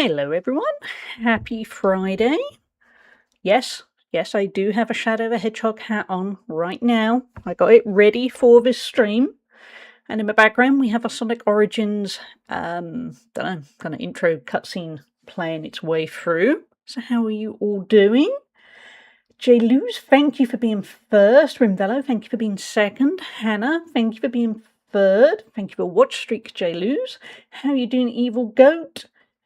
Hello everyone, happy Friday. Yes, I do have a Shadow the Hedgehog hat on right now. I got it ready for this stream. And in the background we have a Sonic Origins, don't know, kind of intro cutscene playing its way through. So how are you all doing? J. Luz, thank you for being first. Rimvello, thank you for being second. Hannah, thank you for being third. Thank you for watch streak, J. Luz. How are you doing, Evil Goat?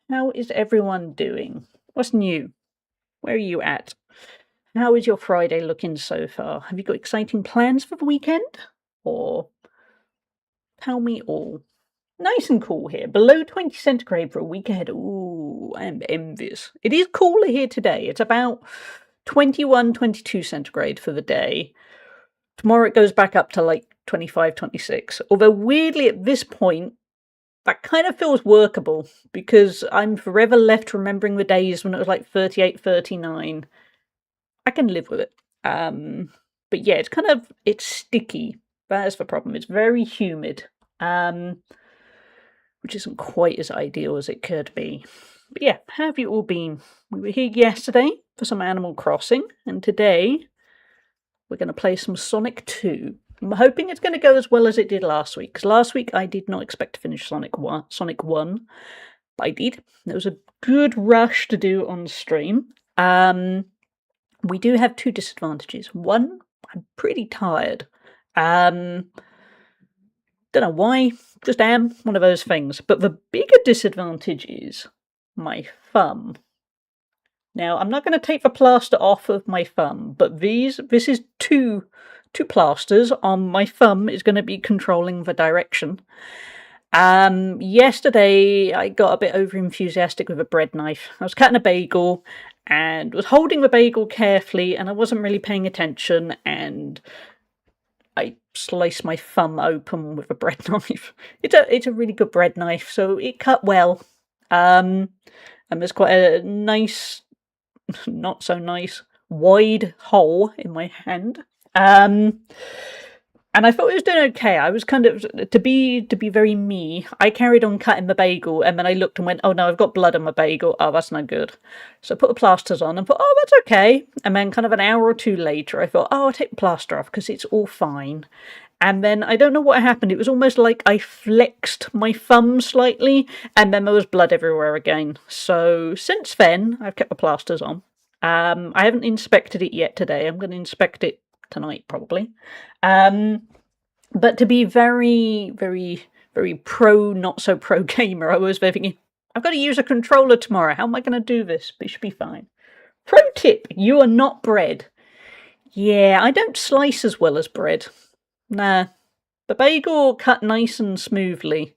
How is everyone doing? What's new? Where are you at? How is your Friday looking so far? Have you got exciting plans for the weekend? Or tell me all. Nice and cool here. Below 20 centigrade for a week ahead. Ooh, I am envious. It is cooler here today. It's about 21, 22 centigrade for the day. Tomorrow it goes back up to like 25, 26. Although weirdly at this point, that kind of feels workable because I'm forever left remembering the days when it was like 38, 39. I can live with it. But yeah, it's sticky. That is the problem. It's very humid, which isn't quite as ideal as it could be. But yeah, how have you all been? We were here yesterday for some Animal Crossing, and today we're going to play some Sonic 2. I'm hoping it's going to go as well as it did last week, because last week I did not expect to finish Sonic 1, but I did. There was a good rush to do on stream. We do have two disadvantages. One, I'm pretty tired. Don't know why, just am, one of those things. But the bigger disadvantage is my thumb. Now, I'm not going to take the plaster off of my thumb, but this is two plasters on my thumb is going to be controlling the direction. Yesterday I got a bit over enthusiastic with a bread knife. I was cutting a bagel and was holding the bagel carefully, and I wasn't really paying attention, and I sliced my thumb open with a bread knife. It's a really good bread knife, so it cut well. And there's quite a nice, not so nice, wide hole in my hand. And I thought it was doing okay. I was kind of, to be very me, I carried on cutting the bagel, and then I looked and went, oh no, I've got blood on my bagel. Oh, that's not good. So I put the plasters on and thought, oh, that's okay. And then kind of an hour or two later, I thought, oh, I'll take the plaster off because it's all fine. And then I don't know what happened. It was almost like I flexed my thumb slightly, and then there was blood everywhere again. So since then, I've kept the plasters on. I haven't inspected it yet today. I'm going to inspect it tonight probably. But to be very, very, very pro, not so pro gamer, I was thinking, I've got to use a controller tomorrow. How am I going to do this? But it should be fine. Pro tip, you are not bread. Yeah, I don't slice as well as bread. Nah. The bagel cut nice and smoothly.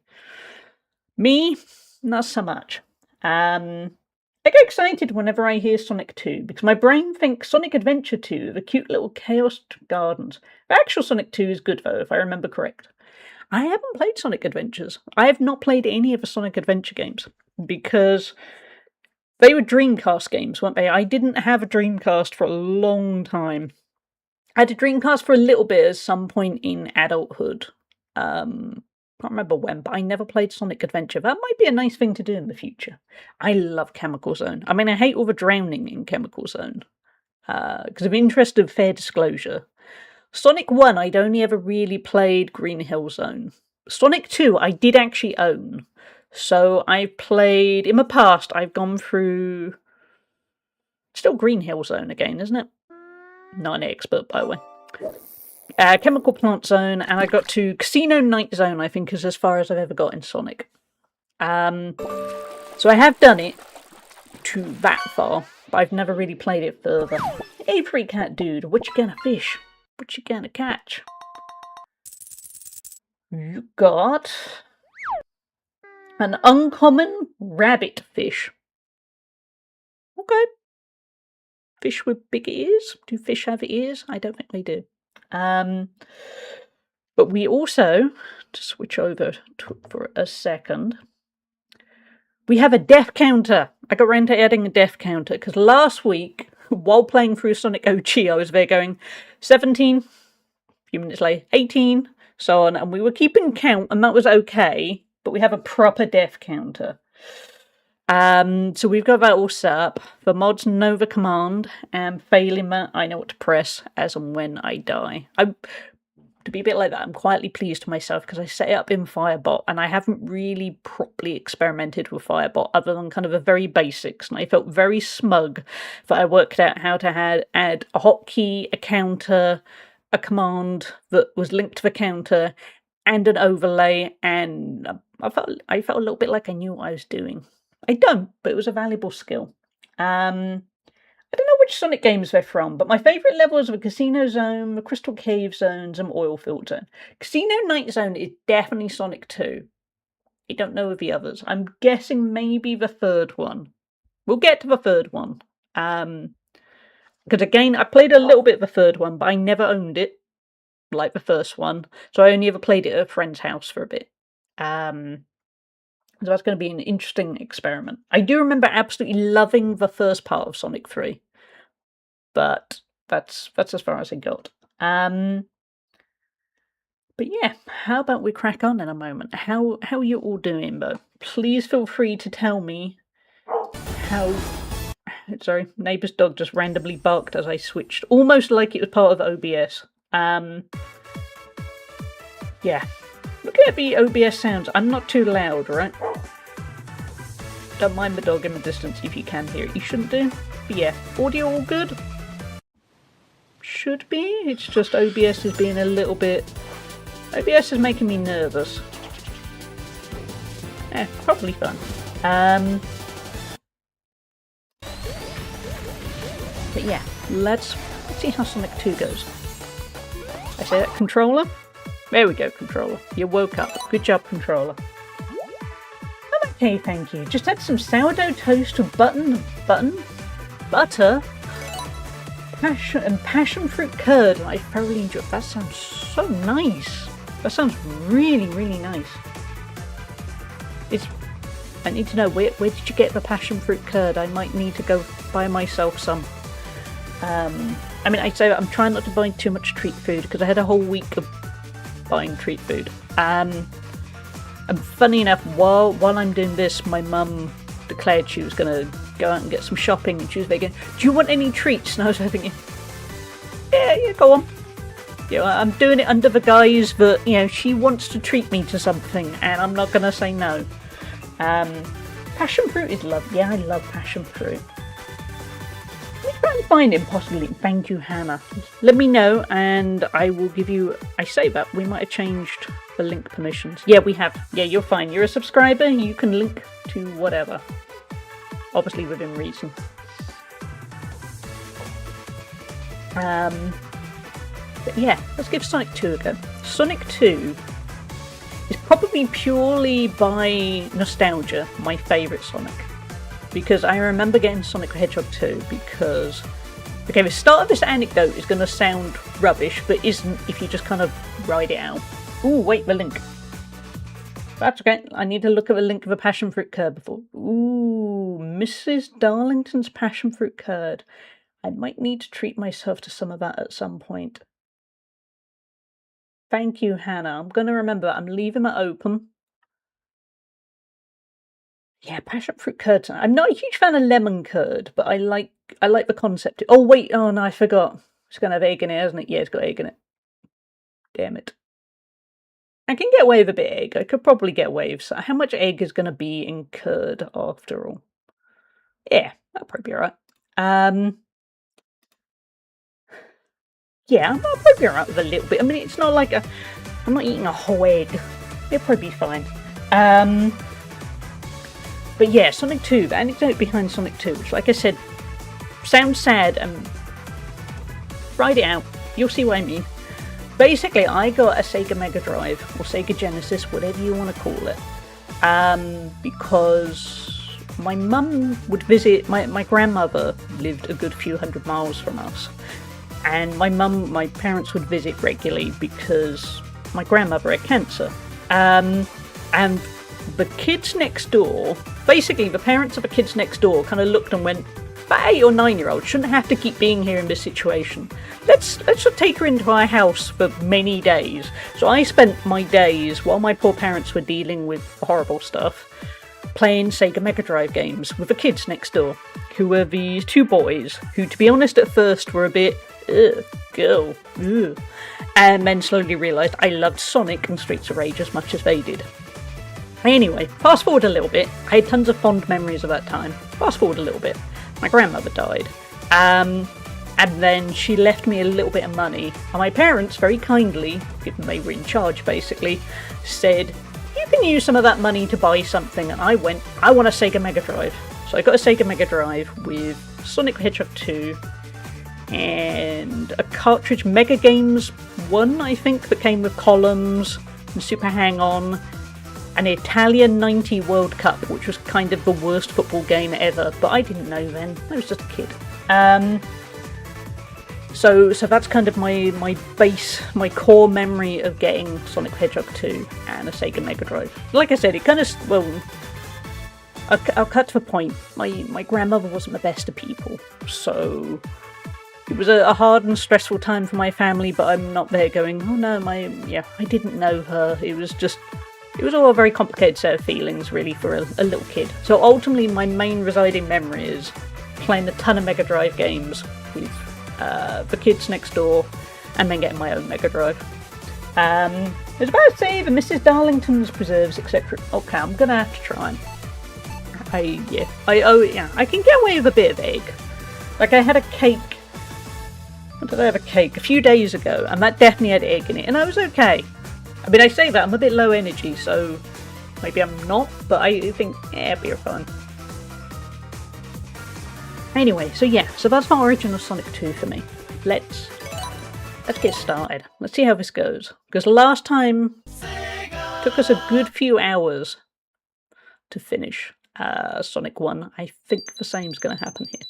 Me, not so much. I get excited whenever I hear Sonic 2, because my brain thinks Sonic Adventure 2, the cute little Chaos Gardens. The actual Sonic 2 is good, though, if I remember correct. I haven't played Sonic Adventures. I have not played any of the Sonic Adventure games, because they were Dreamcast games, weren't they? I didn't have a Dreamcast for a long time. I had a Dreamcast for a little bit at some point in adulthood. Can't remember when, but I never played Sonic Adventure. That might be a nice thing to do in the future. I love Chemical Zone. I mean, I hate all the drowning in Chemical Zone. Because of interest of fair disclosure. Sonic 1, I'd only ever really played Green Hill Zone. Sonic 2, I did actually own. So I've played, in the past, I've gone through... Still Green Hill Zone again, isn't it? Not an expert, by the way. Chemical Plant Zone, and I got to Casino Night Zone, I think, is as far as I've ever got in Sonic. So I have done it to that far, but I've never really played it further. Hey, free cat dude, what you gonna fish? What you gonna catch? You got an uncommon rabbit fish. Okay. Fish with big ears? Do fish have ears? I don't think they do. But we also, to switch over for a second, we have a death counter. I got around to adding a death counter because last week, while playing through Sonic OG, I was there going 17, a few minutes later, 18, so on, and we were keeping count, and that was okay, but we have a proper death counter. So we've got that all set up. The mod's Nova Command, and failing that, I know what to press as and when I die. To be a bit like that, I'm quietly pleased with myself because I set it up in Firebot, and I haven't really properly experimented with Firebot other than kind of the very basics, and I felt very smug that I worked out how to add a hotkey, a counter, a command that was linked to the counter, and an overlay, and I felt a little bit like I knew what I was doing. I don't, but it was a valuable skill. I don't know which Sonic games they're from, but my favourite levels are the Casino Zone, the Crystal Cave Zones, and Oilfield Zone. Casino Night Zone is definitely Sonic 2. I don't know of the others. I'm guessing maybe the third one. We'll get to the third one. Because again, I played a little bit of the third one, but I never owned it, like the first one. So I only ever played it at a friend's house for a bit. So that's going to be an interesting experiment. I do remember absolutely loving the first part of Sonic 3. But that's as far as I got. But yeah, how about we crack on in a moment? How are you all doing, though? Please feel free to tell me how... Sorry, neighbour's dog just randomly barked as I switched, almost like it was part of OBS. Yeah. Look at the OBS sounds. I'm not too loud, right? Don't mind the dog in the distance if you can hear it. You shouldn't do. But yeah, audio all good? Should be. It's just OBS is being a little bit... OBS is making me nervous. Probably fun. But yeah, let's see how Sonic 2 goes. I say that, controller? There we go, controller. You woke up. Good job, controller. I'm okay, thank you. Just had some sourdough toast with butter, and passion fruit curd, and I thoroughly enjoyed it. That sounds so nice. That sounds really, really nice. I need to know, where did you get the passion fruit curd? I might need to go buy myself some. I mean, I'd say that I'm trying not to buy too much treat food because I had a whole week of buying treat food. And funny enough, while I'm doing this, my mum declared she was going to go out and get some shopping, and she was going, do you want any treats? And I was thinking, yeah, go on. You know, I'm doing it under the guise that, you know, she wants to treat me to something, and I'm not going to say no. Passion fruit is lovely. Yeah, I love passion fruit. Let me try and find Impossible Link. Thank you, Hannah. Let me know, and I will give you... I say that, we might have changed the link permissions. Yeah, we have. Yeah, you're fine. You're a subscriber. You can link to whatever. Obviously within reason. But yeah, let's give Sonic 2 a go. Sonic 2 is probably purely by nostalgia my favourite Sonic. Because I remember getting Sonic the Hedgehog 2 because... Okay, the start of this anecdote is going to sound rubbish, but isn't if you just kind of ride it out. Ooh, wait, the link. That's okay. I need to look at the link of a passion fruit curd before. Ooh, Mrs. Darlington's passion fruit curd. I might need to treat myself to some of that at some point. Thank you, Hannah. I'm going to remember that. I'm leaving that open. Yeah, passion fruit curd. I'm not a huge fan of lemon curd, but I like the concept. Oh, wait. Oh, no, I forgot. It's going to have egg in it, hasn't it? Yeah, it's got egg in it. Damn it. I can get away with a bit of egg. I could probably get away with... So how much egg is going to be in curd after all? Yeah, that'll probably be alright. Yeah, I'll probably be alright with a little bit. I mean, it's not like I'm not eating a whole egg. It'll probably be fine. But yeah, Sonic 2, the anecdote behind Sonic 2, which, like I said, sounds sad, and ride it out. You'll see what I mean. Basically, I got a Sega Mega Drive, or Sega Genesis, whatever you want to call it, because my mum would visit, my grandmother lived a good few hundred miles from us, and my parents would visit regularly because my grandmother had cancer. And the kids next door, basically the parents of the kids next door kind of looked and went, that 8 or 9-year-old shouldn't have to keep being here in this situation. Let's just take her into our house for many days. So I spent my days, while my poor parents were dealing with horrible stuff, playing Sega Mega Drive games with the kids next door, who were these two boys, who to be honest at first were a bit, girl, ugh, and then slowly realised I loved Sonic and Streets of Rage as much as they did. Anyway, fast forward a little bit, I had tons of fond memories of that time. Fast forward a little bit, my grandmother died, and then she left me a little bit of money, and my parents very kindly, given they were in charge basically, said, you can use some of that money to buy something, and I went, I want a Sega Mega Drive. So I got a Sega Mega Drive with Sonic the Hedgehog 2, and a cartridge, Mega Games 1 I think, that came with columns, and Super Hang-On, an Italian 90 World Cup, which was kind of the worst football game ever, but I didn't know then, I was just a kid. So that's kind of my base, my core memory of getting Sonic the Hedgehog 2 and a Sega Mega Drive. Like I said, it kind of, well, I'll cut to the point. My grandmother wasn't the best of people, so it was a hard and stressful time for my family, but I'm not there going, oh no, I didn't know her. It was all a very complicated set of feelings, really, for a little kid. So ultimately, my main residing memory is playing a ton of Mega Drive games with the kids next door, and then getting my own Mega Drive. I was about to say the Mrs. Darlington's preserves, etc. Okay, I'm gonna have to try. I can get away with a bit of egg. Like I had a cake. When did I have a cake? A few days ago, and that definitely had egg in it, and I was okay. I mean, I say that I'm a bit low energy, so maybe I'm not, but I think it'll be fun. Anyway, so that's the origin of Sonic 2 for me. Let's get started. Let's see how this goes. Because last time it took us a good few hours to finish Sonic 1. I think the same's going to happen here.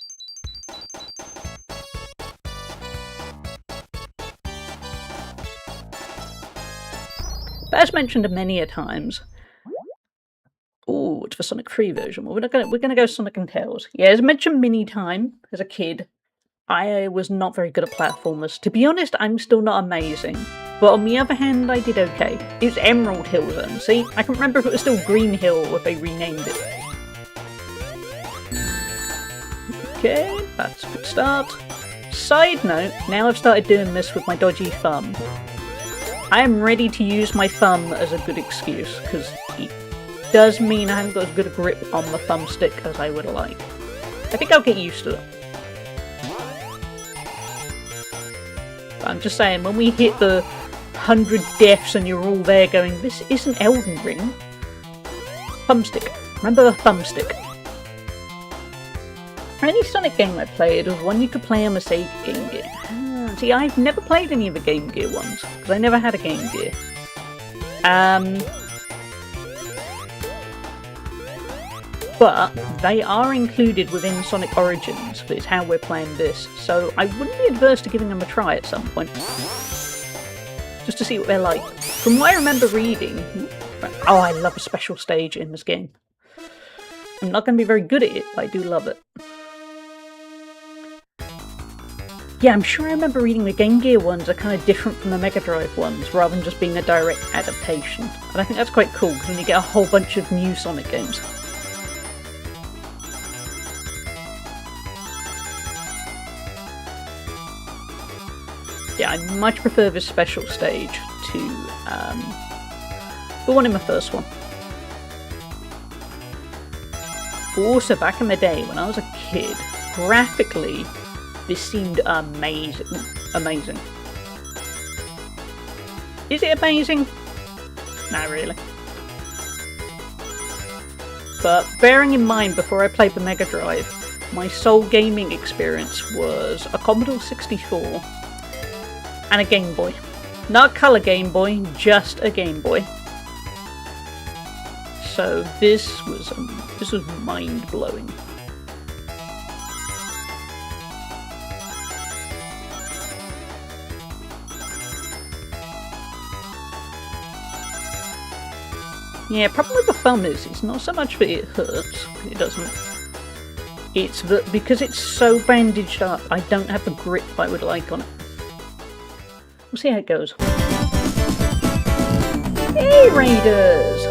But as mentioned many a times, it's the Sonic 3 version. Well, we're gonna go Sonic and Tails. Yeah, as mentioned many times as a kid, I was not very good at platformers. To be honest, I'm still not amazing. But on the other hand, I did okay. It was Emerald Hill Zone. See, I can remember if it was still Green Hill or if they renamed it. Okay, that's a good start. Side note, now I've started doing this with my dodgy thumb. I am ready to use my thumb as a good excuse, because it does mean I haven't got as good a grip on the thumbstick as I would like. I think I'll get used to it. But I'm just saying, when we hit the 100 deaths and you're all there going, this isn't Elden Ring. Thumbstick. Remember the thumbstick. Any Sonic game I played was one you could play on the Sega Game Gear. See, I've never played any of the Game Gear ones, because I never had a Game Gear. But they are included within Sonic Origins, that is how we're playing this, so I wouldn't be adverse to giving them a try at some point. Just to see what they're like. From what I remember reading, I love a special stage in this game. I'm not going to be very good at it, but I do love it. Yeah, I'm sure I remember reading the Game Gear ones are kind of different from the Mega Drive ones, rather than just being a direct adaptation. And I think that's quite cool, because then you get a whole bunch of new Sonic games. Yeah, I much prefer this special stage to the one in the first one. Also, back in the day, when I was a kid, graphically, this seemed amazing. Amazing. Is it amazing? Not really. But bearing in mind, before I played the Mega Drive, my sole gaming experience was a Commodore 64 and a Game Boy. Not a colour Game Boy, just a Game Boy. So this was mind-blowing. Yeah, problem with the thumb is, it's not so much that it hurts, it doesn't. It's that because it's so bandaged up, I don't have the grip I would like on it. We'll see how it goes. Hey Raiders!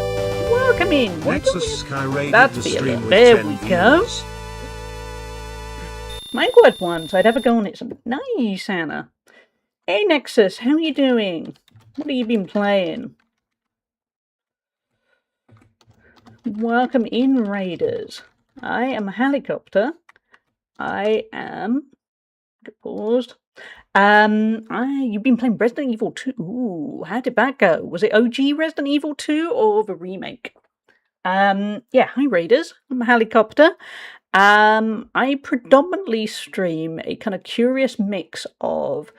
Welcome in. Nexus skyradiated That's the the stream with there 10 we go. viewers. Minecraft one, so I'd have a go on it. Nice, Anna. Hey, Nexus, how you doing? What have you been playing? Welcome in, Raiders. I am a helicopter. I am... Get paused. You've been playing Resident Evil 2. Ooh, how did that go? Was it OG Resident Evil 2 or the remake? Yeah, hi Raiders. I'm a helicopter. I predominantly stream a kind of curious mix of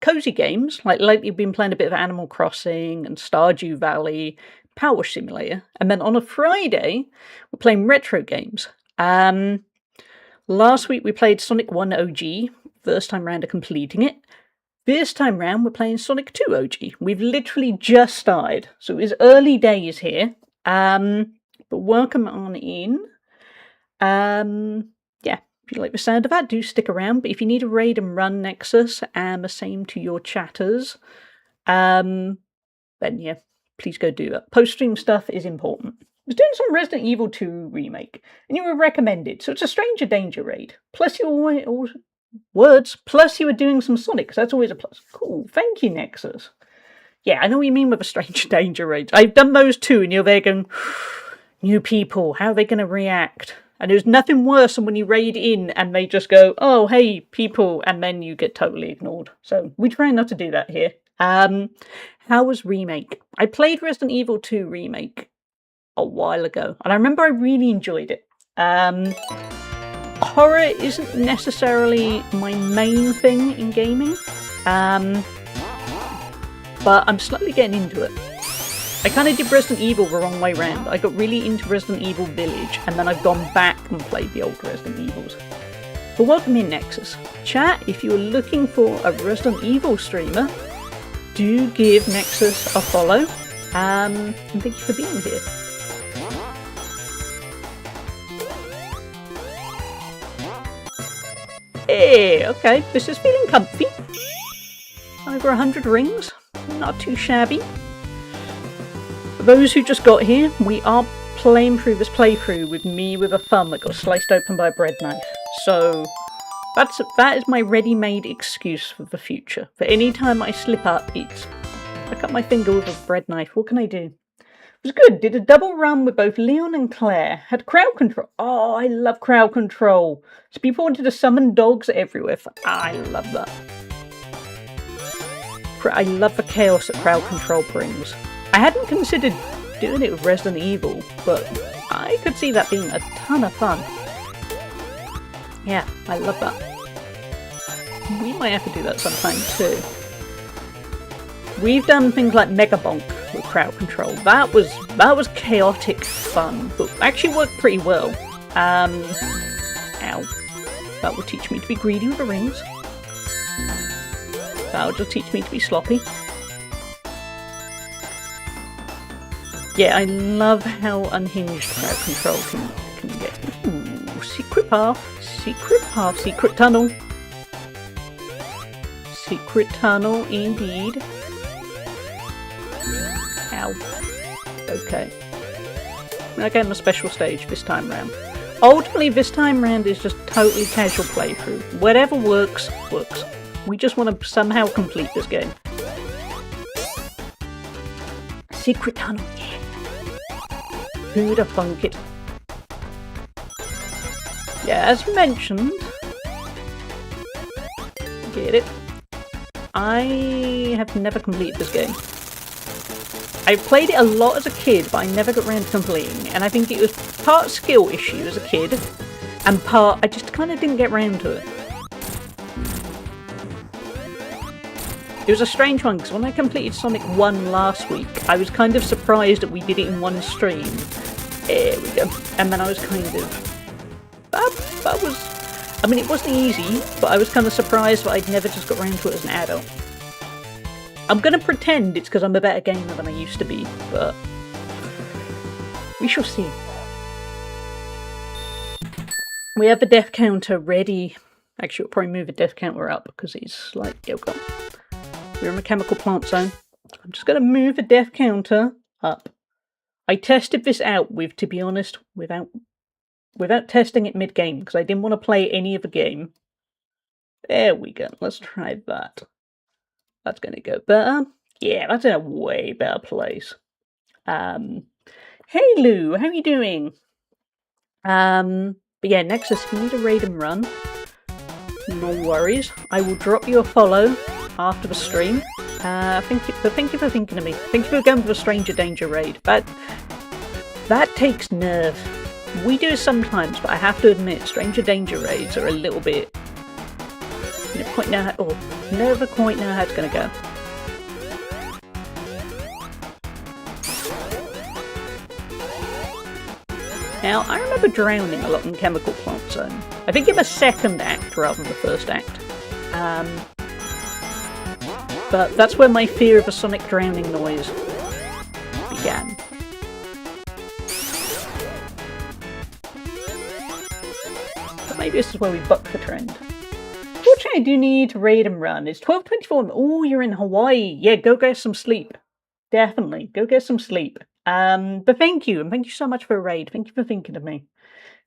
cozy games. Like lately I've been playing a bit of Animal Crossing and Stardew Valley, Power Simulator. And then on a Friday, we're playing retro games. Last week we played Sonic 1 OG, first time round of completing it. This time round we're playing Sonic 2 OG. We've literally just started, so it's early days here. But welcome on in. Yeah, if you like the sound of that, do stick around. But if you need a raid and run Nexus, and the same to your chatters, then yeah, please go do that. Post-stream stuff is important. I was doing some Resident Evil 2 remake, and you were recommended, so it's a Stranger Danger raid. Plus you were doing some Sonic, so that's always a plus. Cool, thank you, Nexus. Yeah, I know what you mean with a Stranger Danger raid. I've done those too, and you're there going, new people, how are they going to react? And there's nothing worse than when you raid in and they just go, oh, hey, people, and then you get totally ignored. So we try not to do that here. How was Remake? I played Resident Evil 2 Remake a while ago, and I remember I really enjoyed it. Horror isn't necessarily my main thing in gaming, but I'm slowly getting into it. I kind of did Resident Evil the wrong way round. I got really into Resident Evil Village, and then I've gone back and played the old Resident Evils. But welcome in, Nexus. Chat, if you're looking for a Resident Evil streamer, do give Nexus a follow. And thank you for being here. Hey, okay, this is feeling comfy. Over 100 rings, not too shabby. For those who just got here, we are playing through this playthrough with me with a thumb that got sliced open by a bread knife. So that is my ready-made excuse for the future. For any time I slip up, I cut my finger with a bread knife. What can I do? It was good. Did a double run with both Leon and Claire. Had crowd control. Oh, I love crowd control. So people wanted to summon dogs everywhere. I love that. I love the chaos that crowd control brings. I hadn't considered doing it with Resident Evil, but I could see that being a ton of fun. Yeah, I love that. We might have to do that sometime too. We've done things like Mega Bonk with crowd control. That was chaotic fun, but actually worked pretty well. Ow. That will teach me to be greedy with the rings. That'll just teach me to be sloppy. Yeah, I love how unhinged crowd control can get. Ooh, secret path, secret tunnel. Secret tunnel indeed. Ow. Okay. I gave him a special stage this time round. Ultimately, this time round is just totally casual playthrough. Whatever works, works. We just want to somehow complete this game. Secret tunnel, yeah. Who'd have thunk it? Yeah, as you mentioned, get it. I have never completed this game. I played it a lot as a kid, but I never got around to completing. And I think it was part skill issue as a kid, and part I just kind of didn't get round to it. It was a strange one, because when I completed Sonic 1 last week, I was kind of surprised that we did it in one stream. There we go. And then I was kind of... That was... I mean, it wasn't easy, but I was kind of surprised that I'd never just got around to it as an adult. I'm going to pretend it's because I'm a better gamer than I used to be, but... we shall see. We have the death counter ready. Actually, we'll probably move the death counter up, because it's like... yeah, we've got... we're in a chemical plant zone. I'm just going to move the death counter up. I tested this out with, to be honest, without testing it mid-game, because I didn't want to play any of the game. There we go. Let's try that. That's going to go better. Yeah, that's in a way better place. Hey Lou, how you doing? But yeah, Nexus, if you need a raid and run, no worries. I will drop you a follow after the stream. Thank you for thinking of me. Thank you for going for the Stranger Danger raid. That takes nerve. We do sometimes, but I have to admit, Stranger Danger raids are a little bit... never quite know how it's going to go. Now, I remember drowning a lot in Chemical Plant Zone. I think in the second act rather than the first act. But that's where my fear of a sonic drowning noise began. But maybe this is where we buck the trend. Fortunately, I do need to raid and run. It's 12:24. Oh, you're in Hawaii. Yeah, go get some sleep. Definitely, go get some sleep. But thank you, and thank you so much for a raid. Thank you for thinking of me.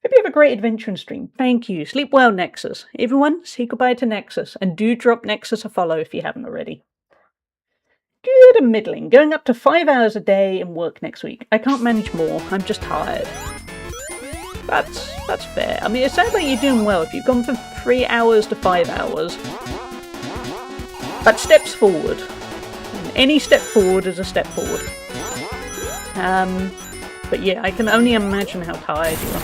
Hope you have a great adventuring stream. Thank you. Sleep well, Nexus. Everyone, say goodbye to Nexus, and do drop Nexus a follow if you haven't already. Good and middling. Going up to 5 hours a day and work next week. I can't manage more. I'm just tired. That's fair. I mean, it sounds like you're doing well. If you've gone from 3 hours to 5 hours, that's steps forward. And any step forward is a step forward. But yeah, I can only imagine how tired you are.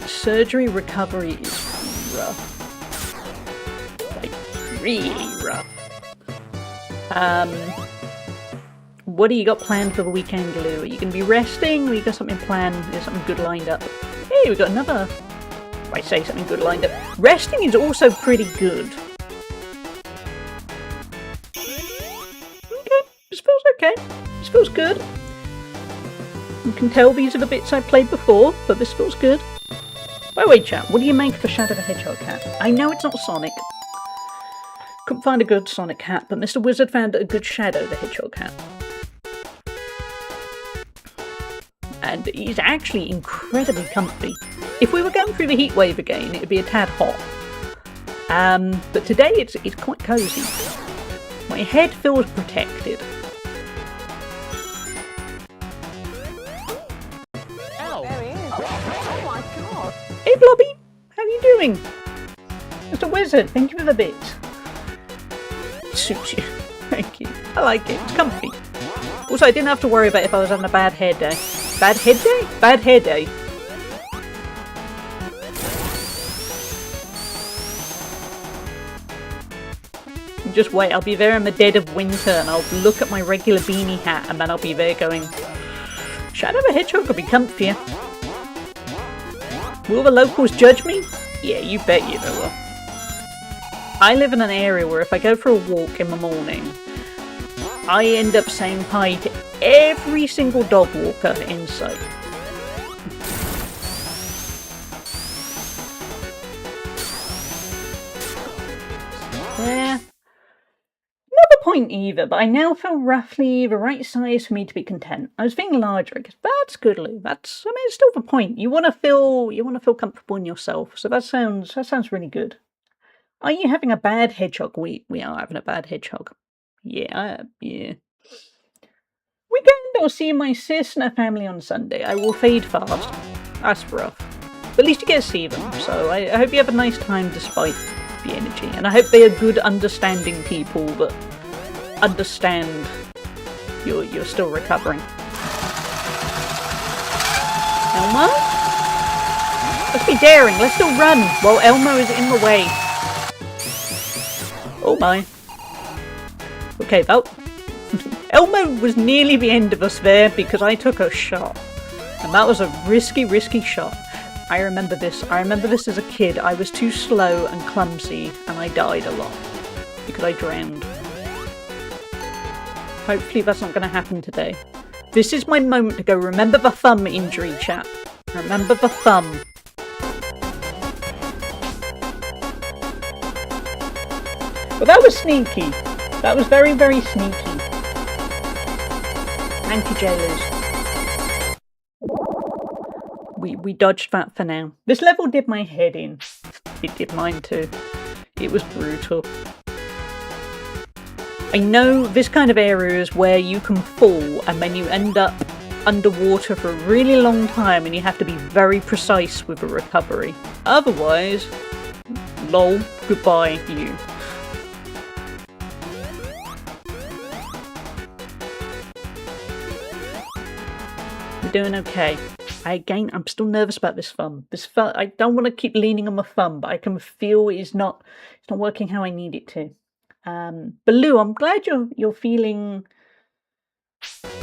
Surgery recovery is rough. Like, really rough. What do you got planned for the weekend, Lou? Are you going to be resting, or you got something planned? Is something good lined up? Hey, we got another... I say something good lined up. Resting is also pretty good. Okay, this feels good. You can tell these are the bits I've played before, but this feels good. By the way, chat, what do you make for Shadow the Hedgehog hat? I know it's not Sonic. Couldn't find a good Sonic hat, but Mr. Wizard found a good Shadow the Hedgehog hat. And he's actually incredibly comfy. If we were going through the heat wave again, it would be a tad hot. But today it's quite cozy. My head feels protected. Hey Blobby, how are you doing? Mr. Wizard, thank you for the bits. It suits you. Thank you. I like it. It's comfy. Also, I didn't have to worry about if I was having a bad hair day. Bad head day? Bad hair day. Just wait, I'll be there in the dead of winter and I'll look at my regular beanie hat and then I'll be there going, Shadow the Hedgehog could be comfier. Will the locals judge me? Yeah, you bet you they will. I live in an area where if I go for a walk in the morning, I end up saying hi to every single dog walker in sight. There. Not the point either, but I now feel roughly the right size for me to be content. I was feeling larger, I guess. That's good, Lou. It's still the point. You want to feel comfortable in yourself. So that sounds really good. Are you having a bad hedgehog? We are having a bad hedgehog. Yeah. Weekend, I'll see my sis and her family on Sunday. I will fade fast. That's rough. But at least you get to see them. So I hope you have a nice time despite the energy, and I hope they are good, understanding people that understand you're still recovering. Elmo? Let's be daring, let's still run while Elmo is in the way. Oh my. Okay, that Elmo was nearly the end of us there because I took a shot. And that was a risky shot. I remember this as a kid. I was too slow and clumsy and I died a lot because I drowned. Hopefully that's not going to happen today. This is my moment to go, remember the thumb injury, chat. Remember the thumb. Well, that was sneaky. That was very, very sneaky. Anti-jailers. We dodged that for now. This level did my head in. It did mine too. It was brutal. I know this kind of area is where you can fall and then you end up underwater for a really long time and you have to be very precise with the recovery. Otherwise, lol, goodbye you. We're doing okay. I'm still nervous about this thumb. I don't want to keep leaning on my thumb, but I can feel it's not working how I need it to. Baloo, I'm glad you're feeling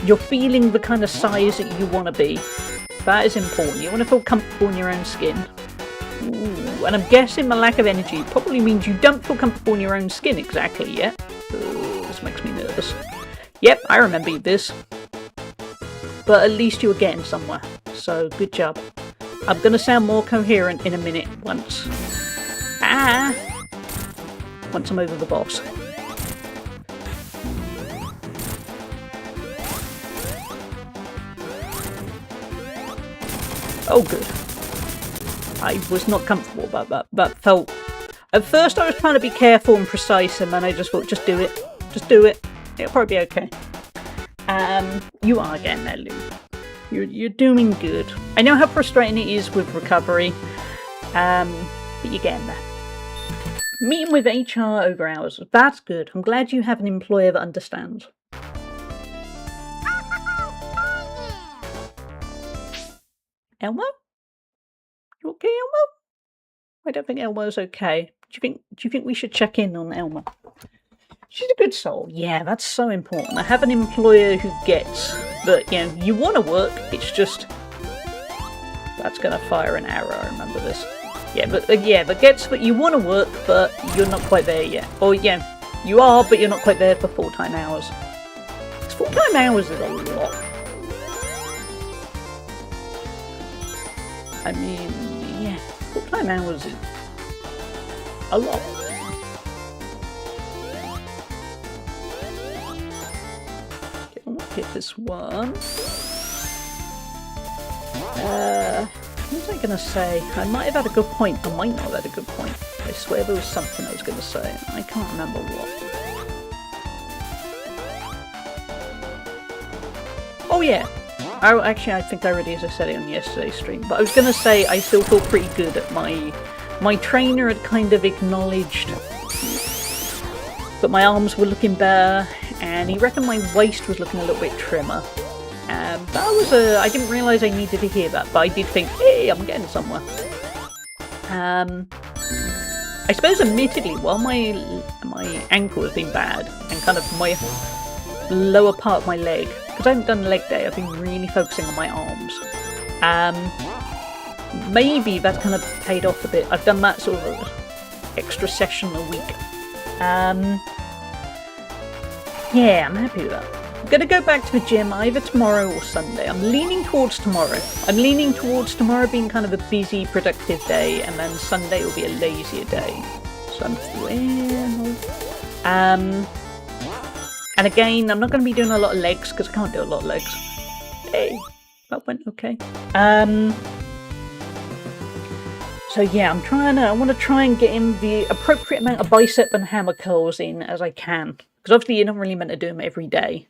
the kind of size that you want to be. That is important. You want to feel comfortable in your own skin. Ooh, and I'm guessing my lack of energy probably means you don't feel comfortable in your own skin exactly yet. Ooh, this makes me nervous. Yep, I remember this. But at least you were getting somewhere. So, good job. I'm going to sound more coherent in a minute once I'm over the boss. Oh, good. I was not comfortable about that. That felt... At first I was trying to be careful and precise, and then I just thought, just do it. Just do it. It'll probably be okay. You are getting there, Lou. You're doing good. I know how frustrating it is with recovery, but you're getting there. Meeting with HR over hours. That's good. I'm glad you have an employer that understands. Elmo? You okay, Elmo? I don't think Elmo's okay. Do you think we should check in on Elmo? She's a good soul. Yeah, that's so important. I have an employer who gets that, you want to work, it's just... That's going to fire an arrow, I remember this. But gets that you want to work, but you're not quite there yet. Or, you are, but you're not quite there for full-time hours. 'Cause full-time hours is a lot. I mean, full-time hours is a lot. Hit this one. What was I going to say? I might have had a good point. I might not have had a good point. I swear there was something I was going to say. I can't remember what. Oh yeah. Actually, I think I already said it on yesterday's stream. But I was going to say I still feel pretty good at my trainer had kind of acknowledged that my arms were looking better. And he reckoned my waist was looking a little bit trimmer. I didn't realise I needed to hear that, but I did think, hey, I'm getting somewhere. I suppose, admittedly, while my ankle has been bad, and kind of my lower part of my leg, because I haven't done leg day, I've been really focusing on my arms. Maybe that kind of paid off a bit. I've done that sort of extra session a week. Yeah, I'm happy with that. I'm going to go back to the gym either tomorrow or Sunday. I'm leaning towards tomorrow. I'm leaning towards tomorrow being kind of a busy, productive day, and then Sunday will be a lazier day. So and again, I'm not going to be doing a lot of legs, because I can't do a lot of legs. Hey, that went okay. So yeah, I want to try and get in the appropriate amount of bicep and hammer curls in as I can. Because obviously you're not really meant to do them every day.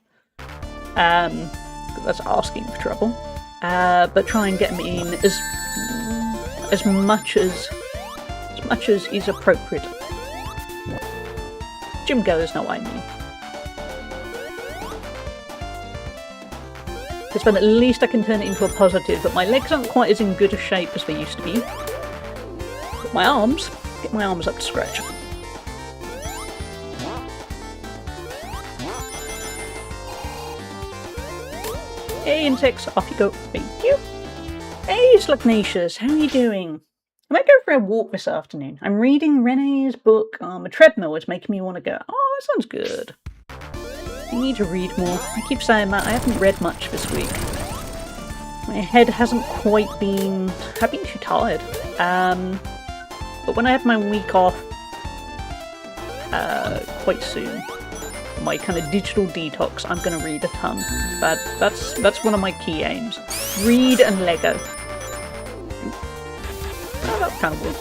That's asking for trouble. But try and get them in as much as is appropriate. Gym goers know what I mean. Because then at least I can turn it into a positive, but my legs aren't quite as in good a shape as they used to be. But my arms, get my arms up to scratch. Hey insects, off you go. Thank you. Hey Slugnacious, how are you doing? I might go for a walk this afternoon. I'm reading Renee's book. A treadmill is making me want to go. Oh, that sounds good. I need to read more. I keep saying that. I haven't read much this week. My head hasn't quite been... I've been too tired. But when I have my week off quite soon, my kind of digital detox, I'm going to read a ton. That's one of my key aims. Read and Lego. Oh, that's kind of weird.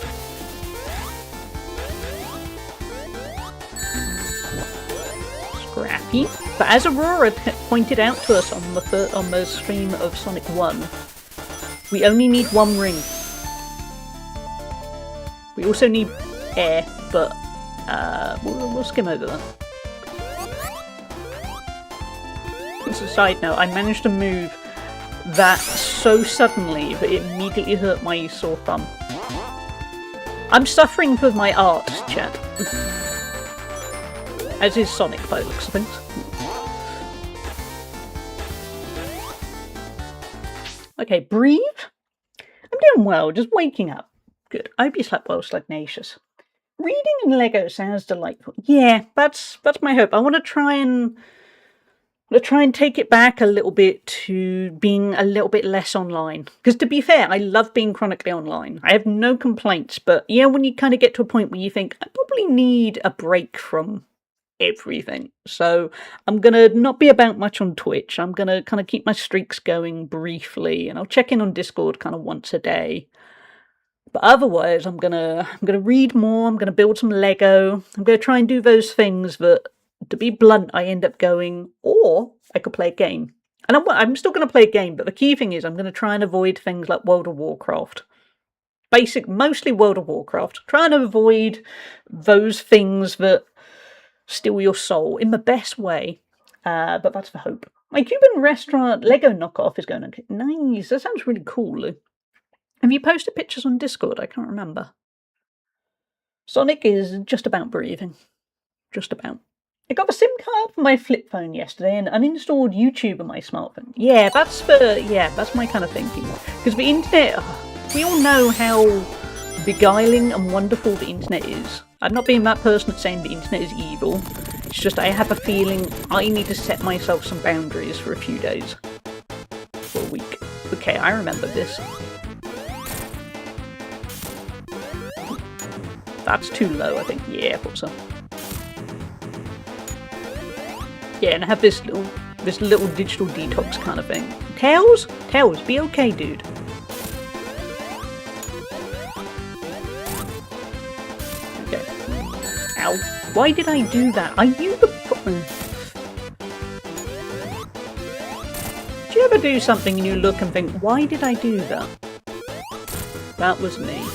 Scrappy. But as Aurora pointed out to us on the stream of Sonic 1, we only need one ring. We also need air, but we'll skim over that. As a side note, I managed to move that so suddenly that it immediately hurt my sore thumb. I'm suffering with my art, chat. As is Sonic by the looks of things. Okay, breathe. I'm doing well, just waking up. Good. I hope you slept well, Slugnacious. Reading and Lego sounds delightful. Yeah, that's my hope. I want to try and take it back a little bit to being a little bit less online. Because to be fair, I love being chronically online. I have no complaints, but yeah, when you kind of get to a point where you think, I probably need a break from everything. So I'm going to not be about much on Twitch. I'm going to kind of keep my streaks going briefly, and I'll check in on Discord kind of once a day. But otherwise, I'm gonna read more, I'm gonna build some Lego, I'm gonna try and do those things that, to be blunt, I end up going, or I could play a game. And I'm still gonna play a game, but the key thing is I'm gonna try and avoid things like World of Warcraft. Mostly World of Warcraft. Try and avoid those things that steal your soul in the best way. But that's the hope. My Cuban restaurant Lego knockoff is going okay. Nice, that sounds really cool, Lou. Have you posted pictures on Discord? I can't remember. Sonic is just about breathing. Just about. I got a SIM card for my flip phone yesterday and uninstalled YouTube on my smartphone. Yeah, that's my kind of thinking. Because the internet, we all know how beguiling and wonderful the internet is. I'm not being that person that's saying the internet is evil. It's just I have a feeling I need to set myself some boundaries for a few days. For a week. Okay, I remember this. That's too low, I think. Yeah, I thought so. Yeah, and I have this little digital detox kind of thing. Tails, be okay, dude. Okay. Ow. Why did I do that? I knew the problem. Do you ever do something and you look and think, why did I do that? That was me.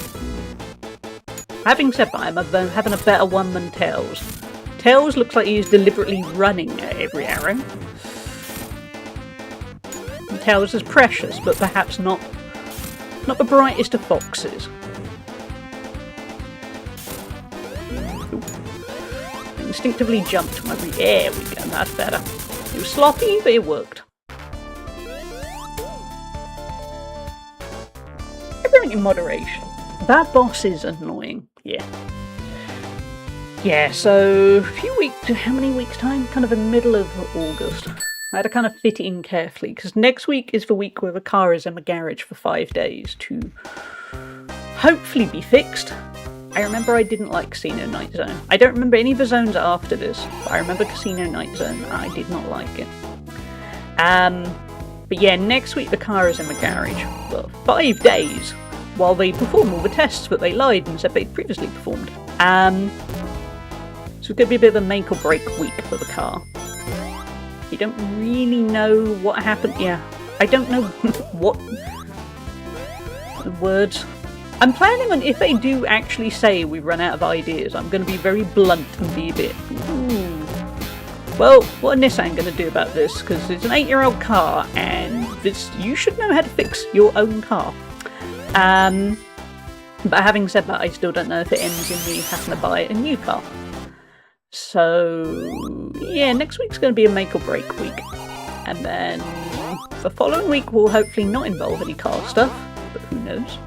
Having said that, I'm having a better one than Tails. Tails looks like he's deliberately running at every arrow. And Tails is precious, but perhaps not the brightest of foxes. Ooh. Instinctively jumped to my there we go, that's better. It was sloppy, but it worked. Everything in moderation. That boss is annoying. Yeah, so how many weeks time? Kind of in the middle of August. I had to kind of fit it in carefully, because next week is the week where the car is in the garage for 5 days to hopefully be fixed. I remember I didn't like Casino Night Zone. I don't remember any of the zones after this, but I remember Casino Night Zone. I did not like it. But yeah, next week the car is in the garage for 5 days. While they perform all the tests that they lied and said they'd previously performed. So it's going to be a bit of a make or break week for the car. You don't really know what happened. Yeah, I don't know what words. I'm planning on, if they do actually say we've run out of ideas, I'm going to be very blunt and be a bit, ooh. Well, what is Nissan going to do about this? Because it's an 8-year-old car and you should know how to fix your own car. But having said that, I still don't know if it ends in me having to buy a new car. So, yeah, next week's going to be a make or break week. And then the following week will hopefully not involve any car stuff, but who knows.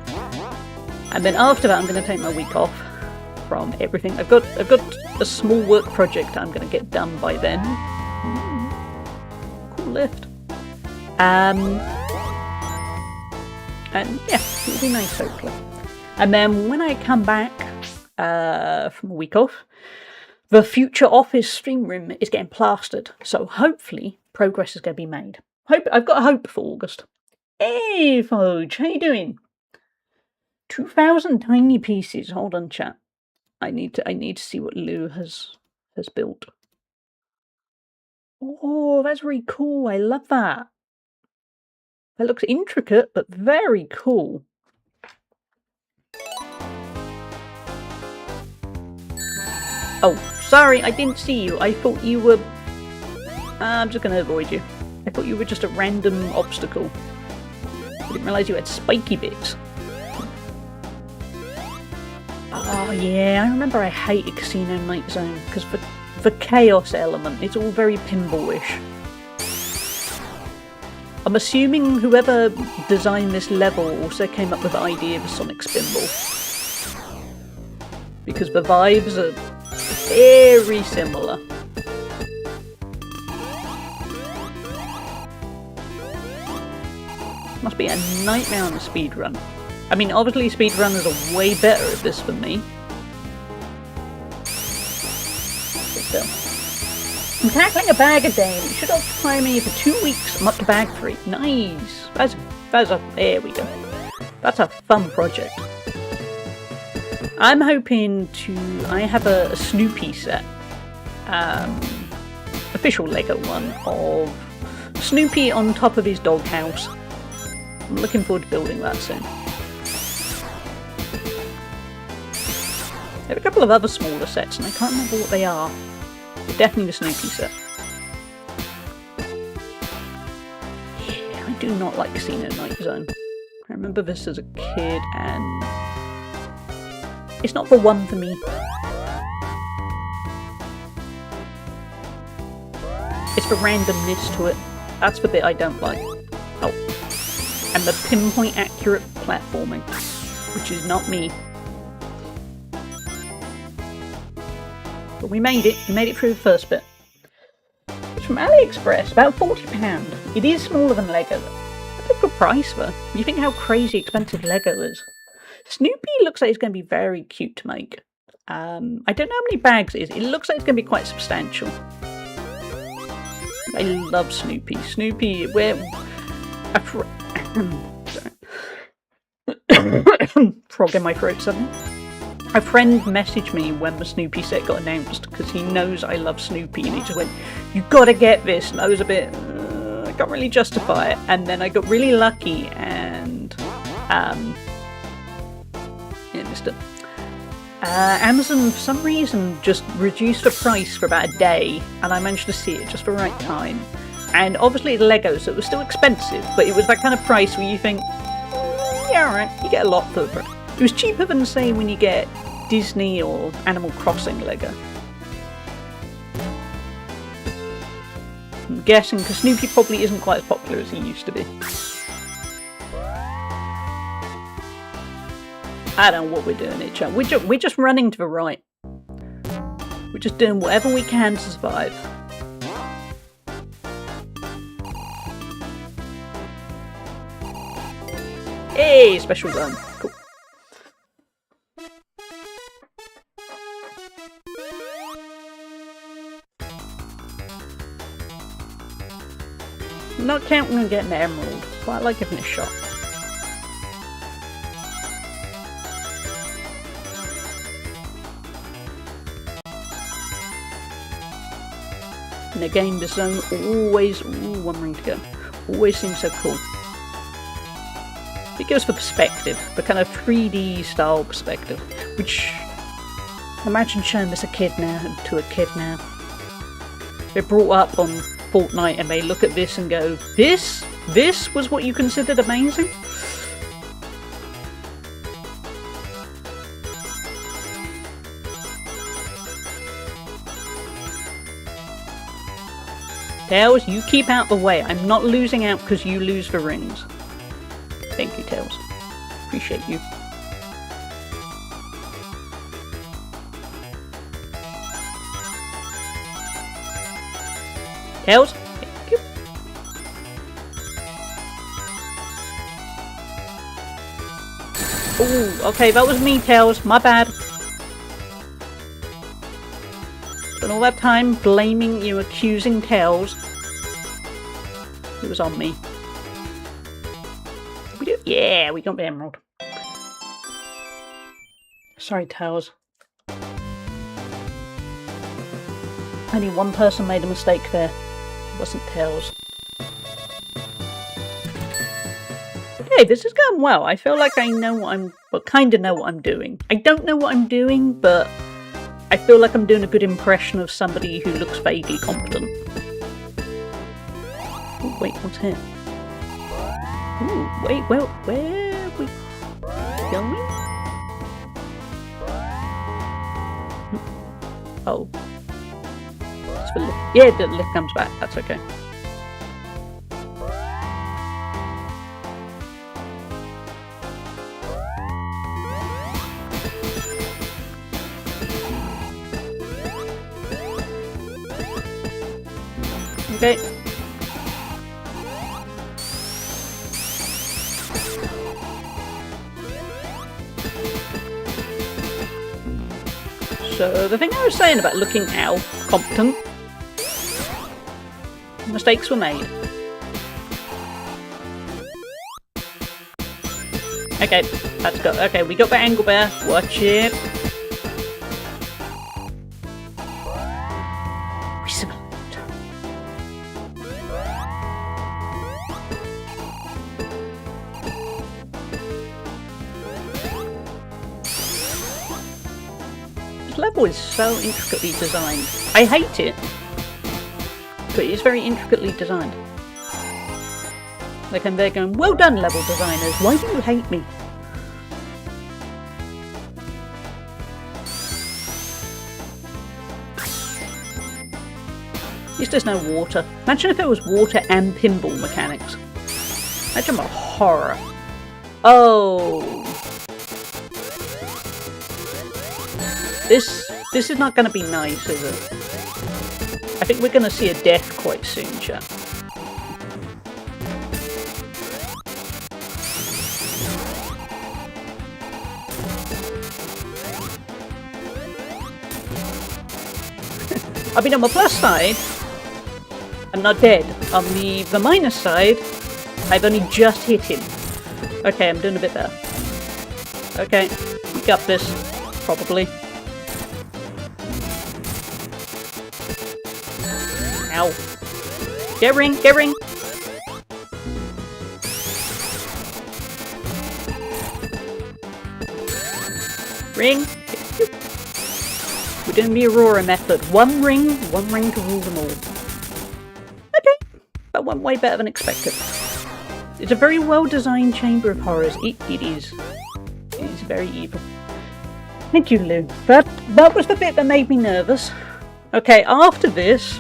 And then after that, I'm going to take my week off from everything. I've got a small work project I'm going to get done by then. Cool lift. And yeah, it'll be nice, hopefully. And then when I come back from a week off, The future office stream room is getting plastered, so hopefully progress is going to be made. I've got hope for August. Hey, Foge, how you doing? 2,000 tiny pieces. Hold on, chat. I need to see what Lou has built. Oh, that's really cool. I love that. That looks intricate, but very cool. Oh, sorry, I didn't see you. I thought you were... I'm just going to avoid you. I thought you were just a random obstacle. I didn't realise you had spiky bits. Oh yeah, I remember I hated Casino Night Zone because the chaos element, it's all very pinballish. I'm assuming whoever designed this level also came up with the idea of Sonic Spinball. Because the vibes are very similar. Must be a nightmare on a speedrun. I mean, obviously speedrunners are way better at this than me. But still. I'm tackling a bag a day. It should occupy me for 2 weeks. I'm up to bag 3. Nice. There we go. That's a fun project. I'm hoping to... I have a Snoopy set. Official Lego one of Snoopy on top of his doghouse. I'm looking forward to building that soon. There are a couple of other smaller sets, and I can't remember what they are. But definitely the Snoopy set. Yeah, I do not like Casino Night Zone. I remember this as a kid, and it's not the one for me. It's the randomness to it. That's the bit I don't like. Oh. And the pinpoint accurate platforming, which is not me. But we made it. We made it through the first bit. It's from AliExpress, about £40. It is smaller than Lego. That's a good price for. You think how crazy expensive Lego is. Snoopy looks like it's going to be very cute to make. I don't know how many bags it is. It looks like it's going to be quite substantial. I love Snoopy. Snoopy, where... Frog in my throat suddenly. A friend messaged me when the Snoopy set got announced because he knows I love Snoopy, and he just went, "You gotta get this," and I was a bit, I can't really justify it, and then I got really lucky and missed it. Amazon for some reason just reduced the price for about a day, and I managed to see it just for the right time. And obviously it's Lego, so it was still expensive, but it was that kind of price where you think, yeah, alright, you get a lot for it. It was cheaper than, say, when you get Disney or Animal Crossing Lego. I'm guessing because Snoopy probably isn't quite as popular as he used to be. I don't know what we're doing here, chat. We're just running to the right. We're just doing whatever we can to survive. Hey, special zone. Cool. I'm not counting on getting an emerald, but I like giving it a shot. In the game, the zone always... Ooh, 1 ring to go. Always seems so cool. It goes for perspective, the kind of 3D style perspective, which... Imagine showing this to a kid now. They're brought up on Fortnite and they look at this and go, This was what you considered amazing? Tails, you keep out the way. I'm not losing out because you lose the rings. Thank you, Tails. Appreciate you. Tails? Thank you. Ooh, okay, that was me, Tails. My bad. Spent all that time blaming you, accusing Tails. It was on me. We do? Yeah, we got the emerald. Sorry, Tails. Only one person made a mistake there. It wasn't Tails. Okay, this is going well. I feel like I know what I'm... well, kind of know what I'm doing. I don't know what I'm doing, but I feel like I'm doing a good impression of somebody who looks vaguely competent. Ooh, wait, what's here? Ooh, wait, well, where are we going? Oh. It's for lift. Yeah, the lift comes back. That's okay. Okay. So the thing I was saying about looking how competent, mistakes were made. Okay, let's go. Okay, we got the angle bear. Watch it. This level is so intricately designed. I hate it, but it's very intricately designed. Like I'm there going, well done level designers, why do you hate me? At least there's no water. Imagine if there was water and pinball mechanics. Imagine my horror. Oh. This is not going to be nice, is it? I think we're going to see a death quite soon, chat. I mean, on the plus side, I'm not dead. On the minus side, I've only just hit him. Okay, I'm doing a bit better. Okay, we got this. Probably. Ow. Get ring, get ring! Ring! We're doing the Aurora method. One ring to rule them all. Okay, that went way better than expected. It's a very well designed chamber of horrors. It is. It is very evil. Thank you, Lou. That was the bit that made me nervous. Okay, after this,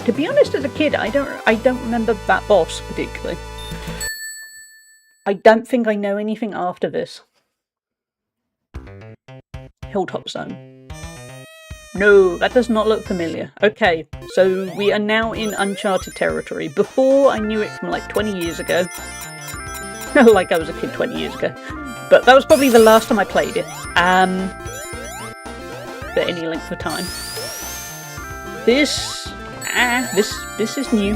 to be honest, as a kid, I don't remember that boss particularly. I don't think I know anything after this. Hilltop Zone. No, that does not look familiar. Okay, so we are now in uncharted territory. Before, I knew it from like 20 years ago. Like I was a kid 20 years ago. But that was probably the last time I played it. For any length of time. This is new.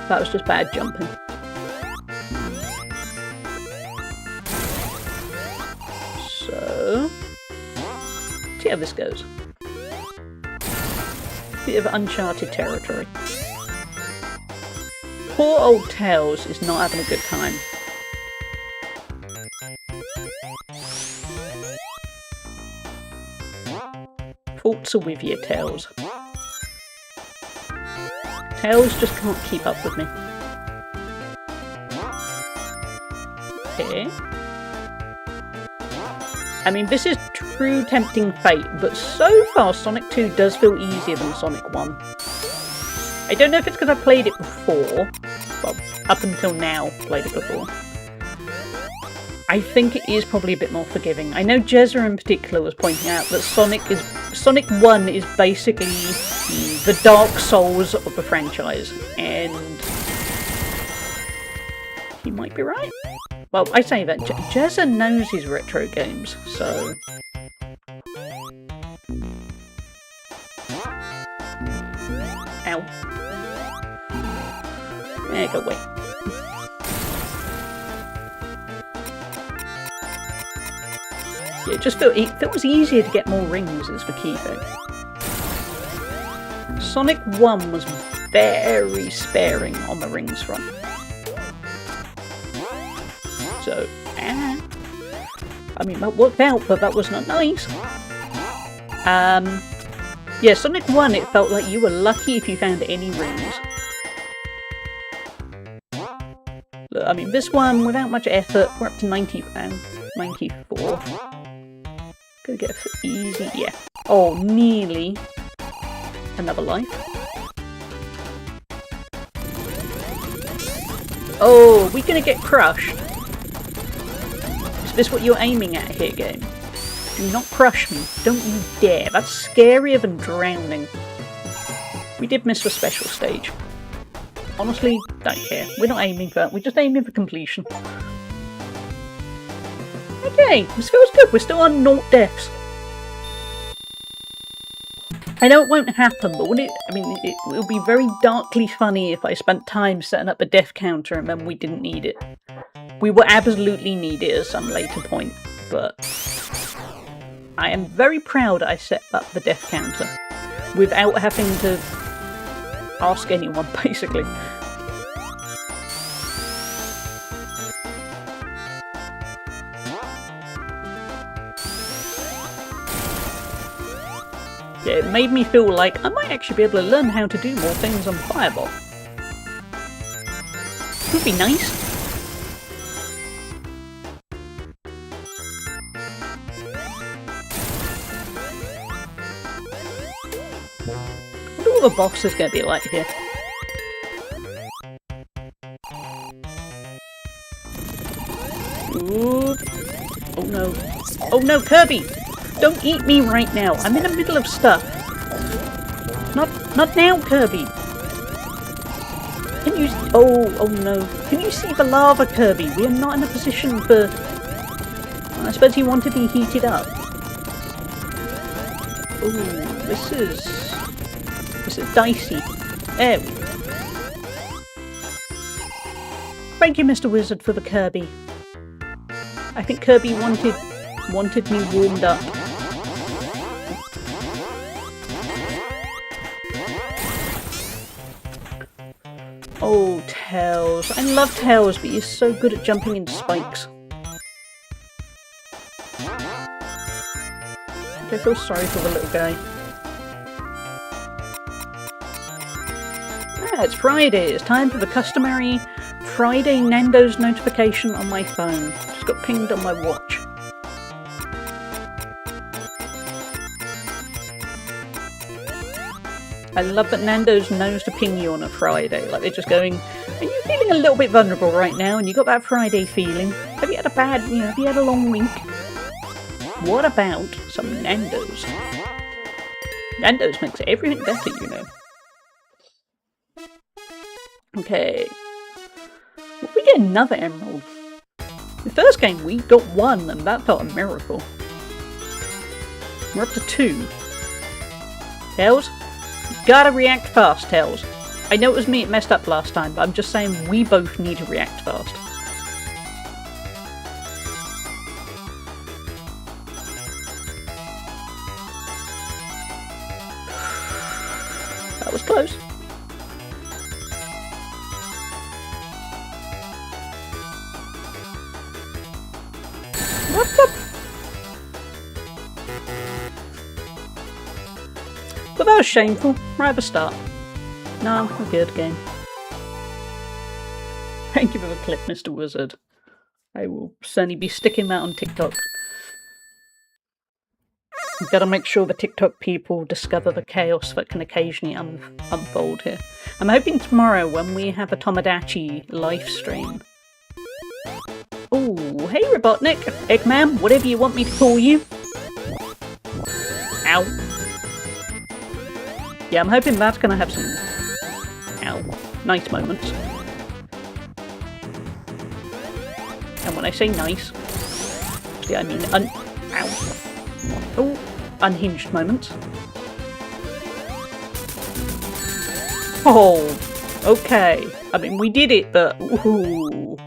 That was just bad jumping. So, see how this goes. Bit of uncharted territory. Poor old Tails is not having a good time. Thoughts are with you, Tails. Tails just can't keep up with me. Okay. I mean, this is true tempting fate, but so far Sonic 2 does feel easier than Sonic 1. I don't know if it's because I played it before. Well, up until now, played it before. I think it is probably a bit more forgiving. I know Jezza in particular was pointing out that Sonic 1 is basically the Dark Souls of the franchise, and he might be right. Well, I say that Jezza knows his retro games, so Ow. There, go away. Yeah, it feels easier to get more rings is the key thing. Sonic 1 was very sparing on the rings front. So, I mean, that worked out, but that was not nice. Yeah, Sonic 1, it felt like you were lucky if you found any rings. Look, I mean, this one, without much effort, we're up to 90 and 94. Gonna get it easy, yeah. Oh, nearly. Another life. Oh, we're gonna get crushed. Is this what you're aiming at here, game? Do not crush me. Don't you dare. That's scarier than drowning. We did miss the special stage. Honestly, don't care. We're not aiming for that. We're just aiming for completion. Okay, this feels good. We're still on 0 deaths. I know it won't happen, but it will be very darkly funny if I spent time setting up a death counter and then we didn't need it. We will absolutely need it at some later point, but I am very proud I set up the death counter without having to ask anyone, basically. Yeah, it made me feel like I might actually be able to learn how to do more things on Fireball. Would be nice. I wonder what the boss is going to be like here. Ooh. Oh no. Oh no, Kirby! Don't eat me right now. I'm in the middle of stuff. Not now, Kirby. Can you... Oh no. Can you see the lava, Kirby? We are not in a position for... I suppose you want to be heated up. Ooh, this is dicey. There we go. Thank you, Mr. Wizard, for the Kirby. I think Kirby wanted me warmed up. Oh, Tails. I love Tails, but you're so good at jumping into spikes. I feel sorry for the little guy. Ah, it's Friday. It's time for the customary Friday Nando's notification on my phone. Just got pinged on my watch. I love that Nando's knows to ping you on a Friday. Like, they're just going, are you feeling a little bit vulnerable right now? And you got that Friday feeling? Have you had have you had a long week? What about some Nando's? Nando's makes everything better, you know. Okay. Well, we get another emerald. The first game we got 1, and that felt a miracle. We're up to 2. Tails? Gotta react fast, Tails. I know it was me it messed up last time, but I'm just saying we both need to react fast. That was close. What's up? But that was shameful, right at the start. No, we're good, game. Thank you for the clip, Mr. Wizard. I will certainly be sticking that on TikTok. I've got to make sure the TikTok people discover the chaos that can occasionally unfold here. I'm hoping tomorrow when we have a Tomodachi live stream. Oh, hey Robotnik, Eggman, whatever you want me to call you. Ow. Yeah, I'm hoping that's going to have some, nice moments. And when I say nice, actually I mean unhinged moments. Oh, okay. I mean, we did it, but ooh,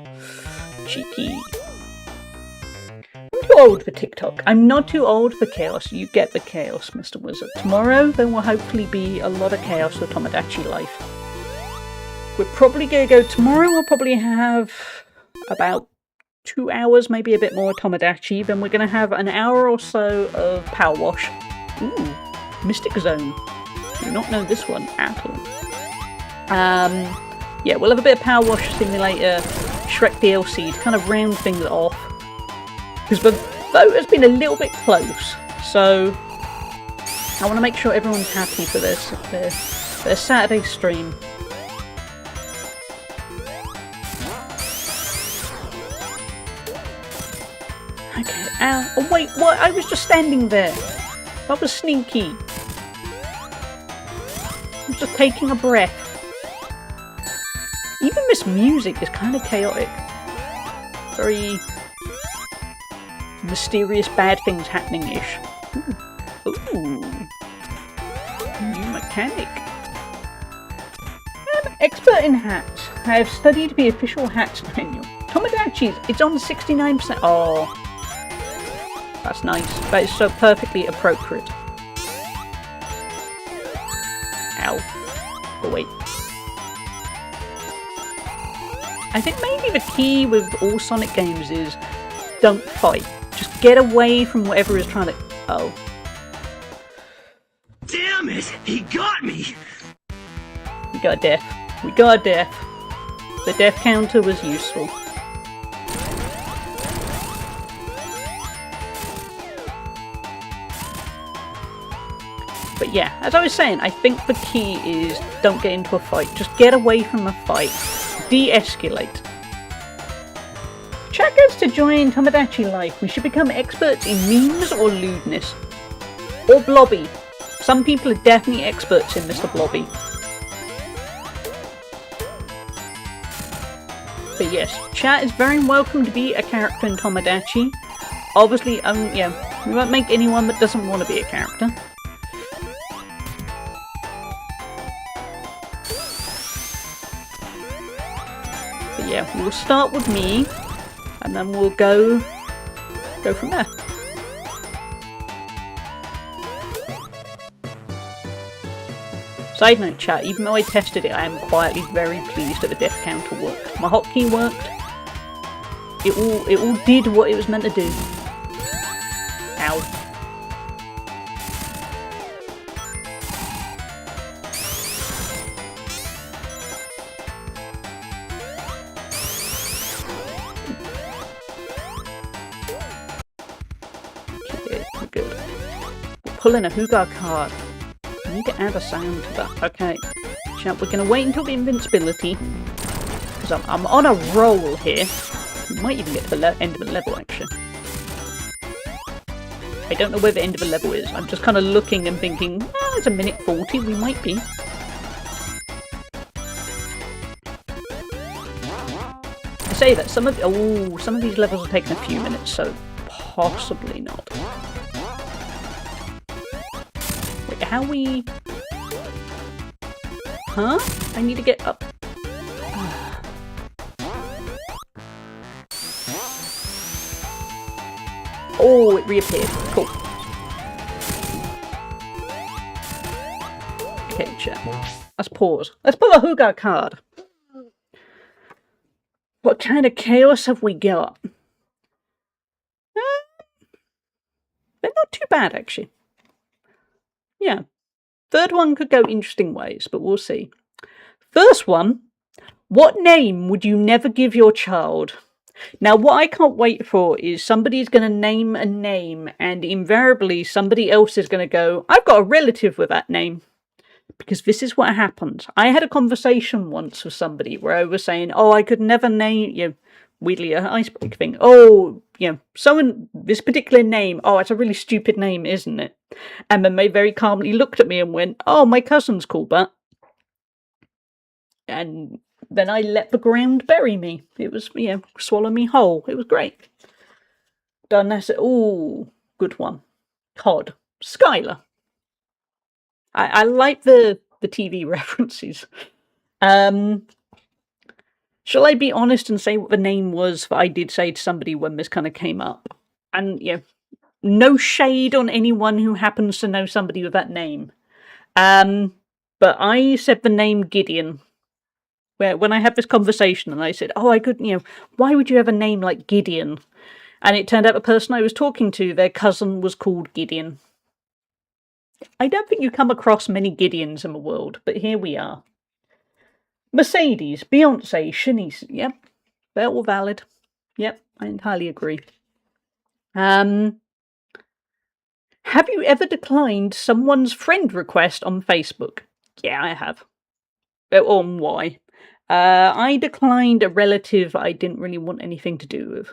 cheeky. I'm too old for TikTok. I'm not too old for chaos. You get the chaos, Mr. Wizard. Tomorrow, there will hopefully be a lot of chaos for Tomodachi Life. We're probably going to go tomorrow. We'll probably have about 2 hours, maybe a bit more Tomodachi. Then we're going to have an hour or so of Power Wash. Ooh, Mystic Zone. Do not know this one at all. Yeah, we'll have a bit of Power Wash Simulator, Shrek DLC to kind of round things off. Because the vote has been a little bit close, so I want to make sure everyone's happy for this. Their Saturday stream. Okay, ow. Oh wait, what? I was just standing there. That was sneaky. I was just taking a breath. Even this music is kind of chaotic. Very mysterious bad things happening-ish. Ooh. New mechanic. I'm expert in hats. I have studied the official hats manual. Tomodachi's, it's on 69%. Oh. That's nice. That is so perfectly appropriate. Ow. Oh wait. I think maybe the key with all Sonic games is don't fight. Just get away from whatever is trying to... Oh. Damn it! He got me! We got a death. We got a death. The death counter was useful. But yeah, as I was saying, I think the key is don't get into a fight. Just get away from a fight. De-escalate. Chat goes to join Tomodachi Life. We should become experts in memes or lewdness. Or Blobby. Some people are definitely experts in Mr. Blobby. But yes, chat is very welcome to be a character in Tomodachi. Obviously, yeah, we won't make anyone that doesn't want to be a character. But yeah, we'll start with me. And then we'll go from there. Side note chat, even though I tested it, I am quietly very pleased that the death counter worked. My hotkey worked. It all did what it was meant to do. Ow. Pulling a Hedgehog card. I need to add a sound to that. Okay. Chat, we're going to wait until the invincibility. Because I'm on a roll here. We might even get to the end of the level, actually. I don't know where the end of the level is. I'm just kind of looking and thinking, oh, it's a minute 40. We might be. I say that some of these levels are taking a few minutes, so possibly not. How we... Huh? I need to get up. Oh, it reappeared. Cool. Okay, chat. Let's pause. Let's pull a Hedgehog card. What kind of chaos have we got? They're not too bad, actually. Yeah. Third one could go interesting ways, but we'll see. First one, what name would you never give your child? Now, what I can't wait for is somebody's going to name a name, and invariably somebody else is going to go, I've got a relative with that name. Because this is what happens. I had a conversation once with somebody where I was saying, oh, I could never name, weirdly, an icebreaker thing. Oh, someone, this particular name, oh, it's a really stupid name, isn't it? And then they very calmly looked at me and went, oh, my cousin's called that. And then I let the ground bury me. It was, swallow me whole. It was great. Done that. Ooh, good one. Cod. Skylar. I like the the TV references. Shall I be honest and say what the name was that I did say to somebody when this kind of came up? And, no shade on anyone who happens to know somebody with that name. But I said the name Gideon. Where when I had this conversation and I said, I could, why would you have a name like Gideon? And it turned out the person I was talking to, their cousin was called Gideon. I don't think you come across many Gideons in the world, but here we are. Mercedes, Beyonce, Shanice, yep, they're all valid. Yep, I entirely agree. Have you ever declined someone's friend request on Facebook? Yeah, I have. On why? I declined a relative I didn't really want anything to do with.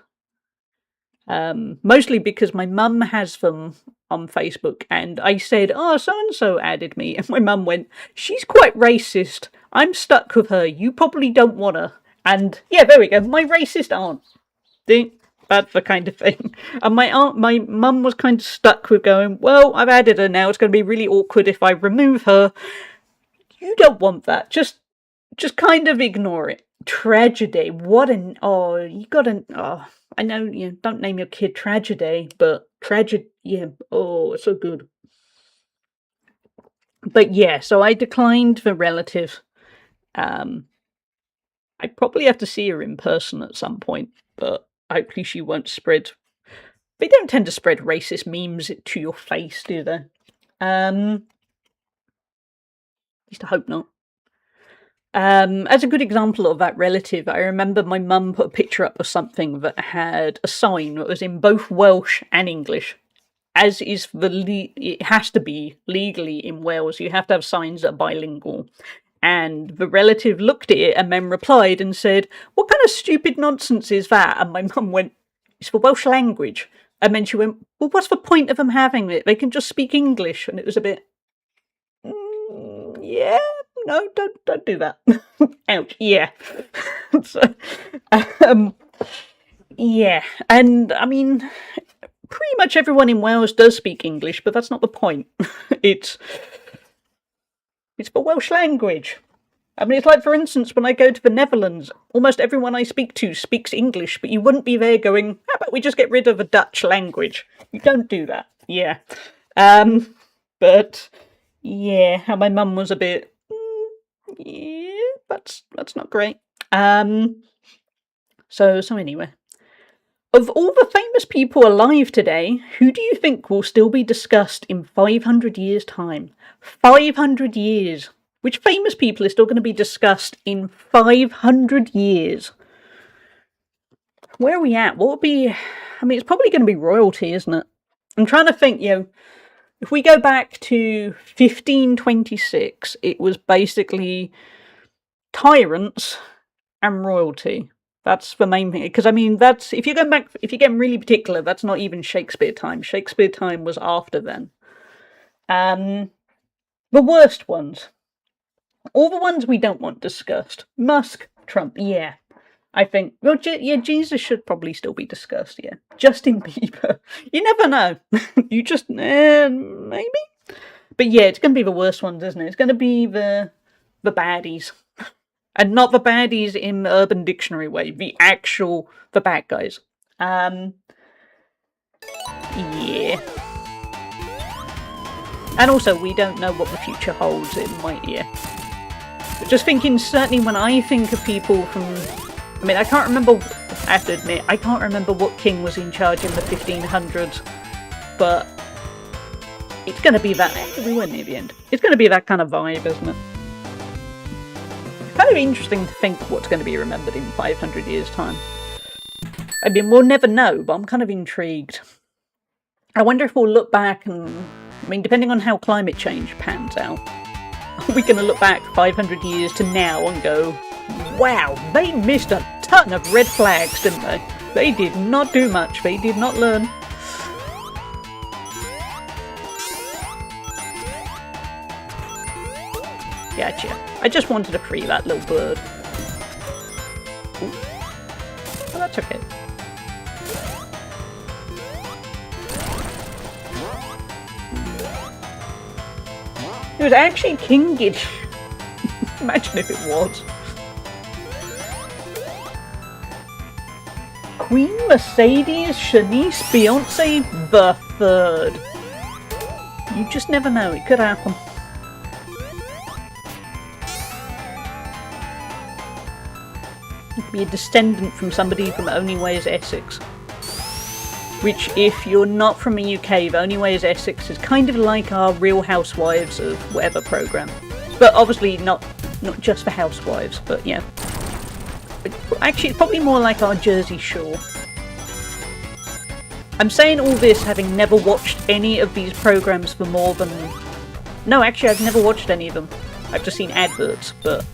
Mostly because my mum has them on Facebook, and I said, so-and-so added me, and my mum went, she's quite racist. I'm stuck with her. You probably don't want her. And yeah, there we go. My racist aunt. That's the kind of thing. And my mum was kind of stuck with going, well, I've added her now. It's going to be really awkward if I remove her. You don't want that. Just kind of ignore it. Tragedy. You gotta, I know, don't name your kid Tragedy, but Tragedy, it's so good. But yeah, so I declined the relative. I probably have to see her in person at some point, but hopefully she won't spread. They don't tend to spread racist memes to your face, do they? At least I hope not. As a good example of that relative, I remember my mum put a picture up of something that had a sign that was in both Welsh and English. As is it has to be legally in Wales. You have to have signs that are bilingual. And the relative looked at it and then replied and said, what kind of stupid nonsense is that? And my mum went, it's for Welsh language. And then she went, well, what's the point of them having it? They can just speak English. And it was a bit, yeah. No, don't do that. Ouch. Yeah. So, yeah. And I mean, pretty much everyone in Wales does speak English, but that's not the point. It's for Welsh language. I mean, it's like, for instance, when I go to the Netherlands, almost everyone I speak to speaks English, but you wouldn't be there going, how about we just get rid of the Dutch language? You don't do that. Yeah. But yeah, how my mum was a bit, yeah, that's not great. So anyway, of all the famous people alive today, who do you think will still be discussed in 500 years' time? 500 years. Which famous people are still going to be discussed in 500 years? Where are we at? What would be... I mean, it's probably going to be royalty, isn't it? I'm trying to think, if we go back to 1526, it was basically tyrants and royalty. That's the main thing. Because, I mean, that's... If you're getting really particular, that's not even Shakespeare time. Shakespeare time was after then. The worst ones. All the ones we don't want discussed. Musk, Trump, yeah. I think, well, Jesus should probably still be discussed, yeah. Justin Bieber. You never know. You just, maybe? But yeah, it's going to be the worst ones, isn't it? It's going to be the baddies. And not the baddies in the Urban Dictionary way. The bad guys. Yeah. And also, we don't know what the future holds. It might, yeah. But just thinking, certainly when I think of people from... I mean, I can't remember... I have to admit, I can't remember what king was in charge in the 1500s. But it's going to be that... We weren't near the end. It's going to be that kind of vibe, isn't it? It's kind of interesting to think what's going to be remembered in 500 years' time. I mean, we'll never know, but I'm kind of intrigued. I wonder if we'll look back and... I mean, depending on how climate change pans out, are we going to look back 500 years to now and go, wow, they missed a ton of red flags, didn't they? They did not do much. They did not learn. Gotcha. I just wanted to free that little bird. Ooh. Oh, that's okay. It was actually King Gidge. Imagine if it was. Queen Mercedes, Shanice, Beyonce, the third. You just never know, it could happen. You could be a descendant from somebody from Only Way is Essex. Which, if you're not from the UK, the Only Way is Essex is kind of like our Real Housewives of whatever programme. But obviously not just for housewives, but yeah. Actually, it's probably more like our Jersey Shore. I'm saying all this having never watched any of these programmes for more than... No, actually, I've never watched any of them. I've just seen adverts, but...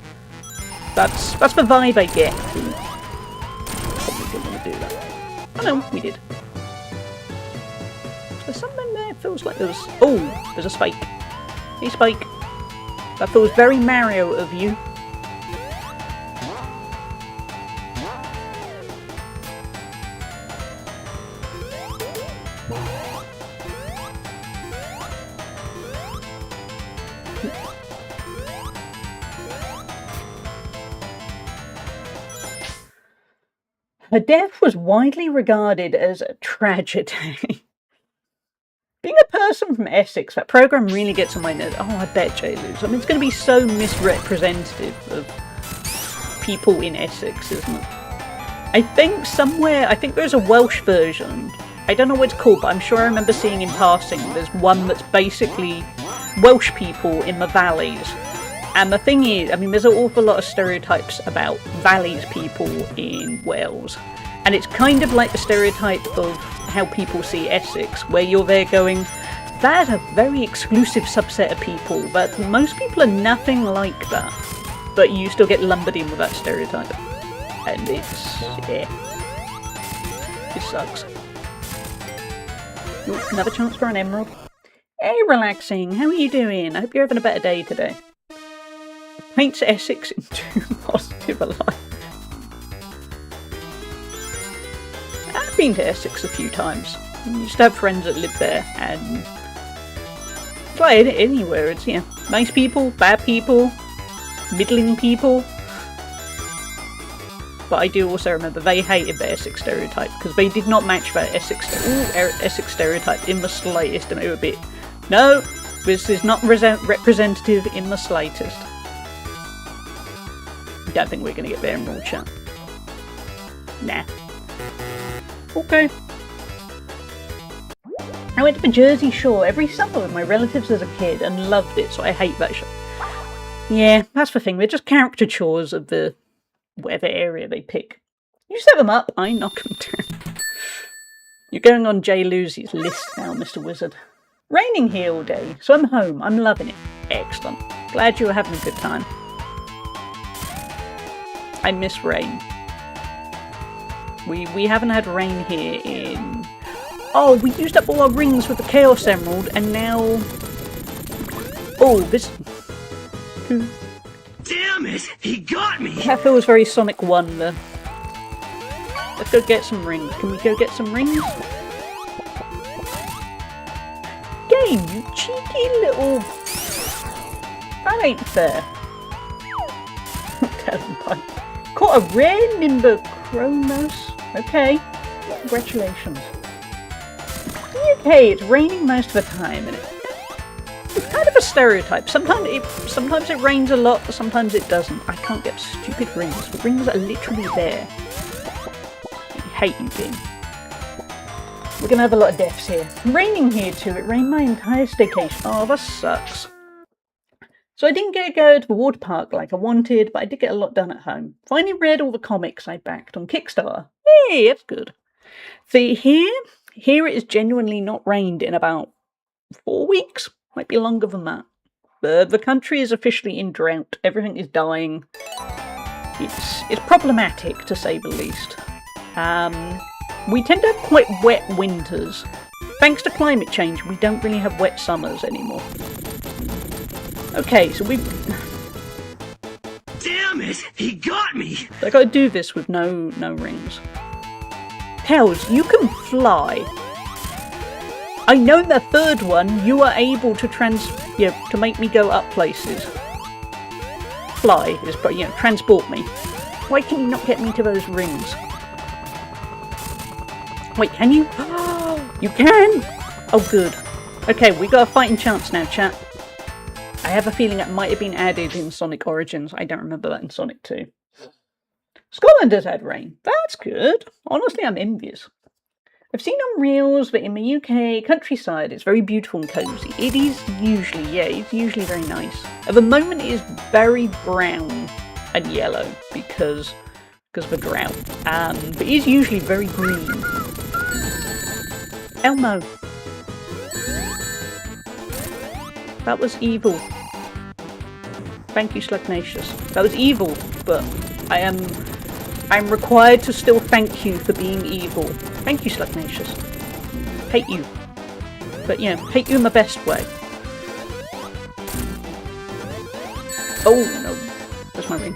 That's the vibe I get. Probably didn't want to do that. Oh no, we did. There's something there. It feels like there's... Oh, there's a Spike. Hey, Spike. That feels very Mario of you. Her death was widely regarded as a tragedy. Being a person from Essex, that programme really gets on my nerves. Oh, I bet J-Luz. I mean, it's going to be so misrepresentative of people in Essex, isn't it? I think there's a Welsh version. I don't know what it's called, but I'm sure I remember seeing in passing. There's one that's basically Welsh people in the valleys. And the thing is, I mean, there's an awful lot of stereotypes about valleys people in Wales. And it's kind of like the stereotype of how people see Essex, where you're there going, that's a very exclusive subset of people, but most people are nothing like that. But you still get lumbered in with that stereotype. And it's... yeah. It sucks. Ooh, another chance for an emerald. Hey, relaxing, how are you doing? I hope you're having a better day today. Paints Essex into positive a light. I've been to Essex a few times. I used to have friends that lived there, and it's like anywhere. It's, you know, nice people, bad people, middling people. But I do also remember they hated the Essex stereotype because they did not match that Essex stereotype in the slightest, and they were a bit, no, this is not representative in the slightest. I don't think we're going to get the emerald chat. Nah. Okay. I went to the Jersey Shore every summer with my relatives as a kid and loved it, so I hate that show. Yeah, that's the thing. They're just caricatures of the whatever area they pick. You set them up, I knock them down. You're going on J-Luz's list now, Mr. Wizard. Raining here all day, so I'm home. I'm loving it. Excellent. Glad you were having a good time. I miss rain. We haven't had rain here in... Oh, we used up all our rings with the Chaos Emerald, and now... Oh, this... Damn it! He got me! That feels very Sonic 1 there. Let's go get some rings. Can we go get some rings? Game, you cheeky little... That ain't fair. Tell him, bye. Caught a rare Nimber Chronos. Okay. Congratulations. Okay, it's raining most of the time, and it's kind of a stereotype. Sometimes it rains a lot, but sometimes it doesn't. I can't get stupid rings. The rings are literally there. I hate you, game. We're gonna have a lot of deaths here. Raining here too. It rained my entire staycation. Oh, that sucks. So I didn't get to go to the water park like I wanted, but I did get a lot done at home. Finally read all the comics I backed on Kickstarter. Hey, that's good. See, here it is genuinely not rained in about 4 weeks. Might be longer than that. The country is officially in drought. Everything is dying. It's problematic, to say the least. We tend to have quite wet winters. Thanks to climate change, we don't really have wet summers anymore. Okay, so Damn it! He got me! I gotta do this with no rings. Hells, you can fly. I know the third one, you are able to to make me go up places. Fly is, transport me. Why can you not get me to those rings? Wait, can you? You can! Oh, good. Okay, we got a fighting chance now, chat. I have a feeling it might have been added in Sonic Origins. I don't remember that in Sonic 2. Scotland has had rain. That's good. Honestly, I'm envious. I've seen on reels that in the UK countryside it's very beautiful and cosy. It is usually, it's usually very nice. At the moment it is very brown and yellow because of the drought. But it is usually very green. Elmo. That was evil. Thank you, Slugnacious. That was evil, but I'm required to still thank you for being evil. Thank you, Slugnacious. Hate you. But hate you in the best way. Oh no. That's my ring.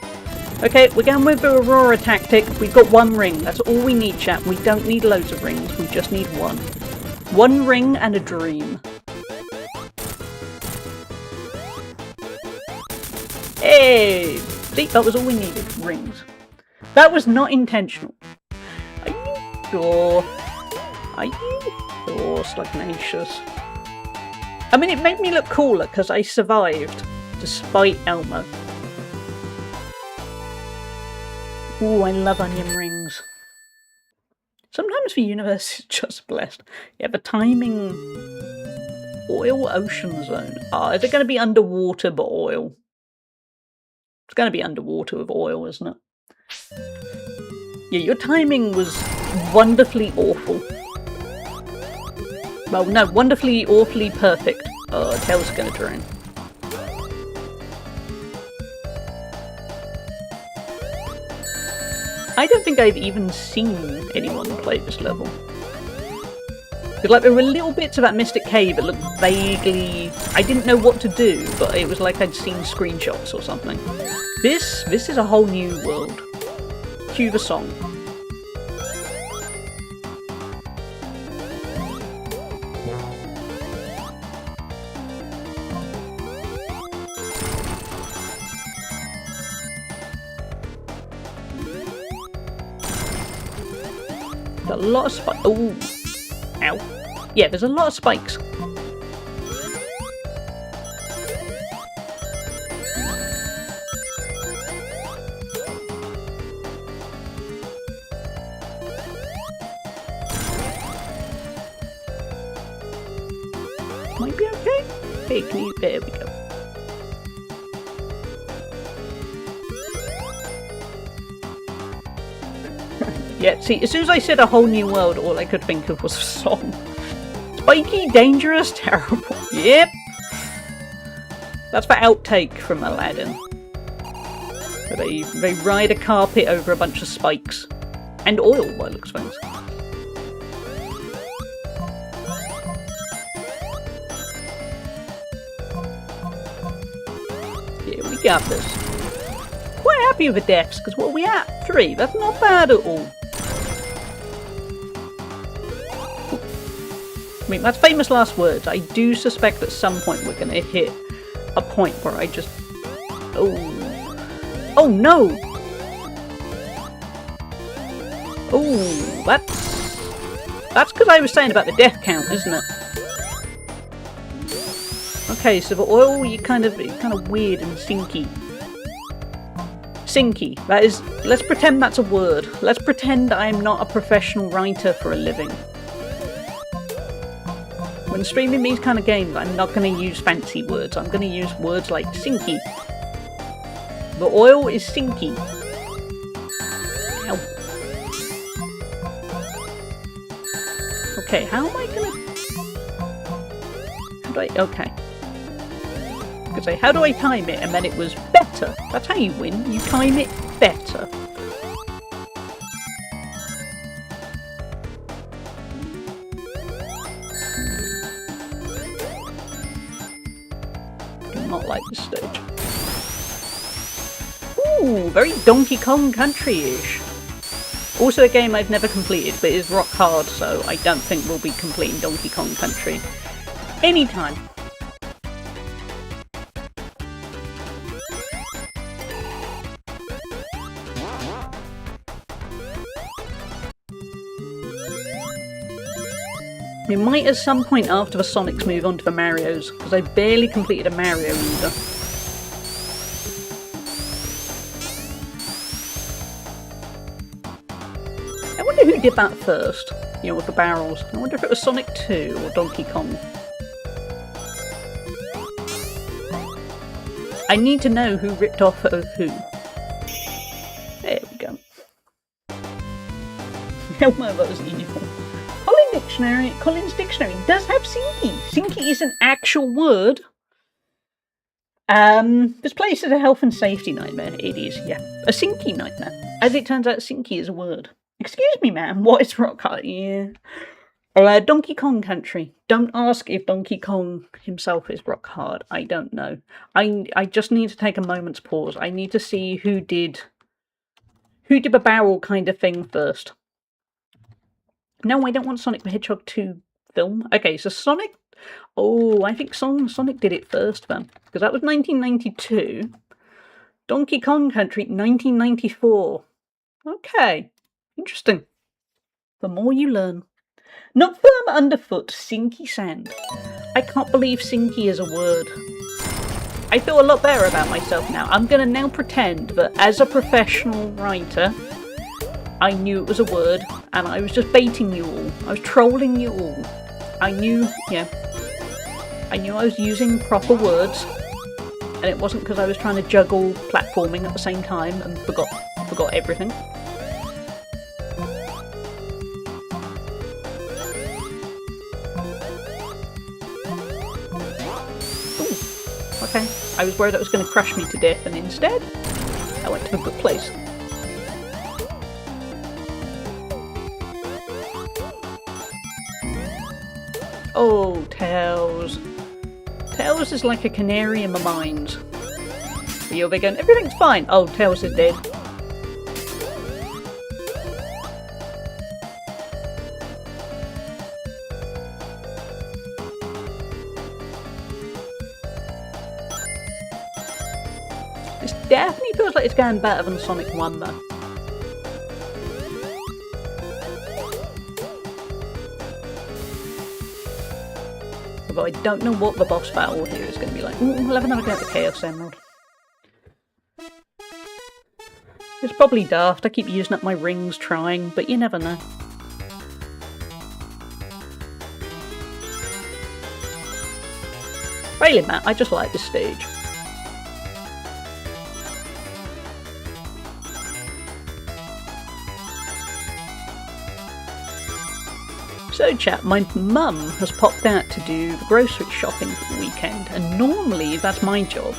Okay, we're going with the Aurora tactic. We've got one ring. That's all we need, chat. We don't need loads of rings. We just need one. One ring and a dream. Hey! See, that was all we needed. Rings. That was not intentional. Are you sure? Are you sure, Slugnacious? I mean, it made me look cooler because I survived, despite Elmo. Ooh, I love onion rings. Sometimes the universe is just blessed. Yeah, the timing... Oil Ocean Zone. Is it going to be underwater but oil? It's going to be underwater with oil, isn't it? Yeah, your timing was wonderfully awful. Well, no, wonderfully, awfully perfect. Oh, Tail's going to drown. I don't think I've even seen anyone play this level. Because there were little bits of that Mystic Cave that looked vaguely... I didn't know what to do, but it was like I'd seen screenshots or something. This is a whole new world. Cue the song. A lot of spikes. Oh, ow! Yeah, there's a lot of spikes. Might be okay. Hey, can you? There we go. Yeah, see, as soon as I said a whole new world, all I could think of was a song. Spiky, dangerous, terrible. Yep. That's the outtake from Aladdin. Where they ride a carpet over a bunch of spikes. And oil, by the looks of things. Yeah, we got this. Quite happy with the deaths, because what are we at? 3. That's not bad at all. I mean, that's famous last words. I do suspect at some point we're going to hit a point where I just... Oh. Oh, no! Oh, that's because I was saying about the death count, isn't it? Okay, so the oil, it's kind of weird and sinky. Sinky. That is... Let's pretend that's a word. Let's pretend I'm not a professional writer for a living. When streaming these kind of games, I'm not going to use fancy words. I'm going to use words like sinky. The oil is sinky. Ow. Okay, how am I going to... Okay. I could say, how do I time it? And then it was better. That's how you win. You time it better. Not like this stage. Ooh, very Donkey Kong Country-ish. Also a game I've never completed, but is rock hard, so I don't think we'll be completing Donkey Kong Country anytime. We might at some point after the Sonics move on to the Marios, because I barely completed a Mario either. I wonder who did that first, you know, with the barrels. I wonder if it was Sonic 2 or Donkey Kong. I need to know who ripped off of who. There we go. Oh my, that was evil. Colin's Dictionary does have Sinky. Sinky is an actual word. This place is a health and safety nightmare. It is, yeah. A Sinky nightmare. As it turns out, Sinky is a word. Excuse me, ma'am, what is rock hard? Yeah. Donkey Kong Country. Don't ask if Donkey Kong himself is rock hard. I don't know. I just need to take a moment's pause. I need to see who did the barrel kind of thing first. No, I don't want Sonic the Hedgehog 2 film. Okay, so Sonic... Oh, I think Sonic did it first then. Because that was 1992. Donkey Kong Country, 1994. Okay, interesting. The more you learn. Not firm underfoot, sinky sand. I can't believe sinky is a word. I feel a lot better about myself now. I'm going to now pretend that as a professional writer... I knew it was a word, and I was just baiting you all. I was trolling you all. I knew, yeah. I knew I was using proper words, and it wasn't because I was trying to juggle platforming at the same time and forgot everything. Ooh, okay. I was worried that was going to crush me to death, and instead, I went to a good place. Oh, Tails. Tails is like a canary in my mind. You're there going, everything's fine. Oh, Tails is dead. This definitely feels like it's going better than Sonic 1 though. Although I don't know what the boss battle here is going to be like. Ooh, we'll have another go at the Chaos Emerald. It's probably daft. I keep using up my rings trying, but you never know. Really, Matt, I just like this stage. So chat, my mum has popped out to do the grocery shopping for the weekend, and normally that's my job.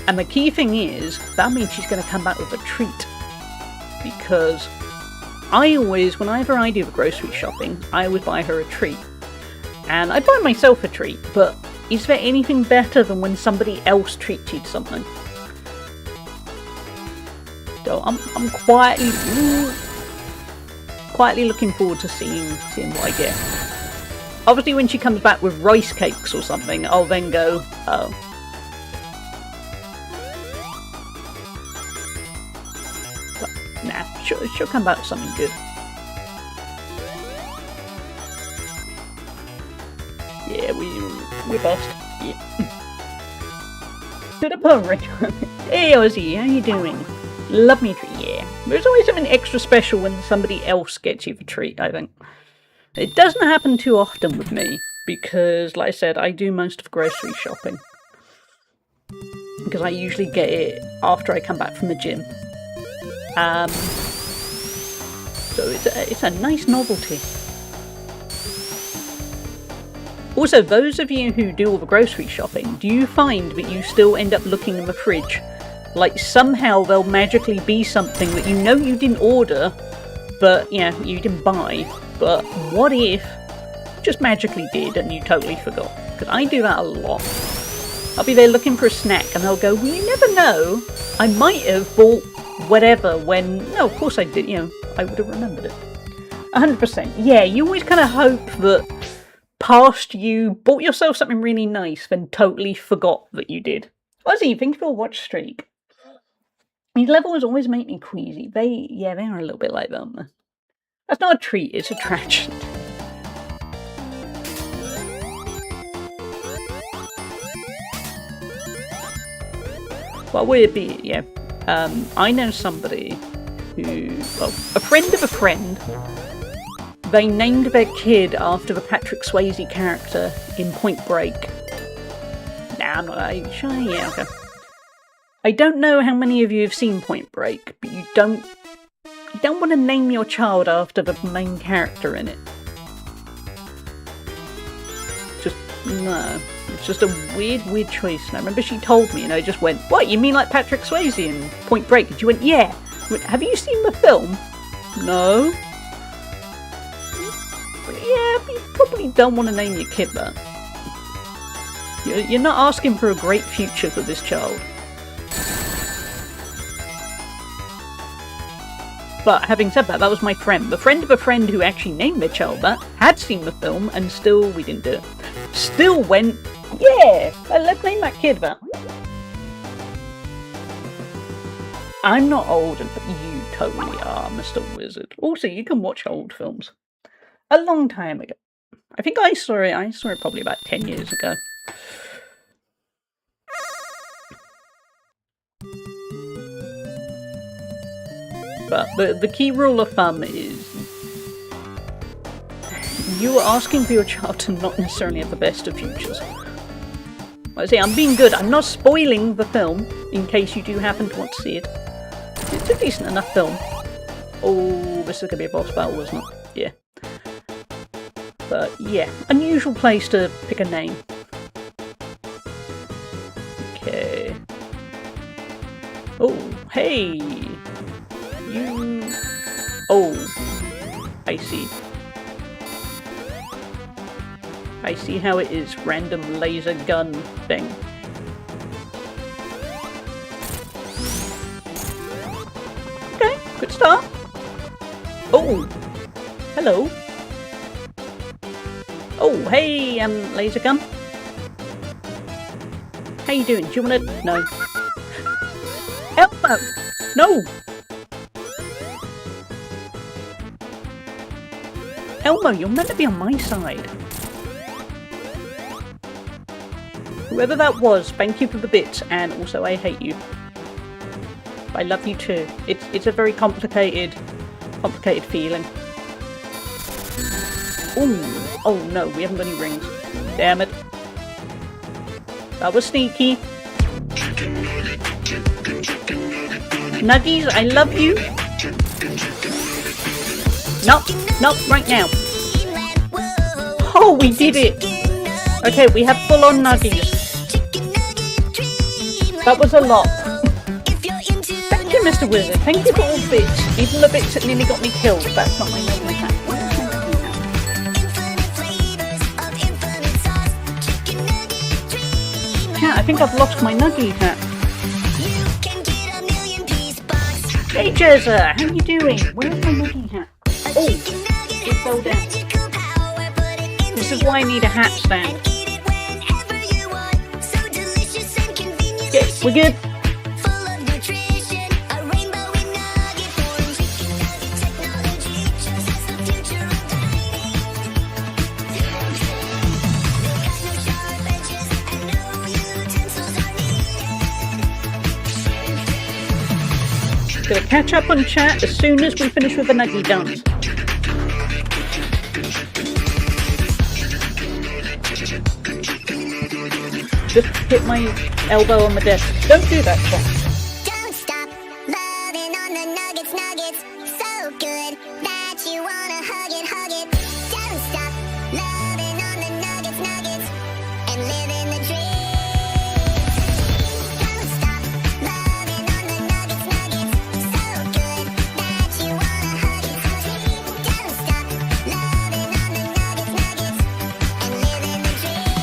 And the key thing is, that means she's going to come back with a treat. Because I always, whenever I do the grocery shopping, I always buy her a treat. And I buy myself a treat, but is there anything better than when somebody else treats you to something? So I'm quietly looking forward to seeing what I get. Obviously when she comes back with rice cakes or something, I'll then go, oh. But, nah, she'll come back with something good. Yeah, we're best. Yeah. To the pub, Hey Ozzy, how you doing? Love me treat, yeah. There's always something extra special when somebody else gets you the treat, I think. It doesn't happen too often with me, because, like I said, I do most of grocery shopping. Because I usually get it after I come back from the gym. So it's a nice novelty. Also, those of you who do all the grocery shopping, do you find that you still end up looking in the fridge? Like somehow there'll magically be something that you know you didn't order, but yeah, you didn't buy. But what if you just magically did and you totally forgot? Because I do that a lot. I'll be there looking for a snack and they'll go, well, you never know. I might have bought whatever when... No, of course I did, you know. I would have remembered it. 100%. Yeah, you always kind of hope that past you bought yourself something really nice, then totally forgot that you did. Ozzy, thank you for a watch streak. These levels always make me queasy. They are a little bit like that, aren't they? That's not a treat, it's a tragedy. Well, we'd be, yeah. I know somebody who, well, a friend of a friend, they named their kid after the Patrick Swayze character in Point Break. Nah, I'm not sure. Yeah, okay. I don't know how many of you have seen Point Break, but you don't want to name your child after the main character in it. No. It's just a weird choice. And I remember she told me, and I just went, "What, you mean like Patrick Swayze in Point Break?" And she went, "Yeah." I went, "Have you seen the film?" "No." Yeah, but you probably don't want to name your kid that. You're not asking for a great future for this child. But having said that, that was my friend. The friend of a friend who actually named their child that had seen the film, and still we didn't do it. Still went, "Yeah, let's name that kid that." I'm not old, but you totally are, Mr. Wizard. Also, you can watch old films. A long time ago. I think I saw it probably about 10 years ago. But the key rule of thumb is you are asking for your child to not necessarily have the best of futures. I say, I'm being good. I'm not spoiling the film in case you do happen to want to see it. It's a decent enough film. Oh, this is going to be a boss battle, isn't it? Yeah. But yeah, unusual place to pick a name. Okay. Oh, hey! You... Oh, I see. I see how it is. Random laser gun thing. Okay, good start. Oh, hello. Oh, hey, laser gun. How you doing? Do you want to... No. Elmo! No! Elmo, you're meant to be on my side. Whoever that was, thank you for the bits, and also I hate you. I love you too. It's a very complicated feeling. Ooh, oh no, we haven't got any rings. Damn it. That was sneaky. Nuggies, I love you. Nope, right now. Oh, we did it. Okay, we have full-on nuggies. That was a lot. Thank you, Mr. Wizard. Thank you for all the bits. Even the bits that nearly got me killed. That's not my normal attack. Yeah, I think I've lost my nuggie hat. Hey, Jezza, how you doing? Where's my nuggie hat? Oh, it fell down. This is why I need a hat stand. Yeah, we're good. Gonna catch up on chat as soon as we finish with the nuggie dance. Just hit my elbow on the desk. Don't do that, chat. Don't stop loving on the nuggets, so good that you wanna hug it. Don't stop loving on the nuggets, and living the dream. Don't stop loving on the nuggets, so good that you wanna hug it. Don't stop loving on the nuggets, and living the dream.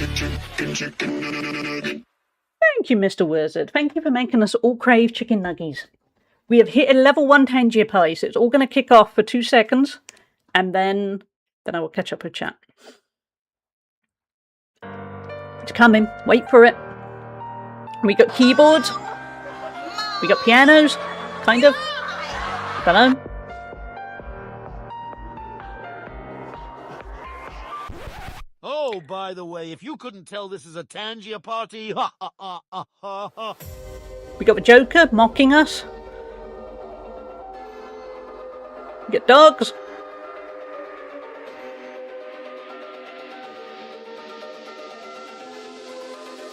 Thank you, Mr. Wizard. Thank you for making us all crave chicken nuggies. We have hit a level 1 Tangier Pie, so it's all going to kick off for 2 seconds, and then I will catch up with chat. It's coming. Wait for it. We got keyboards. We got pianos. Kind of. Don't know. Oh, by the way, if you couldn't tell this is a Tangier party, ha ha ha ha ha ha. We got the Joker mocking us. We got dogs.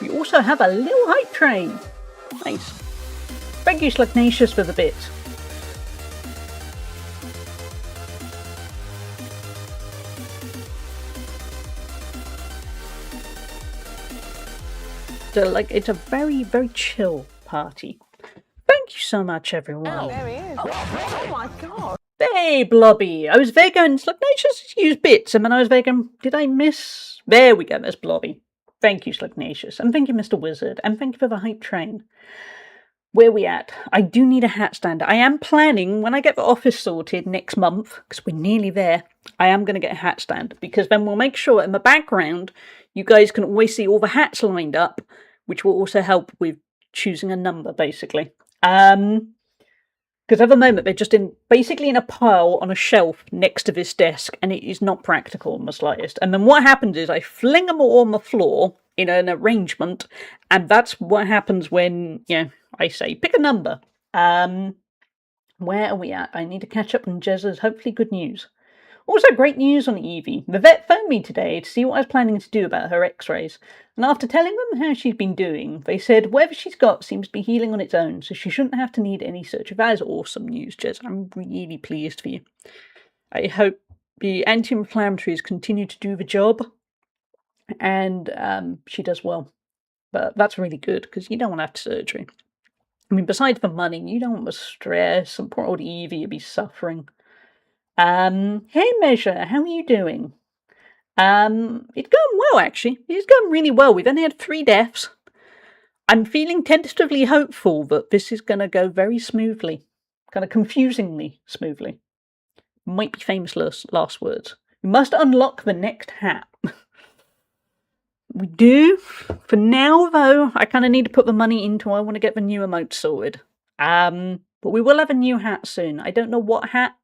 We also have a little hype train. Nice. Thank you, Slugnatius, for the bits. So, like, it's a very, very chill party. Thank you so much, everyone. Oh, there he is. Oh my god. Hey, Blobby. I was there going, Slugnatius use bits, and then I was there going, did I miss? There we go, there's Blobby. Thank you, Slugnatius, and thank you, Mr. Wizard, and thank you for the hype train. Where are we at? I do need a hat stand. I am planning, when I get the office sorted next month, because we're nearly there, I am going to get a hat stand, because then we'll make sure in the background you guys can always see all the hats lined up, which will also help with choosing a number, basically. Because at the moment they're just basically in a pile on a shelf next to this desk, and it is not practical in the slightest. And then what happens is I fling them all on the floor in an arrangement, and that's what happens when, I say, pick a number. Where are we at? I need to catch up on Jezza's hopefully good news. Also, great news on Evie. The vet phoned me today to see what I was planning to do about her x-rays, and after telling them how she's been doing, they said whatever she's got seems to be healing on its own, so she shouldn't have to need any surgery. That is awesome news, Jez. I'm really pleased for you. I hope the anti-inflammatories continue to do the job, and she does well. But that's really good, because you don't want to have surgery. I mean, besides the money, you don't want the stress, and poor old Evie will be suffering. Hey Measure, how are you doing? It's going well, actually. It's going really well. We've only had 3 deaths. I'm feeling tentatively hopeful that this is going to go very smoothly. Kind of confusingly smoothly. Might be famous last words. We must unlock the next hat. We do. For now, though, I kind of need to put the money into I want to get the new emote sorted. But we will have a new hat soon. I don't know what hat.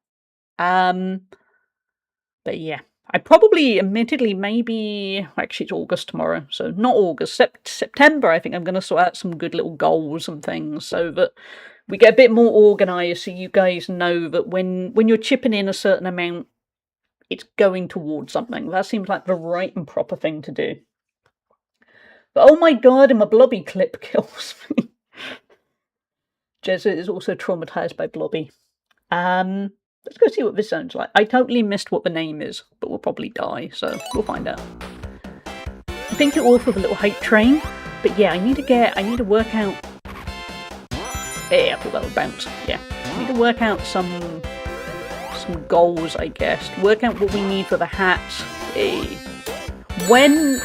But yeah, I probably, admittedly, maybe, actually it's August tomorrow, so not August, September, I think I'm going to sort out some good little goals and things so that we get a bit more organised, so you guys know that when you're chipping in a certain amount, it's going towards something. That seems like the right and proper thing to do. But oh my god, and my Blobby clip kills me. Jezza is also traumatised by Blobby. Let's go see what this sounds like. I totally missed what the name is, but we'll probably die, so we'll find out. Thank you all for the little hype train. But yeah, I need to work out... Yeah, I thought that would bounce. Yeah. I need to work out some goals, I guess. Work out what we need for the hats. When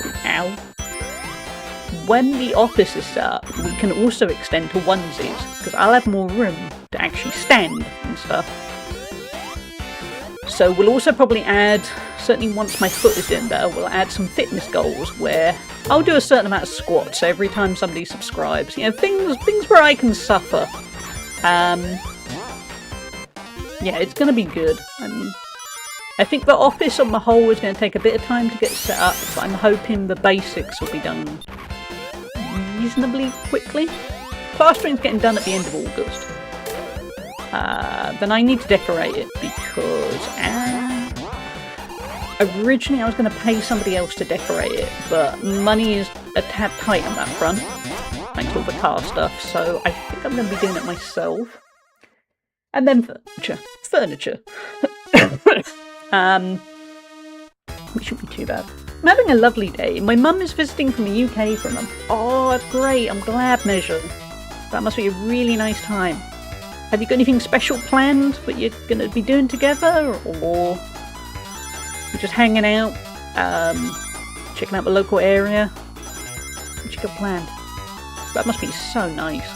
the office is set up, we can also extend to onesies, because I'll have more room to actually stand and stuff. So we'll also probably add, certainly once my foot is in there, we'll add some fitness goals where I'll do a certain amount of squats every time somebody subscribes. Things where I can suffer. Yeah, it's going to be good. I think the office on the whole is going to take a bit of time to get set up, but I'm hoping the basics will be done reasonably quickly. Plastering's getting done at the end of August. Then I need to decorate it because originally I was going to pay somebody else to decorate it, but money is a tad tight on that front, thanks to all the car stuff, so I think I'm going to be doing it myself. And then furniture. Which shouldn't be too bad. I'm having a lovely day. My mum is visiting from the UK for a month. Oh, that's great. I'm glad, Measure. That must be a really nice time. Have you got anything special planned that you're going to be doing together? Or you're just hanging out, checking out the local area. What you got planned? That must be so nice.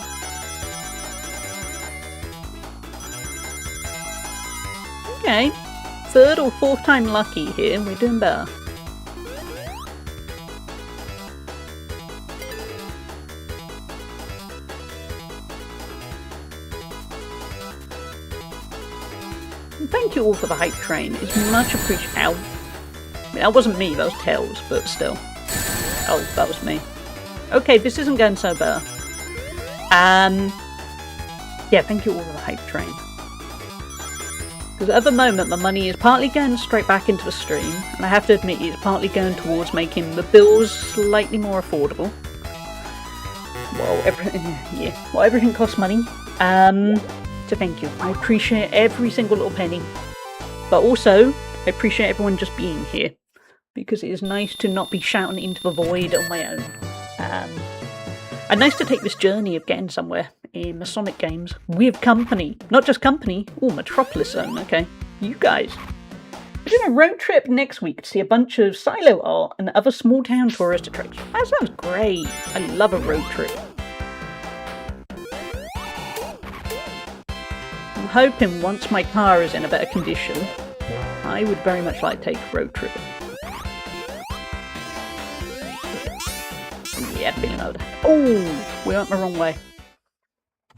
Okay, 3rd or 4th time lucky here, we're doing better. And thank you all for the hype train, it's much appreciated. Ow. I mean, that wasn't me, that was Tails, but still. Oh, that was me. Okay, this isn't going so bad. Yeah, thank you all for the hype train. Because at the moment, the money is partly going straight back into the stream, and I have to admit it's partly going towards making the bills slightly more affordable. Well, everything costs money. So thank you. I appreciate every single little penny. But also, I appreciate everyone just being here. Because it is nice to not be shouting into the void on my own. And nice to take this journey of getting somewhere in the Sonic games with company. Not just company, Metropolis Zone, okay? You guys. We're doing a road trip next week to see a bunch of silo art and other small town tourist attractions. That sounds great. I love a road trip. I'm hoping once my car is in a better condition, I would very much like to take a road trip. Yeah, feeling old. Oh, we went the wrong way.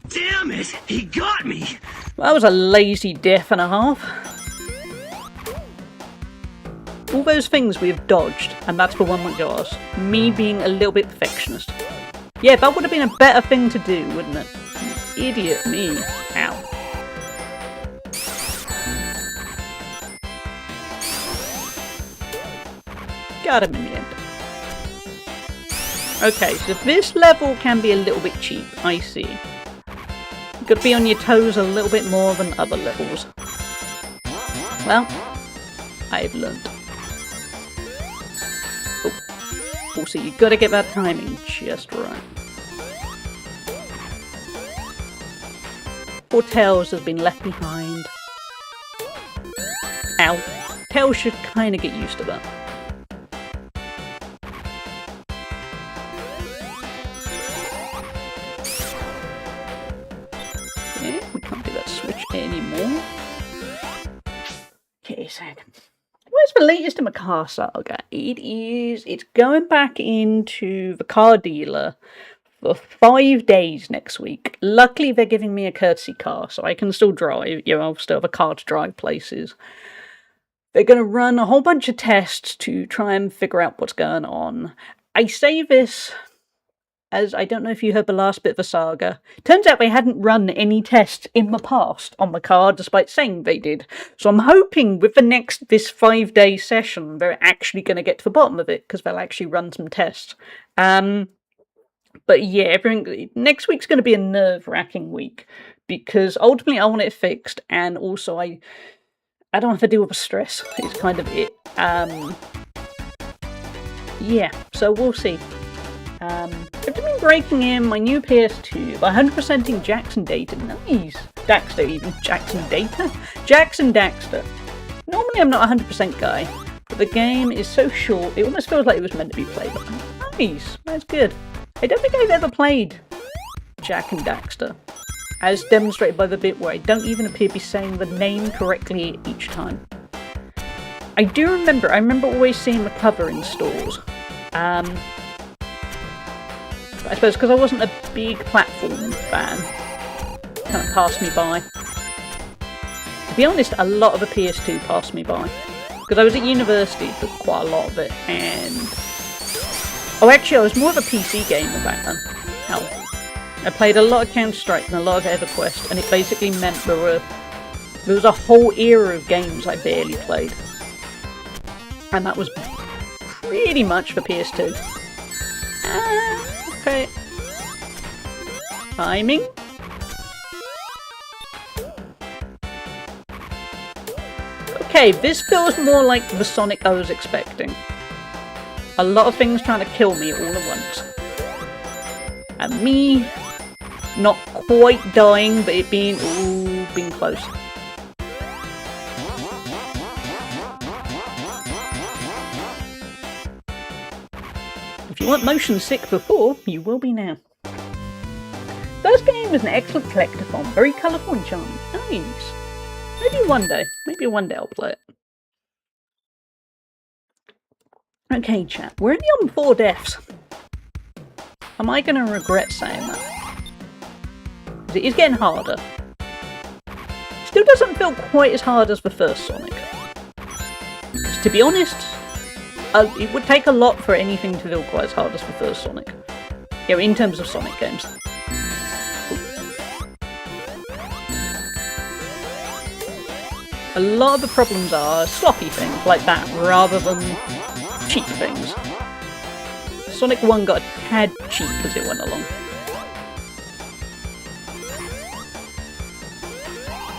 Damn it! He got me! That was a lazy death and a half. All those things we have dodged, and that's the one that got us. Me being a little bit perfectionist. Yeah, that would have been a better thing to do, wouldn't it? Idiot me. Ow. Got him in the end. Okay, so this level can be a little bit cheap, I see. You've got to be on your toes a little bit more than other levels. Well, I've learned. Oh. Also, you've got to get that timing just right. Poor Tails has been left behind. Ow. Tails should kind of get used to that. We can't do that switch anymore. Okay, a second. Where's the latest in the car saga? It's going back into the car dealer for 5 days next week. Luckily, they're giving me a courtesy car, so I can still drive. I'll still have a car to drive places. They're going to run a whole bunch of tests to try and figure out what's going on. I say this as I don't know if you heard the last bit of the saga. Turns out they hadn't run any tests in the past on the car, despite saying they did. So I'm hoping with this 5-day session, they're actually going to get to the bottom of it, because they'll actually run some tests. But yeah, next week's going to be a nerve-wracking week, because ultimately I want it fixed, and also I don't have to deal with the stress. It's kind of it. Yeah, so we'll see. I've been breaking in my new PS2 by 100%ing Jackson data. Nice! Daxter even. Jackson data? Jackson Daxter. Normally I'm not a 100% guy, but the game is so short, it almost feels like it was meant to be played. Nice! That's good. I don't think I've ever played Jak and Daxter, as demonstrated by the bit where I don't even appear to be saying the name correctly each time. I remember always seeing the cover in stores. I suppose because I wasn't a big platform fan, kind of passed me by. To be honest, a lot of the PS2 passed me by, because I was at university for quite a lot of it, and oh, actually I was more of a PC gamer back then. Hell, I played a lot of Counter-Strike and a lot of EverQuest, and it basically meant there was a whole era of games I barely played, and that was pretty much for PS2. Okay. Timing. Okay, this feels more like the Sonic I was expecting. A lot of things trying to kill me all at once. And me not quite dying, but it being close. If you weren't motion sick before, you will be now. First game was an excellent collectathon, very colourful and charming. Nice. Maybe one day I'll play it. Okay, chat, we're only on 4 deaths. Am I going to regret saying that? Because it is getting harder. Still doesn't feel quite as hard as the first Sonic. Because to be honest, it would take a lot for anything to feel quite as hard as the first Sonic. You know, in terms of Sonic games. A lot of the problems are sloppy things like that, rather than cheap things. Sonic 1 got a tad cheap as it went along.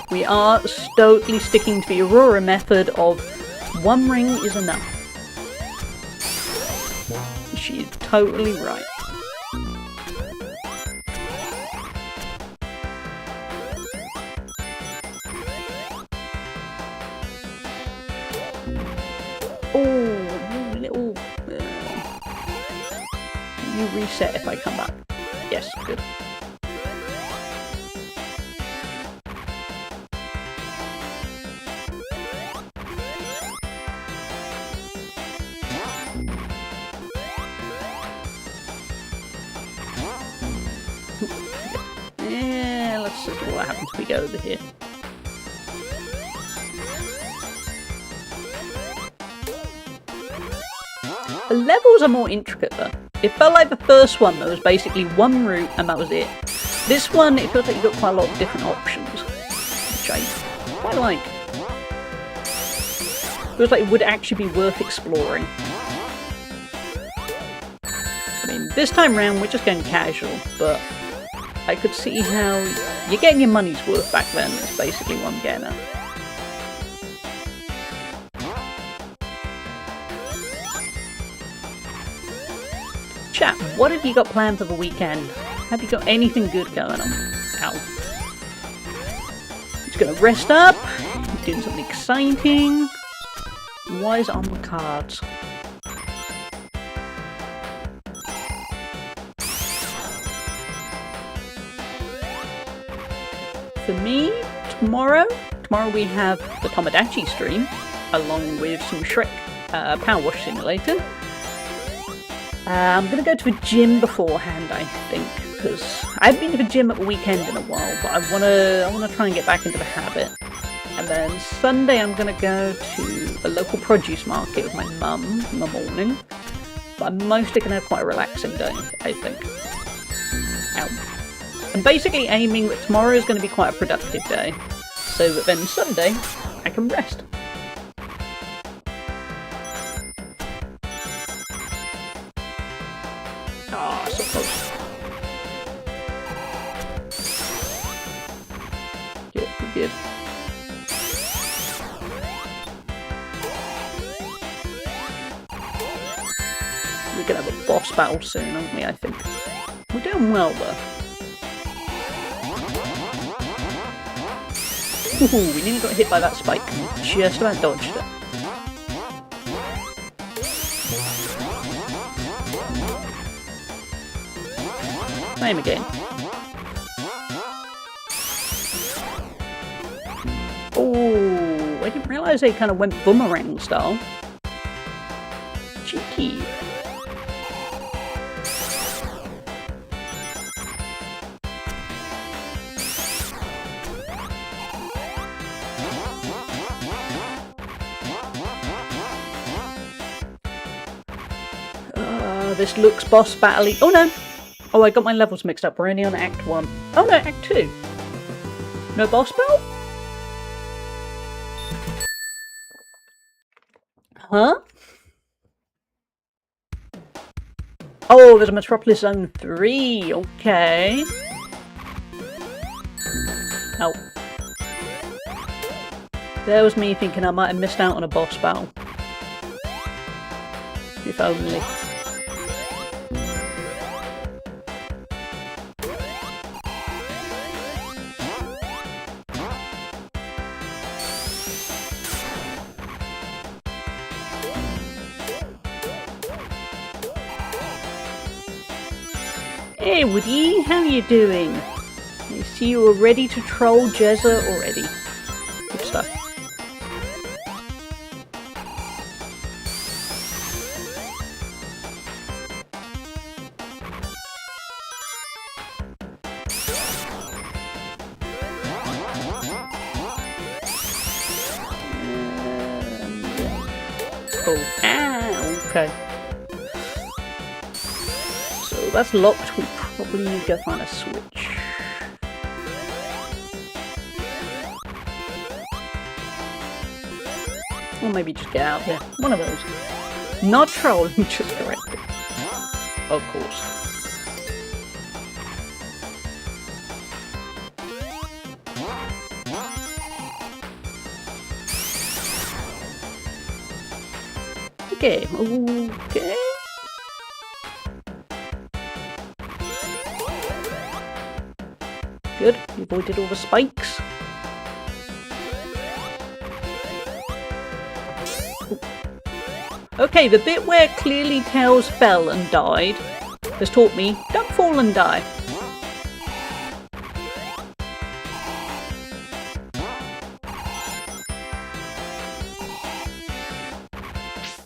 We are stoically sticking to the Aurora method of 1 ring is enough. She is totally right. Oh, you little... you reset if I come back. Yes, good. Yeah, let's see what happens if we go over here. The levels are more intricate though. It felt like the first one, there was basically 1 route and that was it. This one, it feels like you've got quite a lot of different options, which I quite like. Feels like it would actually be worth exploring. I mean, this time round we're just going casual, but I could see how you're getting your money's worth back then, is basically what I'm getting at. Chat, what have you got planned for the weekend? Have you got anything good going on? Ow. Just gonna rest up, doing something exciting. Why is it on the cards? For me, tomorrow we have the Tomodachi stream, along with some Shrek Power Wash Simulator. I'm going to go to the gym beforehand, I think, because I haven't been to the gym at the weekend in a while, but I want to try and get back into the habit. And then Sunday I'm going to go to a local produce market with my mum in the morning, but I'm mostly going to have quite a relaxing day, I think. Ow. I'm basically aiming that tomorrow is going to be quite a productive day, so that then Sunday I can rest. Ah, so close. Good, we're good. We're gonna have a boss battle soon, aren't we, I think? We're doing well, though. Ooh, we nearly got hit by that spike. Just about dodged it. Same again. Oh, I didn't realise they kind of went boomerang style. Cheeky. This looks boss battle-y. Oh no! Oh, I got my levels mixed up. We're only on Act 1. Oh no, Act 2. No boss battle? Huh? Oh, there's a Metropolis Zone 3. Okay. Oh. There was me thinking I might have missed out on a boss battle. If only. Hey Woody, how you doing? I see you are ready to troll Jezza already. Good stuff. Oh, ow, okay. So that's locked, we probably need to go find a switch. Or maybe just get out there. One of those. Not trolling, just correctly. Of course. Okay, okay. Good, you avoided all the spikes. Okay, the bit where clearly Tails fell and died has taught me, don't fall and die.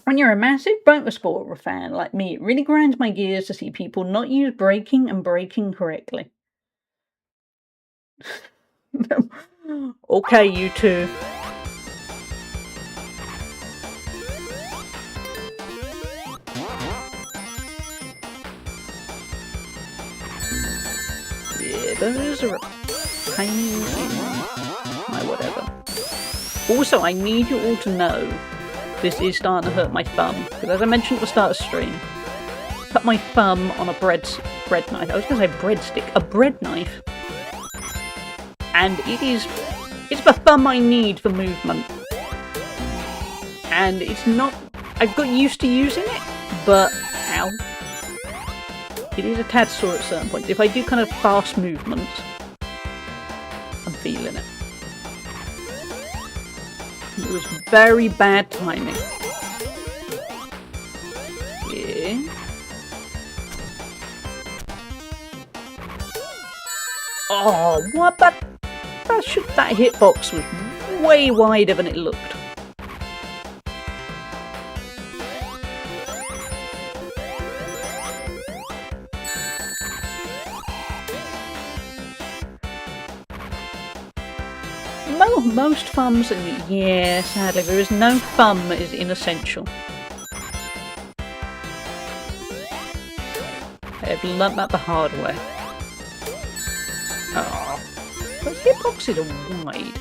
When you're a massive motorsport fan like me, it really grinds my gears to see people not use braking and braking correctly. Okay, you two. Yeah, those are a pain in my whatever. Also, I need you all to know this is starting to hurt my thumb. Because as I mentioned at the start of the stream, put my thumb on a bread knife. I was going to say breadstick. A bread knife. And it's the thumb I need for movement. And it's not, I've got used to using it, but, ow. It is a tad sore at certain points. If I do kind of fast movements, I'm feeling it. It was very bad timing. Yeah. Oh, what? That hitbox was way wider than it looked. Most thumbs, and yeah, sadly, there is no thumb that is inessential. I've learnt that the hard way. Oh, those hitboxes are wide.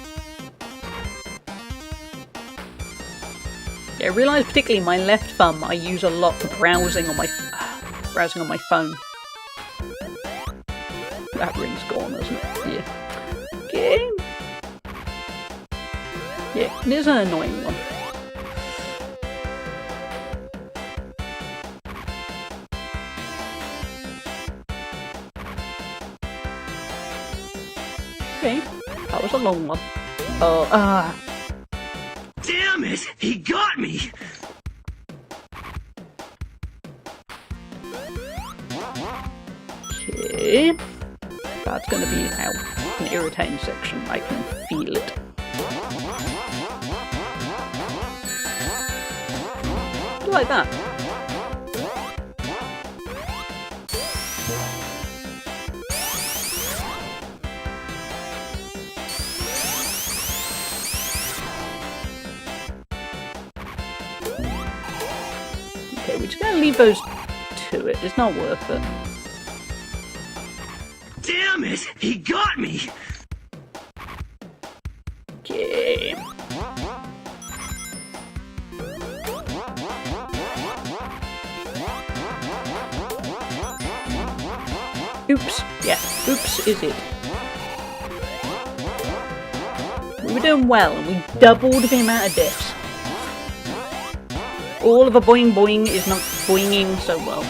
Yeah, I realise particularly my left thumb I use a lot for browsing on my phone. That ring's gone, isn't it? Yeah. Okay. Yeah, it is an annoying one. Okay, that was a long one. Oh, Damn it! He got me! Okay. That's gonna be an irritating section. I can feel it. Like that. Okay, we're just going to leave those to it. It's not worth it. Damn it! He got me! Okay. Oops. Yeah, oops is it. We were doing well and we doubled the amount of deaths. All of a boing boing is not boinging so well.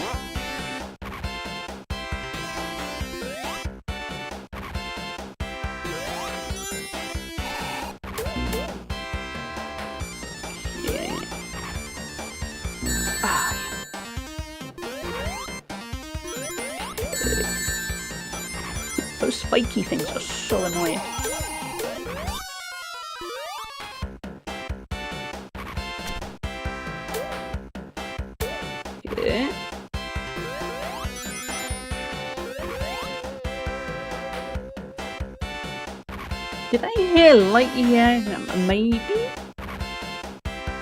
Yeah. Those spiky things are so annoying. Yeah. Did I hear light? Yeah, maybe?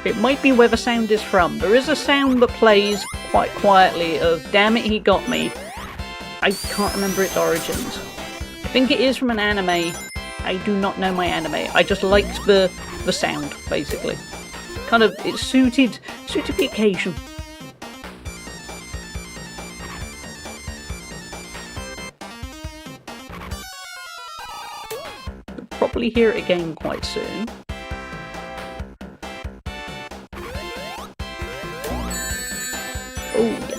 It might be where the sound is from. There is a sound that plays quite quietly of "damn it, he got me." I can't remember its origins. I think it is from an anime. I do not know my anime. I just liked the sound, basically. Kind of, it suited the occasion. You'll probably hear it again quite soon. Oh, yeah.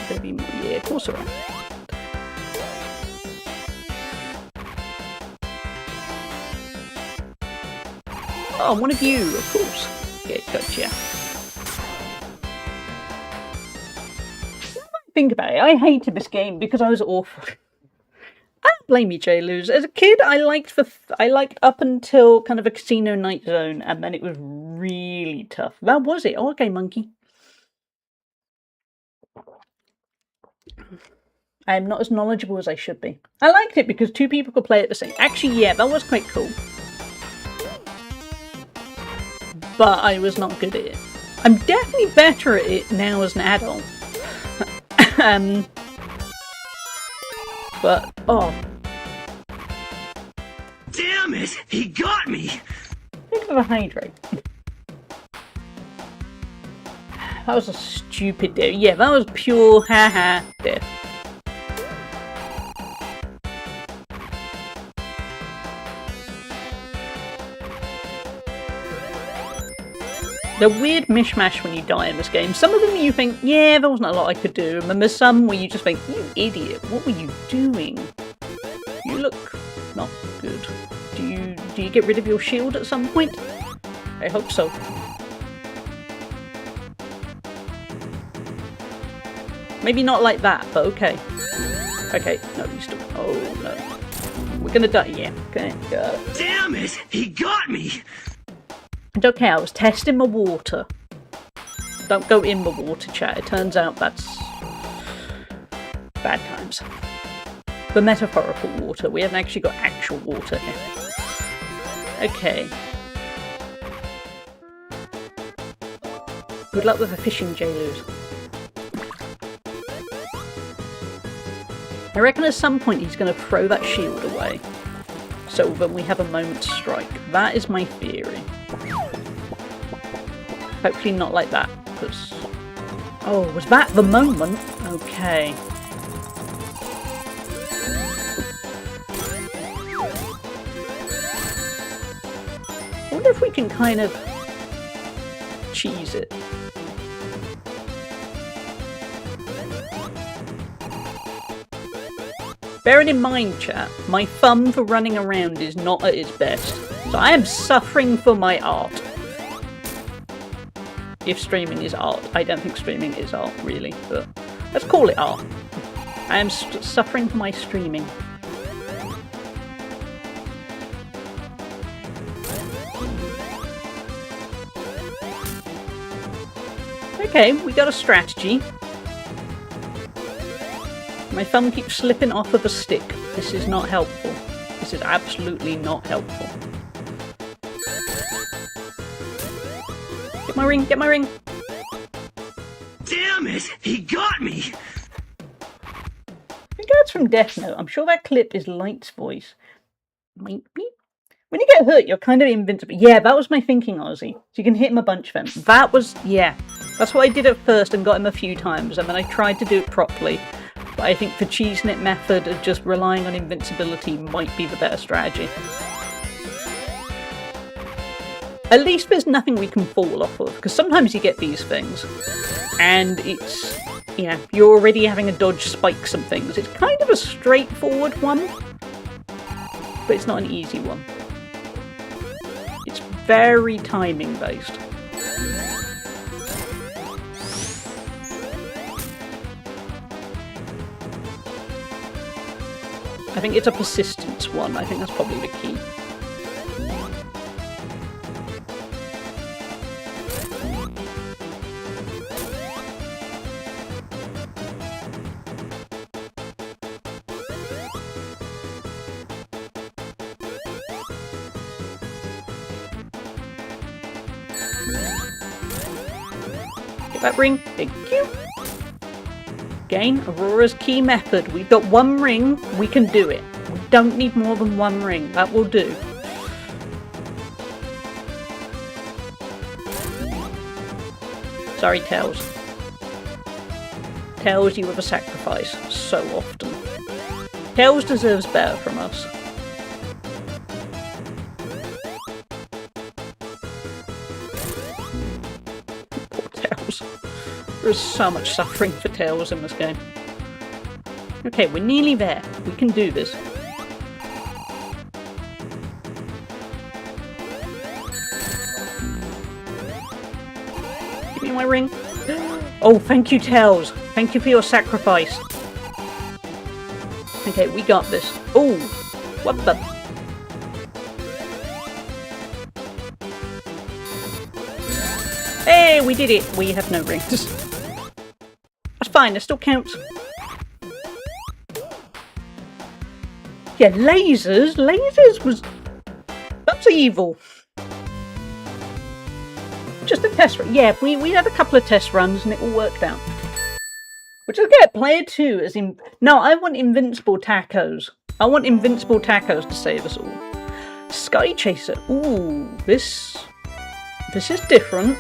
Gonna be more, yeah, of course there are. Oh, one of you, of course. Yeah, gotcha. Think about it, I hated this game because I was awful. I don't blame you, J-Luz. As a kid, I liked up until kind of a Casino Night Zone, and then it was really tough. That was it. Oh, okay, monkey. I am not as knowledgeable as I should be. I liked it because two people could play it the same. Actually, yeah, that was quite cool. But I was not good at it. I'm definitely better at it now as an adult. But, oh. Damn it! He got me! Think of a hydro. That was a stupid death. Yeah, that was pure haha death. They're weird mishmash when you die in this game. Some of them you think, yeah, there wasn't a lot I could do. And then there's some where you just think, you idiot, what were you doing? You look not good. Do you get rid of your shield at some point? I hope so. Maybe not like that, but okay. Okay, no, you still. Oh no. We're gonna die, yeah. Okay, go. Damn it! He got me! It's okay, I was testing my water. Don't go in the water, chat. It turns out that's bad times. The metaphorical water. We haven't actually got actual water here. Okay. Good luck with the fishing, J-Luz. I reckon at some point he's going to throw that shield away. So then we have a moment to strike. That is my theory. Hopefully not like that, because... Oh, was that the moment? Okay. I wonder if we can kind of cheese it. Bearing in mind, chat, my thumb for running around is not at its best. So I am suffering for my art. If streaming is art. I don't think streaming is art, really, but let's call it art. I am suffering for my streaming. Okay, we got a strategy. My thumb keeps slipping off of a stick. This is not helpful. This is absolutely not helpful. Get my ring, get my ring! Damn it! He got me! I think that's from Death Note. I'm sure that clip is Light's voice. Might be. When you get hurt, you're kind of invincible. Yeah, that was my thinking, Ozzy. So you can hit him a bunch of them. That was, yeah. That's what I did at first and got him a few times, and then I tried to do it properly. But I think the cheese-knit method of just relying on invincibility might be the better strategy. At least there's nothing we can fall off of, because sometimes you get these things, and it's, yeah, you're already having to dodge spikes and things. It's kind of a straightforward one, but it's not an easy one. It's very timing based. I think it's a persistence one. I think that's probably the key. Get that ring. Thank you. Again, Aurora's key method. We've got one ring, we can do it. We don't need more than one ring. That will do. Sorry, Tails. Tails, you have a sacrifice so often. Tails deserves better from us. Poor Tails. There's so much suffering for Tails in this game. Okay, we're nearly there. We can do this. Give me my ring. Oh, thank you, Tails. Thank you for your sacrifice. Okay, we got this. Oh, what the... Hey, we did it. We have no rings. That's fine, it still counts. Yeah, lasers? Lasers was... That's evil. Just a test run. Yeah, we had a couple of test runs and it all worked out. Which is good. Player 2 is in... No, I want invincible tacos. I want invincible tacos to save us all. Sky Chaser. Ooh, this is different.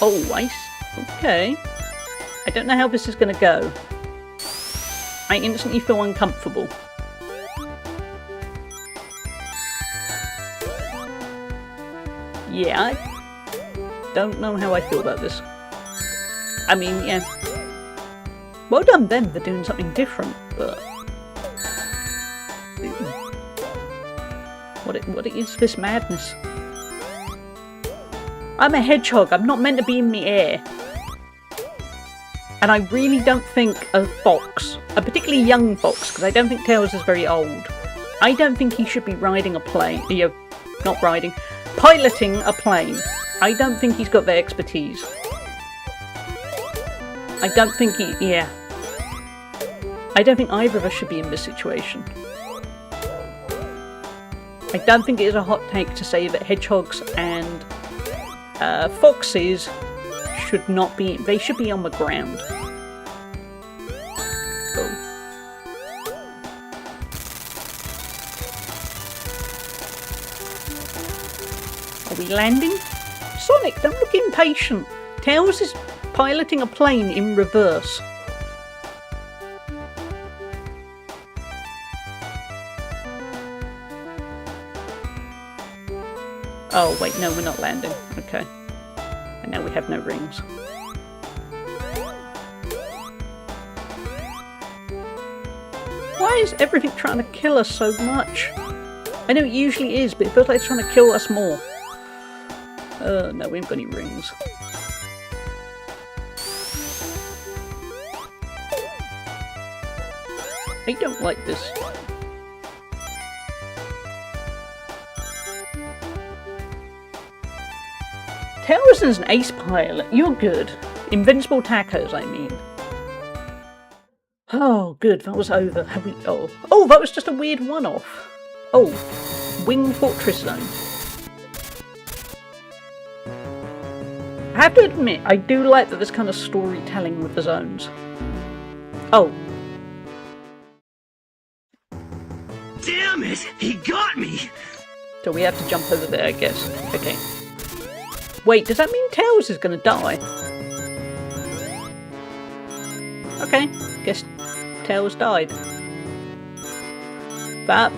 Oh, ice. Okay. I don't know how this is going to go. I instantly feel uncomfortable. Yeah, I don't know how I feel about this. I mean, yeah. Well done them for doing something different, but... What is this madness? I'm a hedgehog, I'm not meant to be in the air. And I really don't think a fox, a particularly young fox, because I don't think Tails is very old, I don't think he should be riding a plane, not riding, piloting a plane. I don't think he's got the expertise. I don't think yeah. I don't think either of us should be in this situation. I don't think it is a hot take to say that hedgehogs and foxes should not be, they should be on the ground. Oh. Are we landing? Sonic, don't look impatient. Tails is piloting a plane in reverse. Oh wait, no, we're not landing. Okay. And now we have no rings. Why is everything trying to kill us so much? I know it usually is, but it feels like it's trying to kill us more. No, we haven't got any rings. I don't like this. Tails is an ace pilot. You're good. Invincible tacos, I mean. Oh, good. That was over. Have we... Oh, that was just a weird one-off. Oh, Wing Fortress Zone. I have to admit, I do like that there's kind of storytelling with the zones. Oh. Damn it! He got me! So we have to jump over there, I guess. Okay. Wait, does that mean Tails is gonna die? Okay, guess Tails died. That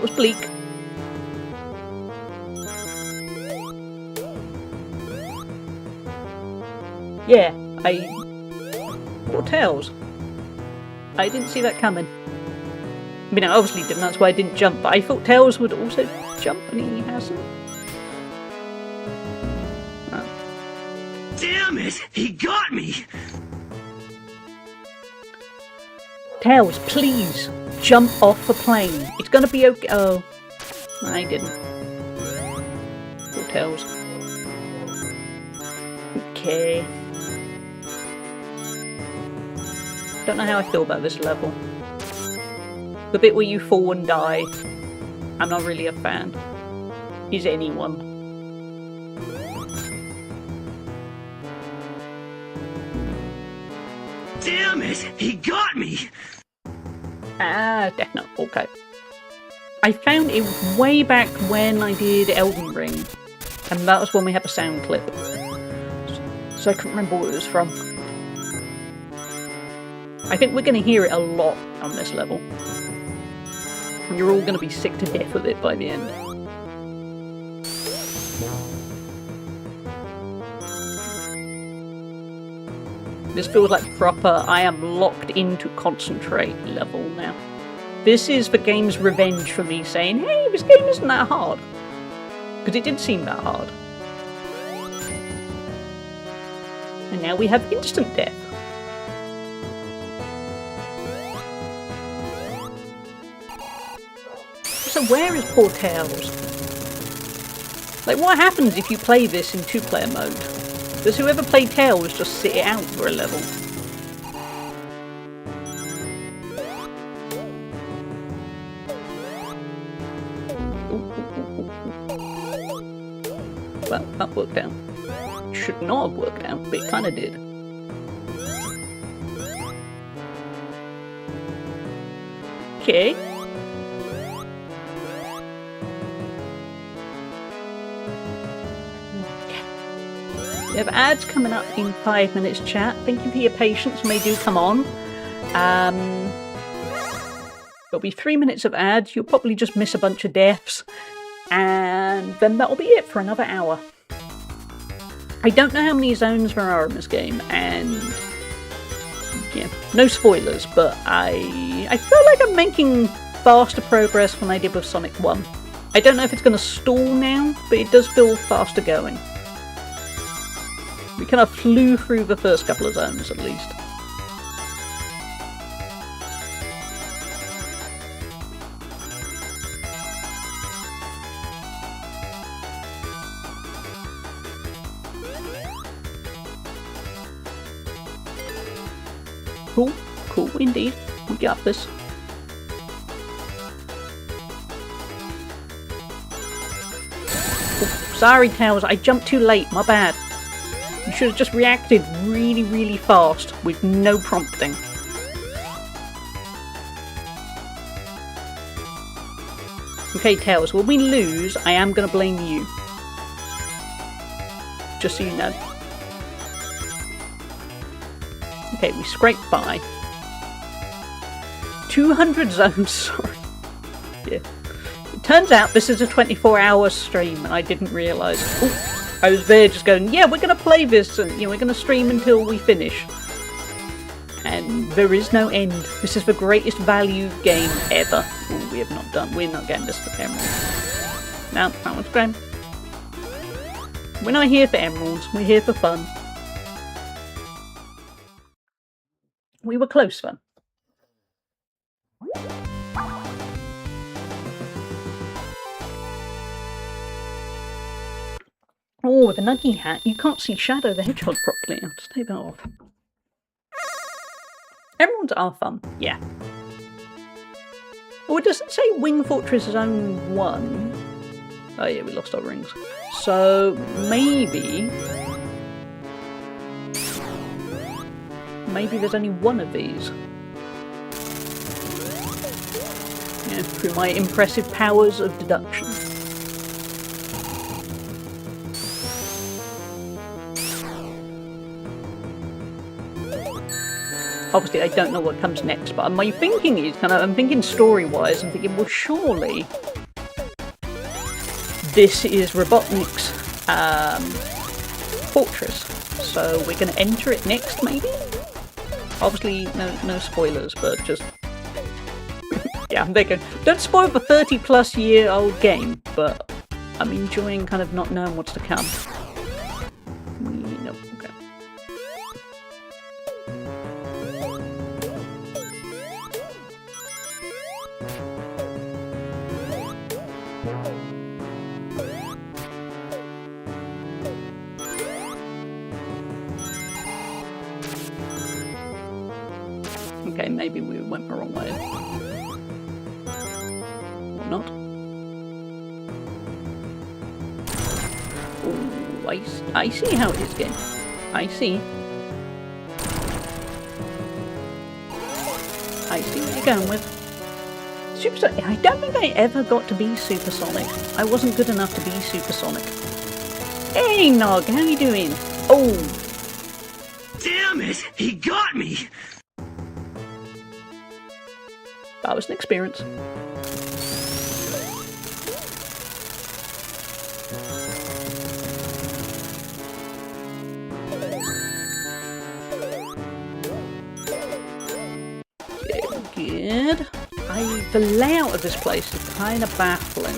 was bleak. Yeah, Poor Tails. I didn't see that coming. I mean, I obviously didn't, that's why I didn't jump, but I thought Tails would also jump, and he hasn't. Damn it! He got me! Tails, please jump off the plane. It's gonna be okay. Oh, I didn't. Poor Tails. Okay. Don't know how I feel about this level. The bit where you fall and die, I'm not really a fan. Is anyone? Damn it! He got me! Ah, Death Note, okay. I found it way back when I did Elden Ring, and that was when we had a sound clip. So I couldn't remember what it was from. I think we're going to hear it a lot on this level. And you're all going to be sick to death of it by the end. This feels like proper, I am locked into concentrate level now. This is the game's revenge for me saying, hey, this game isn't that hard. Because it did seem that hard. And now we have instant death. So where is poor Tails? Like, what happens if you play this in two-player mode? Does whoever played Tails just sit it out for a level? Well, that worked out. Should not have worked out, but it kind of did. Okay. We have ads coming up in 5 minutes, chat. Thank you for your patience when they do come on. There'll be 3 minutes of ads. You'll probably just miss a bunch of deaths. And then that'll be it for another hour. I don't know how many zones there are in this game, and yeah, no spoilers, but I feel like I'm making faster progress than I did with Sonic 1. I don't know if it's going to stall now, but it does feel faster going. We kind of flew through the first couple of zones, at least. Cool, cool indeed. We got this. Oh, sorry, Tails, I jumped too late, my bad. You should have just reacted really, really fast with no prompting. Okay, Tails, when we lose, I am going to blame you. Just so you know. Okay, we scraped by. 200 zones, sorry. Yeah. It turns out this is a 24-hour stream and I didn't realise. Ooh. I was there just going, yeah, we're going to play this and we're going to stream until we finish. And there is no end. This is the greatest value game ever. Ooh, we have not done. We're not getting this for emeralds. No, that one's gone. We're not here for emeralds. We're here for fun. We were close then. Oh, with a nuggy hat, you can't see Shadow the Hedgehog properly. I'll just take that off. Emeralds are fun, yeah. Oh, it doesn't say Wing Fortress Zone 1. Oh yeah, we lost our rings. So, maybe there's only one of these. Yeah, through my impressive powers of deduction. Obviously, I don't know what comes next, but my thinking is I'm thinking story-wise, I'm thinking, well, surely this is Robotnik's fortress, so we're going to enter it next, maybe? Obviously, no spoilers, but just yeah, I'm thinking, don't spoil the 30-plus-year-old game, but I'm enjoying kind of not knowing what's to come. No, okay. Okay, maybe we went the wrong way. Or not. Oh, I see how it is, game. I see. I see what you're going with. Supersonic. I don't think I ever got to be Supersonic. I wasn't good enough to be Supersonic. Hey, Nog, how you doing? Oh. Damn it! He got me! That was an experience. Good. The layout of this place is kind of baffling.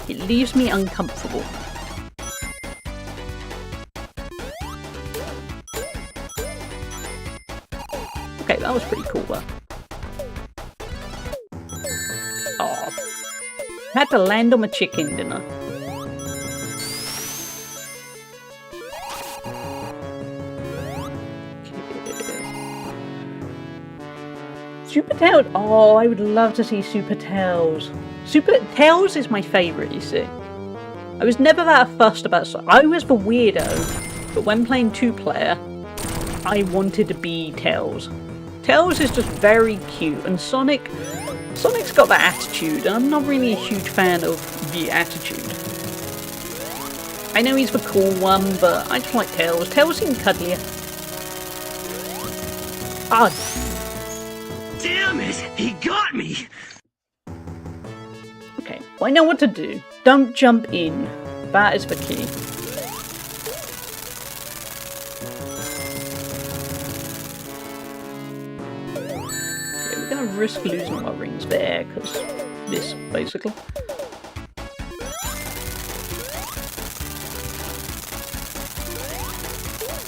It leaves me uncomfortable. Okay, that was pretty cool though. Oh, had to land on my chicken, didn't I? Super Tails. Oh, I would love to see Super Tails. Super Tails is my favourite, you see. I was never that fussed about Sonic. I was the weirdo, but when playing 2-player, I wanted to be Tails. Tails is just very cute, and Sonic's got that attitude, and I'm not really a huge fan of the attitude. I know he's the cool one, but I just like Tails. Tails seems cuddlier. Ah. Damn it! He got me! Okay, well, I know what to do. Don't jump in. That is the key. Okay, we're gonna risk losing our rings there, because this, basically.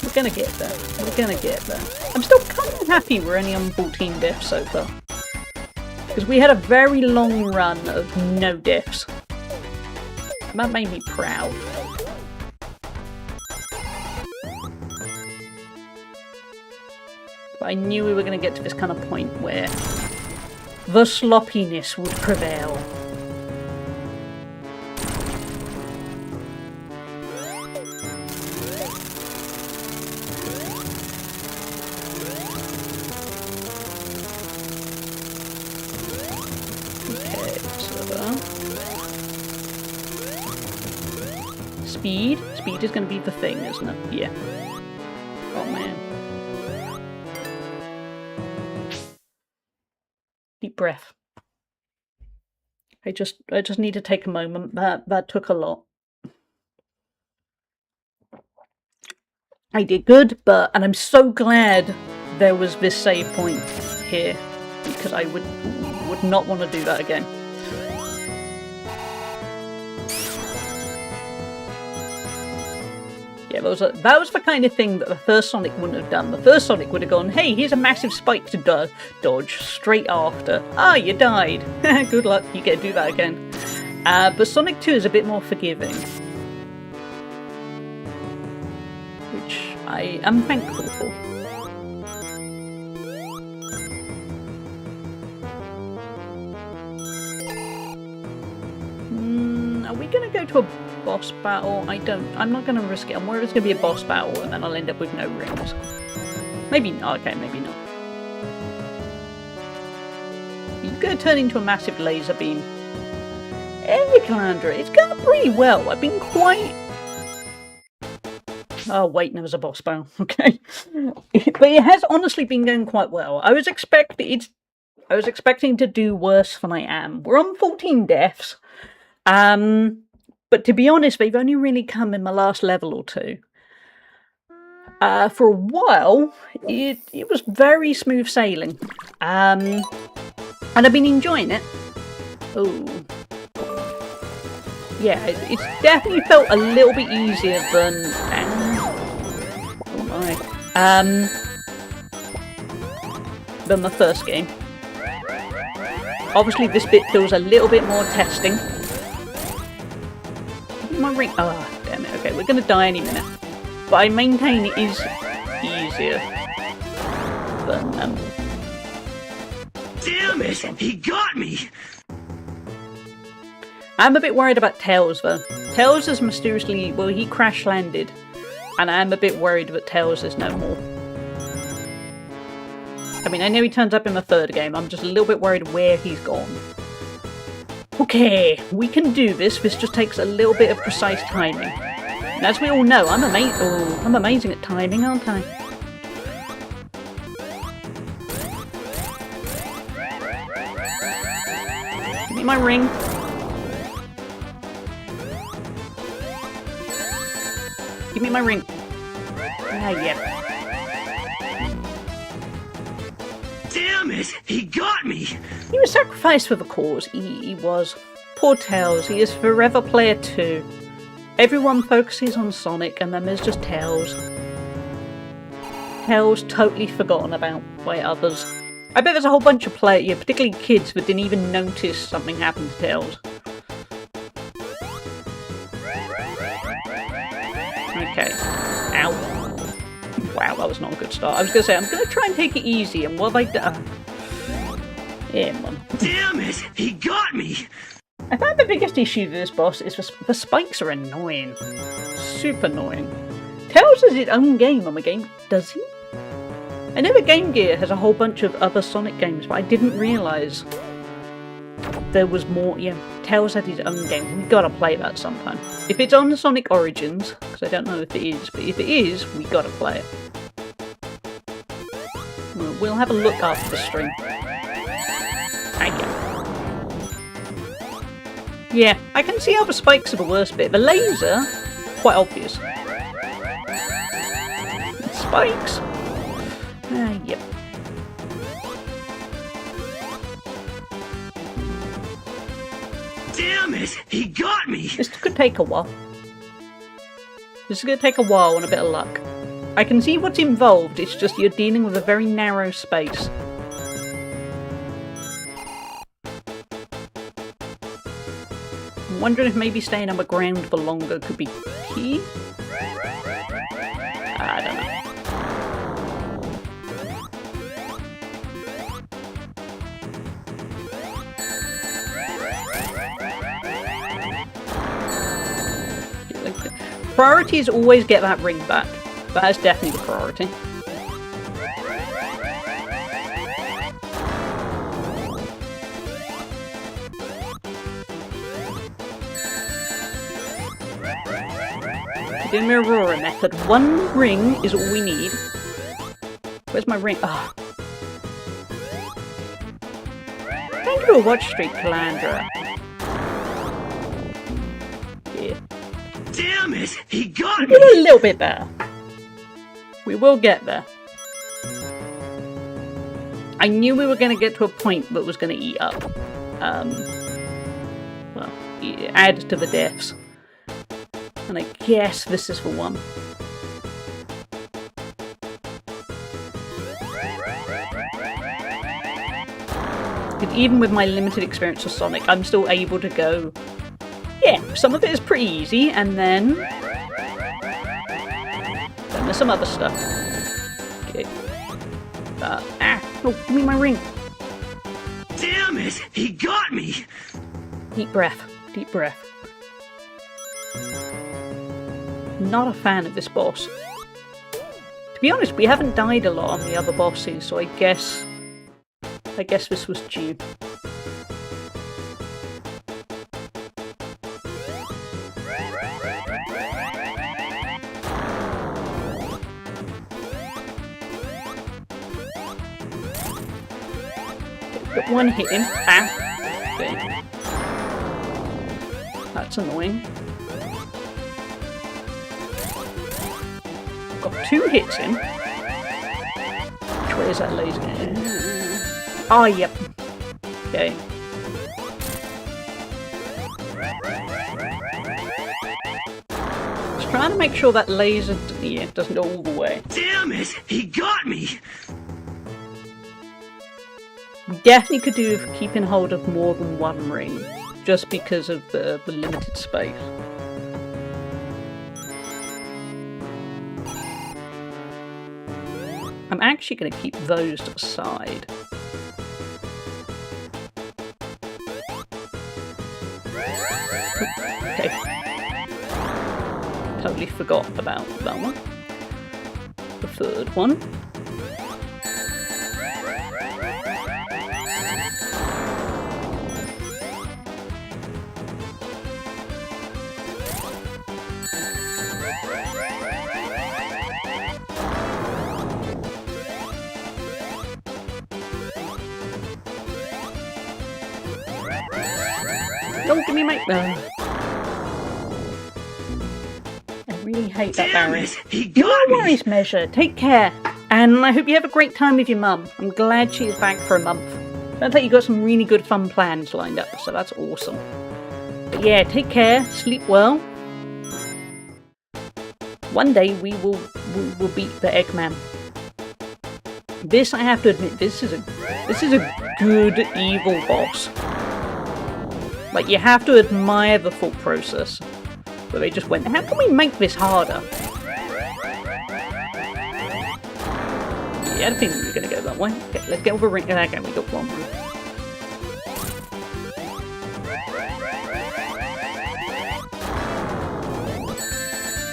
We're gonna get there. We're gonna get there. I'm still kind of happy we're only on 14 deaths so far. Because we had a very long run of no deaths. And that made me proud. But I knew we were going to get to this kind of point where the sloppiness would prevail. Speed? Speed is going to be the thing, isn't it? Yeah. Oh man. Deep breath. I just need to take a moment. That took a lot. I did good, and I'm so glad there was this save point here, because I would not want to do that again. Yeah, that was the kind of thing that the first Sonic wouldn't have done. The first Sonic would have gone, hey, here's a massive spike to dodge straight after. Ah, you died. Good luck, you get to do that again. But Sonic 2 is a bit more forgiving. Which I am thankful for. Are we going to go to a boss battle? I'm not going to risk it. I'm worried it's going to be a boss battle and then I'll end up with no rings. Maybe not. Okay, maybe not. You're going to turn into a massive laser beam. Hey, Calandra, it's going pretty well. I've been quite... Oh, wait, there was a boss battle. Okay. But it has honestly been going quite well. I was expecting to do worse than I am. We're on 14 deaths. But to be honest, they've only really come in my last level or two. For a while, it was very smooth sailing. And I've been enjoying it. Oh. Yeah, it's definitely felt a little bit easier than... oh my. Than the first game. Obviously, this bit feels a little bit more testing. My ring. Oh, damn it. Okay, we're going to die any minute. but I maintain it is easier than Damn it! He got me! I'm a bit worried about Tails though. Tails is mysteriously, well, he crash landed, and I'm a bit worried that Tails is no more. I mean, I know he turns up in the third game, I'm just a little bit worried where he's gone. Okay, we can do this. This just takes a little bit of precise timing. And as we all know, I'm amazing at timing, aren't I? Give me my ring. Give me my ring. Ah, yeah. Damn it! He got me! He was sacrificed for the cause. He was. Poor Tails. He is forever player 2. Everyone focuses on Sonic, and then there's just Tails. Tails totally forgotten about by others. I bet there's a whole bunch of players, yeah, particularly kids, that didn't even notice something happened to Tails. Okay. Ow. Wow, that was not a good start. I was going to say, I'm going to try and take it easy, and what have I done? Yeah, man. Damn it! He got me! I find the biggest issue with this boss is the spikes are annoying. Super annoying. Tails has his own game on the game, does he? I know that Game Gear has a whole bunch of other Sonic games, but I didn't realise there was more. Yeah, Tails had his own game. We gotta play that sometime. If it's on Sonic Origins, because I don't know if it is, but if it is, we gotta play it. We'll have a look after the stream. Thank you. Yeah, I can see how the spikes are the worst bit. The laser, quite obvious. Spikes. Yep. Damn it! He got me! This could take a while. This is going to take a while and a bit of luck. I can see what's involved, it's just you're dealing with a very narrow space. I'm wondering if maybe staying on the ground for longer could be key? I don't know. Priority is always get that ring back. That is definitely the priority. The Aurora method. One ring is all we need. Where's my ring? Ah. Thank you for a watch streak, Calandra. Yeah. Damn it! He got me! Get a little bit better. We will get there. I knew we were going to get to a point that was going to eat up. Well, add to the deaths. And I guess this is the one. Because even with my limited experience of Sonic, I'm still able to go. Yeah, some of it is pretty easy, and then there's some other stuff. Okay. Oh, give me my ring. Damn it! He got me! Deep breath. Deep breath. Not a fan of this boss. To be honest, we haven't died a lot on the other bosses, so I guess this was due. Got one hit in. Ah. Okay. That's annoying. Got 2 hits in. Which way is that laser? Ah, yep. Okay. Just trying to make sure that laser doesn't go all the way. Damn it! He got me! We definitely could do with keeping hold of more than one ring, just because of the limited space. I'm actually going to keep those to the side. Okay. Totally forgot about that one. The third one. Don't give me my... I really hate that barrier. He No got me! worries, Measure. Take care. And I hope you have a great time with your mum. I'm glad she is back for a month. Sounds like you got some really good fun plans lined up, so that's awesome. But yeah, take care, sleep well. One day we will beat the Eggman. This, I have to admit, this is a good evil boss. Like, you have to admire the thought process. Where they just went, how can we make this harder? Yeah, I had a feeling we were going to go that way. Okay, let's get over a ring. Okay, we got one ring.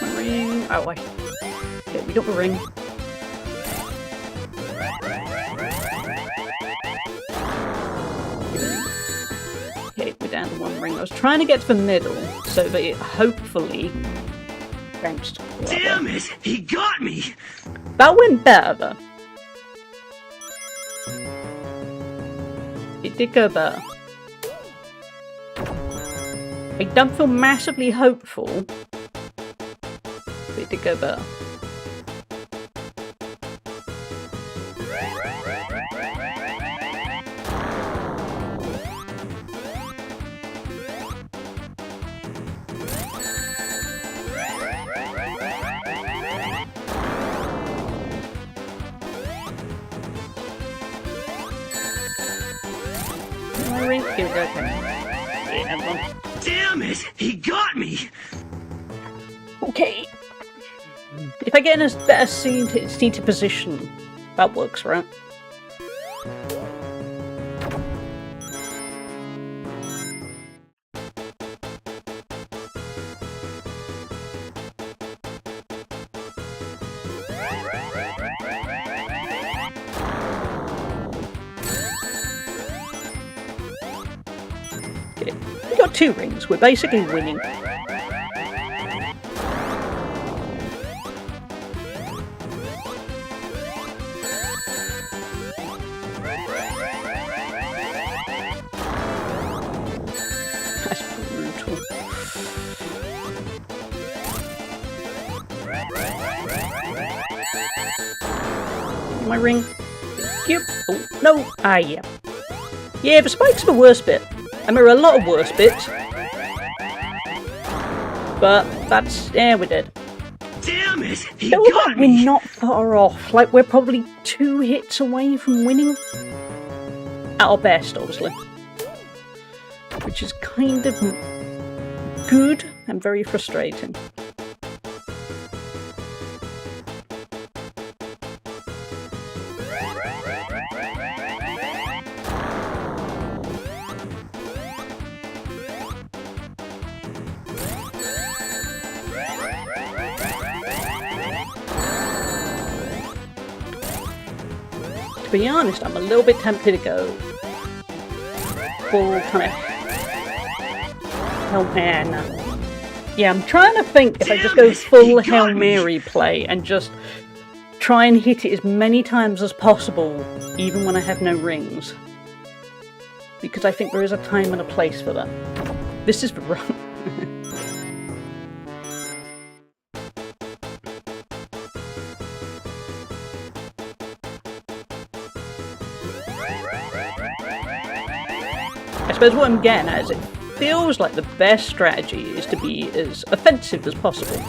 One ring. Oh, wait. Okay, we got the ring. Okay, we're down to one ring. I was trying to get to the middle so that it hopefully bounced. Damn it! He got me! That went better though. It did go better. I don't feel massively hopeful, but it did go better. Ring. Here we go. Yeah, Damn it! He got me! okay. If I get in a better seated position, that works, right? Okay. We got 2 rings. We're basically winning. That's brutal. My ring. Thank you. Oh, no. Ah, yeah. Yeah, the spikes are the worst bit. And there are a lot of worse bits. But that's... yeah, we're dead. Damn it! He Feels got like me! we're not far off. Like, we're probably 2 hits away from winning. At our best, obviously. Which is kind of good and very frustrating. To be honest, I'm a little bit tempted to go full kind of Hail Mary. No. Yeah, I'm trying to think if I just go full Hail Mary play and just try and hit it as many times as possible, even when I have no rings. Because I think there is a time and a place for that. This is the run. I suppose what I'm getting at is it feels like the best strategy is to be as offensive as possible,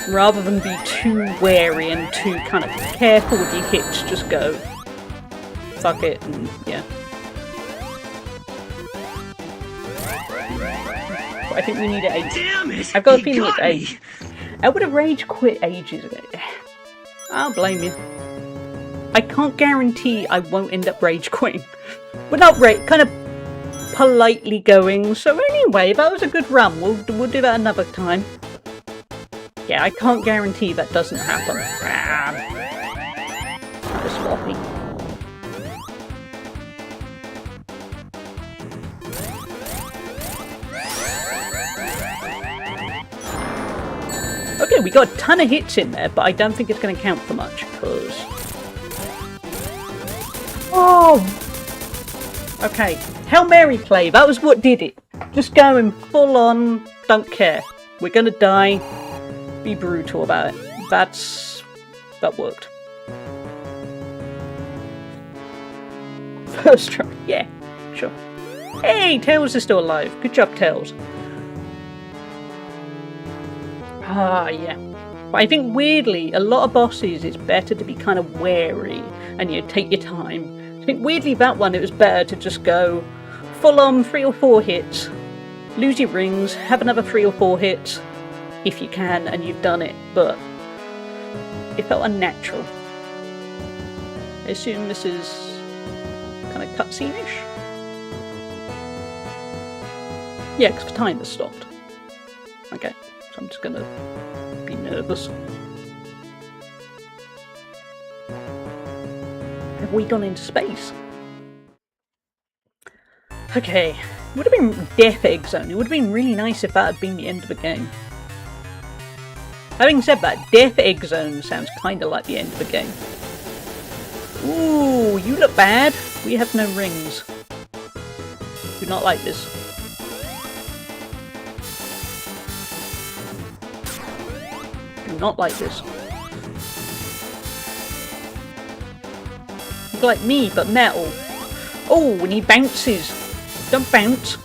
rather than be too wary and too kind of careful with your hits. Just go, fuck it, and yeah. But I think we need an 8. Damn it! I've got a He feeling it's got 8. me. I would have rage quit ages ago. I'll blame you. I can't guarantee I won't end up rage quitting. But not kind of politely going. So anyway, that was a good run. We'll do that another time. Yeah, I can't guarantee that doesn't happen. That was sloppy. Okay, we got a ton of hits in there, but I don't think it's going to count for much, because... Oh! Okay, Hail Mary play, that was what did it. Just going full on, don't care. We're going to die, be brutal about it. That worked. First try, yeah, sure. Hey, Tails is still alive. Good job, Tails. Ah, yeah. But I think weirdly, a lot of bosses, it's better to be kind of wary and take your time. I think weirdly that one, it was better to just go full on 3 or 4 hits, lose your rings, have another 3 or 4 hits, if you can, and you've done it. But it felt unnatural. I assume this is kind of cutscene-ish? Yeah, because the timer stopped. Okay. I'm just gonna be nervous. Have we gone into space? Okay. Would have been Death Egg Zone. It would have been really nice if that had been the end of the game. Having said that, Death Egg Zone sounds kind of like the end of the game. Ooh, you look bad. We have no rings. Do not like this. Not like this. Look like me, but metal. Oh, and he bounces. Don't bounce.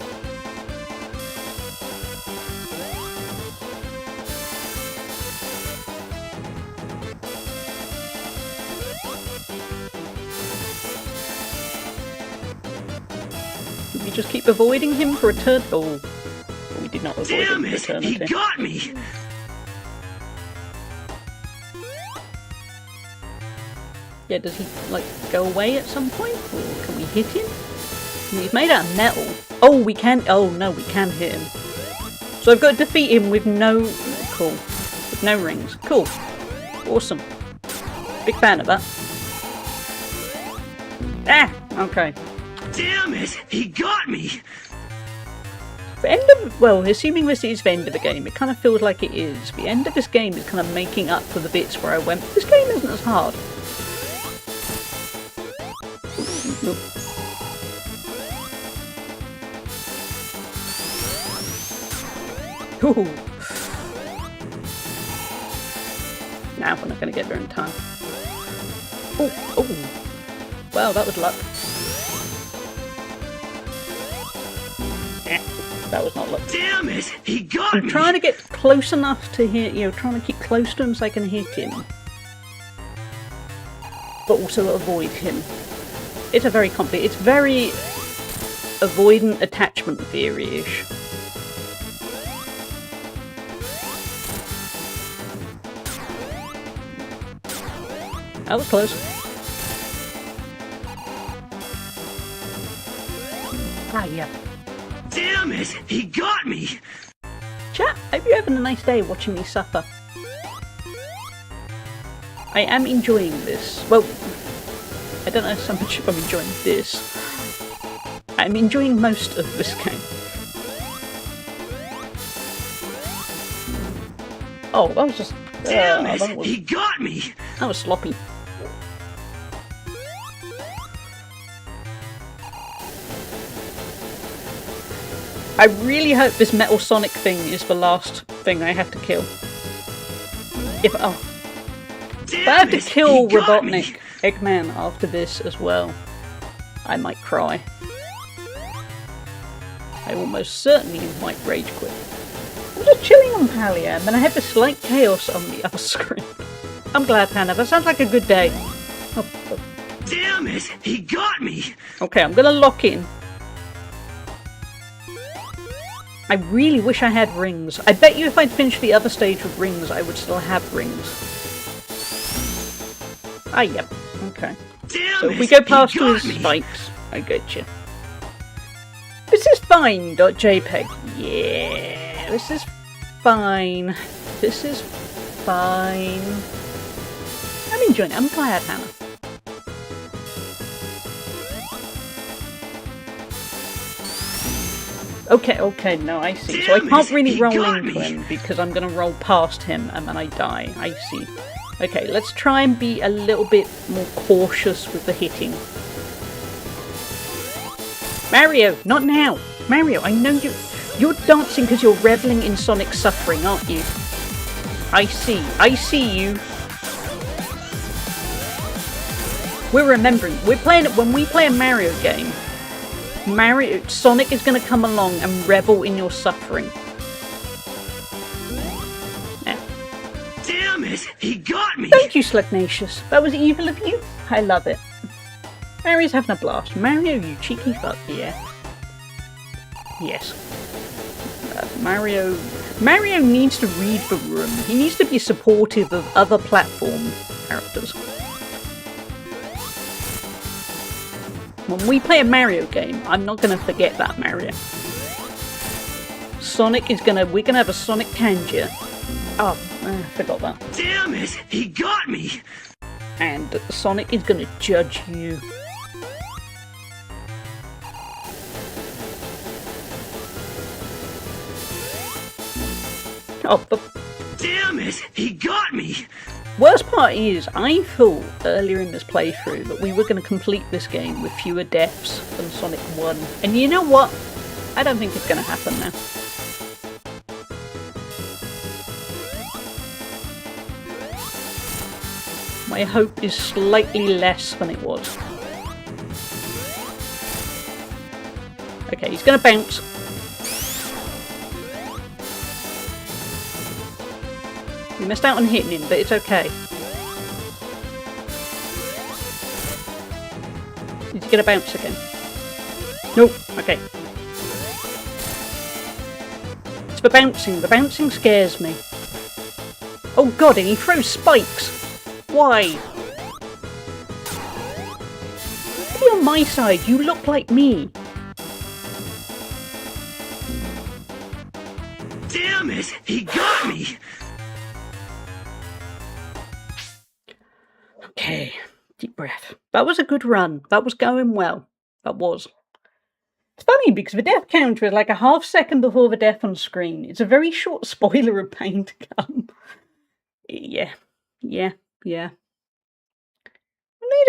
Did we just keep avoiding him for eternity? Oh, we did not avoid him for eternity. He got me! Yeah, does he, like, go away at some point? Or can we hit him? I mean, he's made out of metal. Oh, we can... Oh, no, we can hit him. So I've got to defeat him with no... Cool. With no rings. Cool. Awesome. Big fan of that. Ah! Okay. Damn it! He got me! The end of... Well, assuming this is the end of the game, it kind of feels like it is. The end of this game is kind of making up for the bits where I went, this game isn't as hard. Nope. Ooh. Nah, we're not going to get there in time. Oh, oh. Well, that was luck. That was not luck. Damn it! He got me! I'm trying to get close enough to hit, trying to keep close to him so I can hit him. But also avoid him. It's a very complicated, it's very avoidant attachment theory-ish. That was close. Ah, yeah. Damn it! He got me! Chat, hope you're having a nice day watching me suffer. I am enjoying this. Well, I don't know so much if I'm enjoying this. I'm enjoying most of this game. Oh, that was just... Damn it! He got me! That was sloppy. I really hope this Metal Sonic thing is the last thing I have to kill. If I have to kill Robotnik Eggman after this as well, I might cry. I almost certainly might rage quit. I'm just chilling on Palia, and then I have this slight chaos on the other screen. I'm glad, Hannah. That sounds like a good day. Oh. Damn it! He got me! Okay, I'm gonna lock in. I really wish I had rings. I bet you if I'd finished the other stage with rings, I would still have rings. Ah, yep. Okay. Damn So it, if we go he past got his me. spikes, I get you. This is fine, .jpg. Yeah, this is fine. This is fine. I'm enjoying it. I'm glad, Hannah. Okay, no, I see. So I Damn can't it, really he roll got into me. him because I'm going to roll past him and then I die. I see. Okay, let's try and be a little bit more cautious with the hitting. Mario, not now! Mario, I know you're dancing because you're reveling in Sonic's suffering, aren't you? I see you. We're remembering, when we play a Mario game, Sonic is going to come along and revel in your suffering. Now. Damn it, he got me. Thank you, Slugnacious. That was evil of you. I love it. Mario's having a blast. Mario, you cheeky fuck. Yeah. Yes. Mario needs to read the room. He needs to be supportive of other platform characters. When we play a Mario game, I'm not going to forget that Mario. We're gonna have a Sonic Tangier. Oh, I forgot that. Damn it, he got me. And Sonic is gonna judge you. Oh, the Damn it, he got me. worst part is, I thought earlier in this playthrough that we were going to complete this game with fewer deaths than Sonic 1. And you know what? I don't think it's going to happen now. My hope is slightly less than it was. Okay, he's going to bounce. We missed out on hitting him, but it's okay. Is he gonna bounce again? Nope. Okay. It's the bouncing. The bouncing scares me. Oh god, and he throws spikes. Why? Be on my side. You look like me. Damn it, he got me. Okay, deep breath. That was a good run. That was going well. That was. It's funny because the death counter is like a half second before the death on screen. It's a very short spoiler of pain to come. Yeah. We need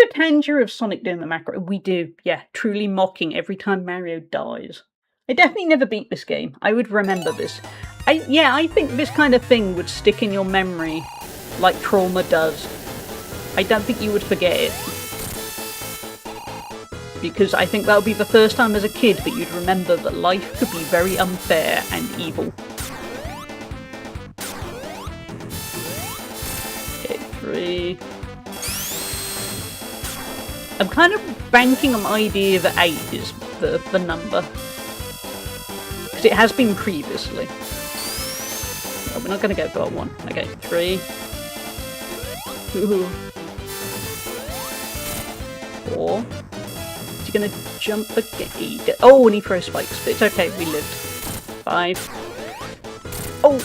a Tangier of Sonic doing the macro. We do, yeah. Truly mocking every time Mario dies. I definitely never beat this game. I would remember this. I think this kind of thing would stick in your memory like trauma does. I don't think you would forget it. Because I think that would be the first time as a kid that you'd remember that life could be very unfair and evil. Okay, 3. I'm kind of banking on the idea that 8 is the number. Because it has been previously. Oh, we're not going to go for 1. Okay, 3. Ooh. 4. Is he going to jump again? Oh, and he throws spikes, but it's okay, we lived. 5. Oh,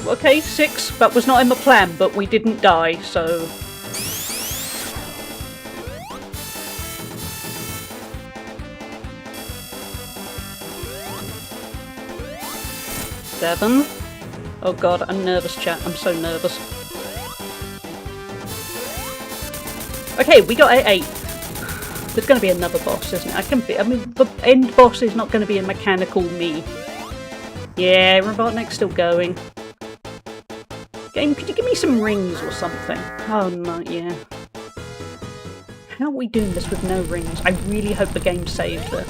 okay, 6. That was not in the plan, but we didn't die, so... Seven. Oh god, I'm nervous, chat. I'm so nervous. Okay, we got 8. There's going to be another boss, isn't it? I mean, the end boss is not going to be a mechanical me. Yeah, Robotnik's still going. Game, could you give me some rings or something? Oh, no, yeah. How are we doing this with no rings? I really hope the game saved it.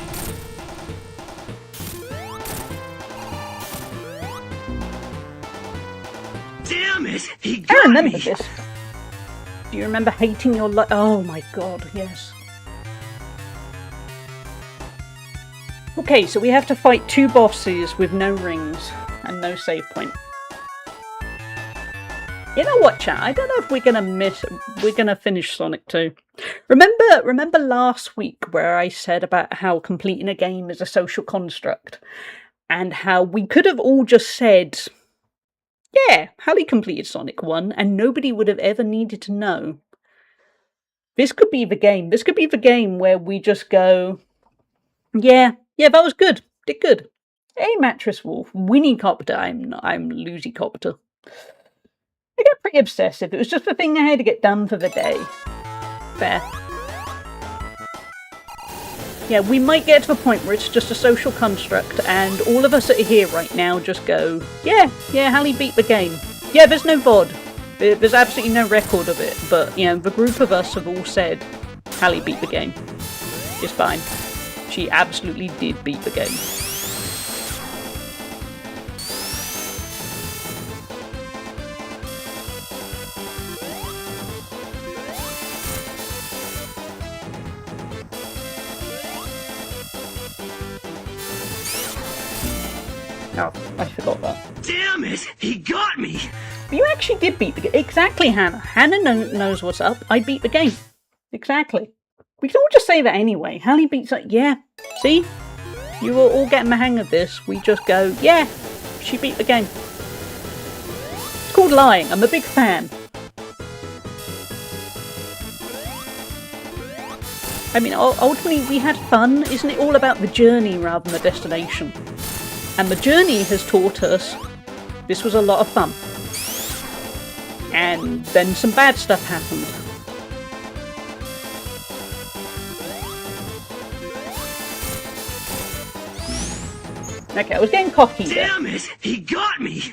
Damn it, he got I remember me. this. Do you remember hating your life? Oh my god, yes. Okay, so we have to fight 2 bosses with no rings and no save point. You know what, chat? I don't know if we're gonna finish Sonic 2. Remember last week where I said about how completing a game is a social construct, and how we could have all just said, yeah, Hallie completed Sonic 1, and nobody would have ever needed to know. This could be the game. This could be the game where we just go, yeah, that was good. Did good. Hey, Mattress Wolf, Winnie Copter. I'm Lucy Copter. I get pretty obsessive. It was just the thing I had to get done for the day. Fair. Yeah, we might get to the point where it's just a social construct and all of us that are here right now just go, yeah, Hallie beat the game. Yeah, there's no VOD. There's absolutely no record of it, but, you know, the group of us have all said, Hallie beat the game. It's fine. She absolutely did beat the game. Oh, I forgot that. Damn it! He got me! You actually did beat the game. Exactly, Hannah. Hannah knows what's up. I beat the game. Exactly. We can all just say that anyway. Hallie beats it. Yeah. See? You were all getting the hang of this. We just go, yeah, she beat the game. It's called lying. I'm a big fan. I mean, ultimately, we had fun. Isn't it all about the journey rather than the destination? And the journey has taught us this was a lot of fun. And then some bad stuff happened. Okay, I was getting cocky there. Damn it! He got me!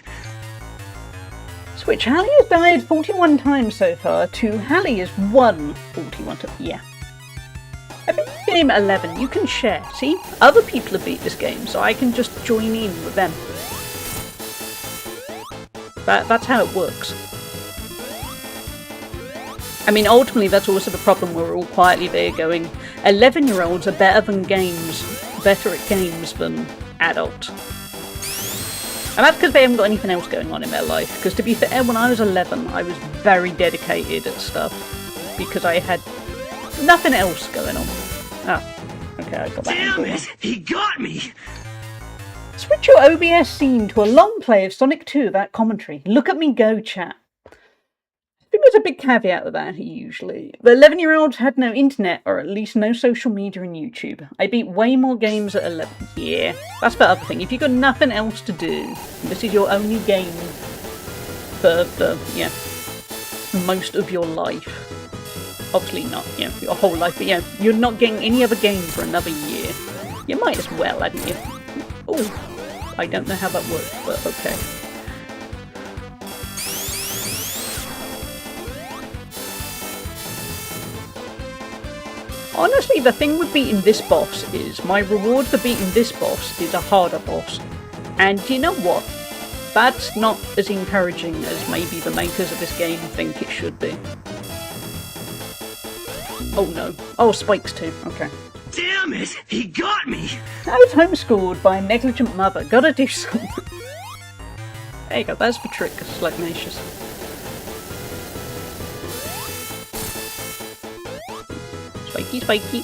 Switch. Hallie has died 41 times so far to Hallie has won 41 times. Yeah. I beat the game at 11. You can share. See? Other people have beat this game, so I can just join in with them. That's how it works. I mean, ultimately, that's also the problem. We're all quietly there going, 11-year-olds are better at games than adults. And that's because they haven't got anything else going on in their life. Because to be fair, when I was 11, I was very dedicated at stuff. Because I had nothing else going on. Ah, okay, I got that. Damn it! He got me! Switch your OBS scene to a long play of Sonic 2 without commentary. Look at me go, chat. I think there's a big caveat with that, usually. The 11-year-olds had no internet, or at least no social media and YouTube. I beat way more games at 11. Yeah, that's the other thing. If you've got nothing else to do, this is your only game for most of your life. Obviously not, your whole life, but you're not getting any other game for another year. You might as well, hadn't you? Oh, I don't know how that works, but okay. Honestly, the thing with beating this boss is, my reward for beating this boss is a harder boss. And you know what? That's not as encouraging as maybe the makers of this game think it should be. Oh no. Oh, spikes too. Okay. Damn it! He got me! I was homeschooled by a negligent mother. Gotta do something. There you go, that's the trick, Slugnacious. Spiky, spiky.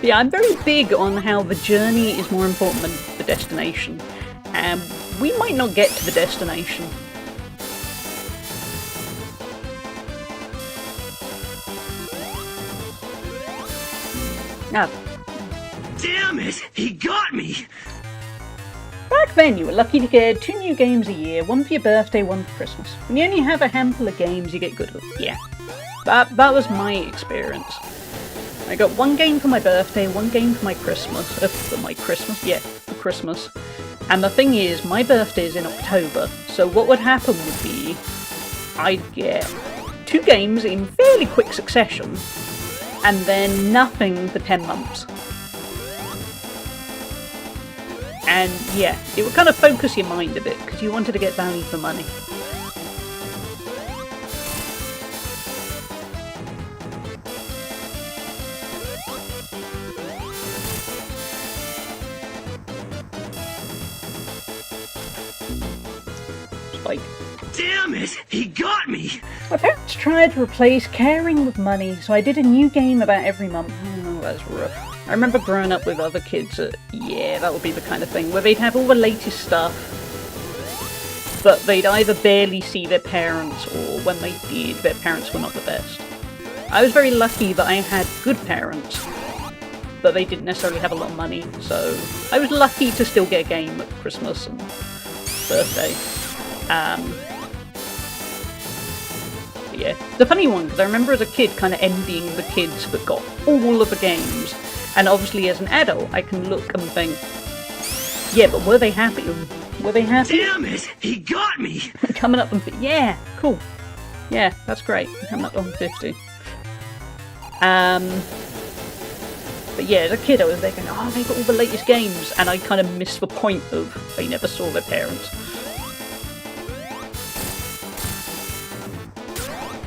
Yeah, I'm very big on how the journey is more important than the destination. And we might not get to the destination. Ah. Damn it! He got me! Back then, you were lucky to get 2 new games a year, one for your birthday, one for Christmas. When you only have a handful of games, you get good at them. Yeah. That was my experience. I got 1 game for my birthday, 1 game for my Christmas. For Christmas. And the thing is, my birthday is in October, so what would happen would be, I'd get 2 games in fairly quick succession, and then nothing for 10 months. And yeah, it would kind of focus your mind a bit, because you wanted to get value for money. like, Damn it! He got me! my parents tried to replace caring with money, so I did a new game about every month. Oh, that's rough. I remember growing up with other kids that, yeah, that would be the kind of thing where they'd have all the latest stuff, but they'd either barely see their parents, or when they did, their parents were not the best. I was very lucky that I had good parents, but they didn't necessarily have a lot of money, so I was lucky to still get a game at Christmas and birthday. Yeah, the funny one, because I remember as a kid kind of envying the kids that got all of the games, and obviously as an adult I can look and think, yeah, but were they happy? Were they happy? Damn it! He got me! Coming up on 50, yeah, cool. Yeah, that's great. Coming up on 50. But yeah, as a kid I was there going, oh, they got all the latest games, and I kind of missed the point of they never saw their parents.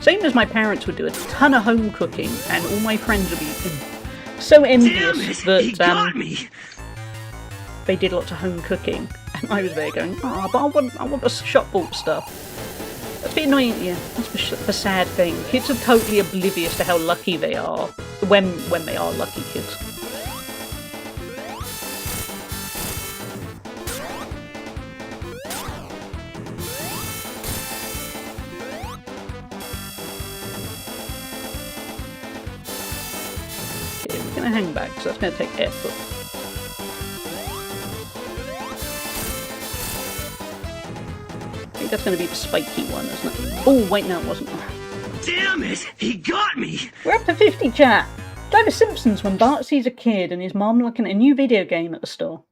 Same as my parents would do a ton of home cooking, and all my friends would be so envious that they did lots of home cooking, and I was there going, oh, but I want the shop bought stuff. That's a bit annoying, yeah, that's the sad thing. Kids are totally oblivious to how lucky they are, when they are lucky kids. Okay, we're going to hang back, so that's going to take effort. I think that's going to be the spiky one, isn't it? Oh, wait, no, it wasn't. Damn it! He got me! We're up to 50, chat! Like The Simpsons when Bart sees a kid and his mum looking at a new video game at the store.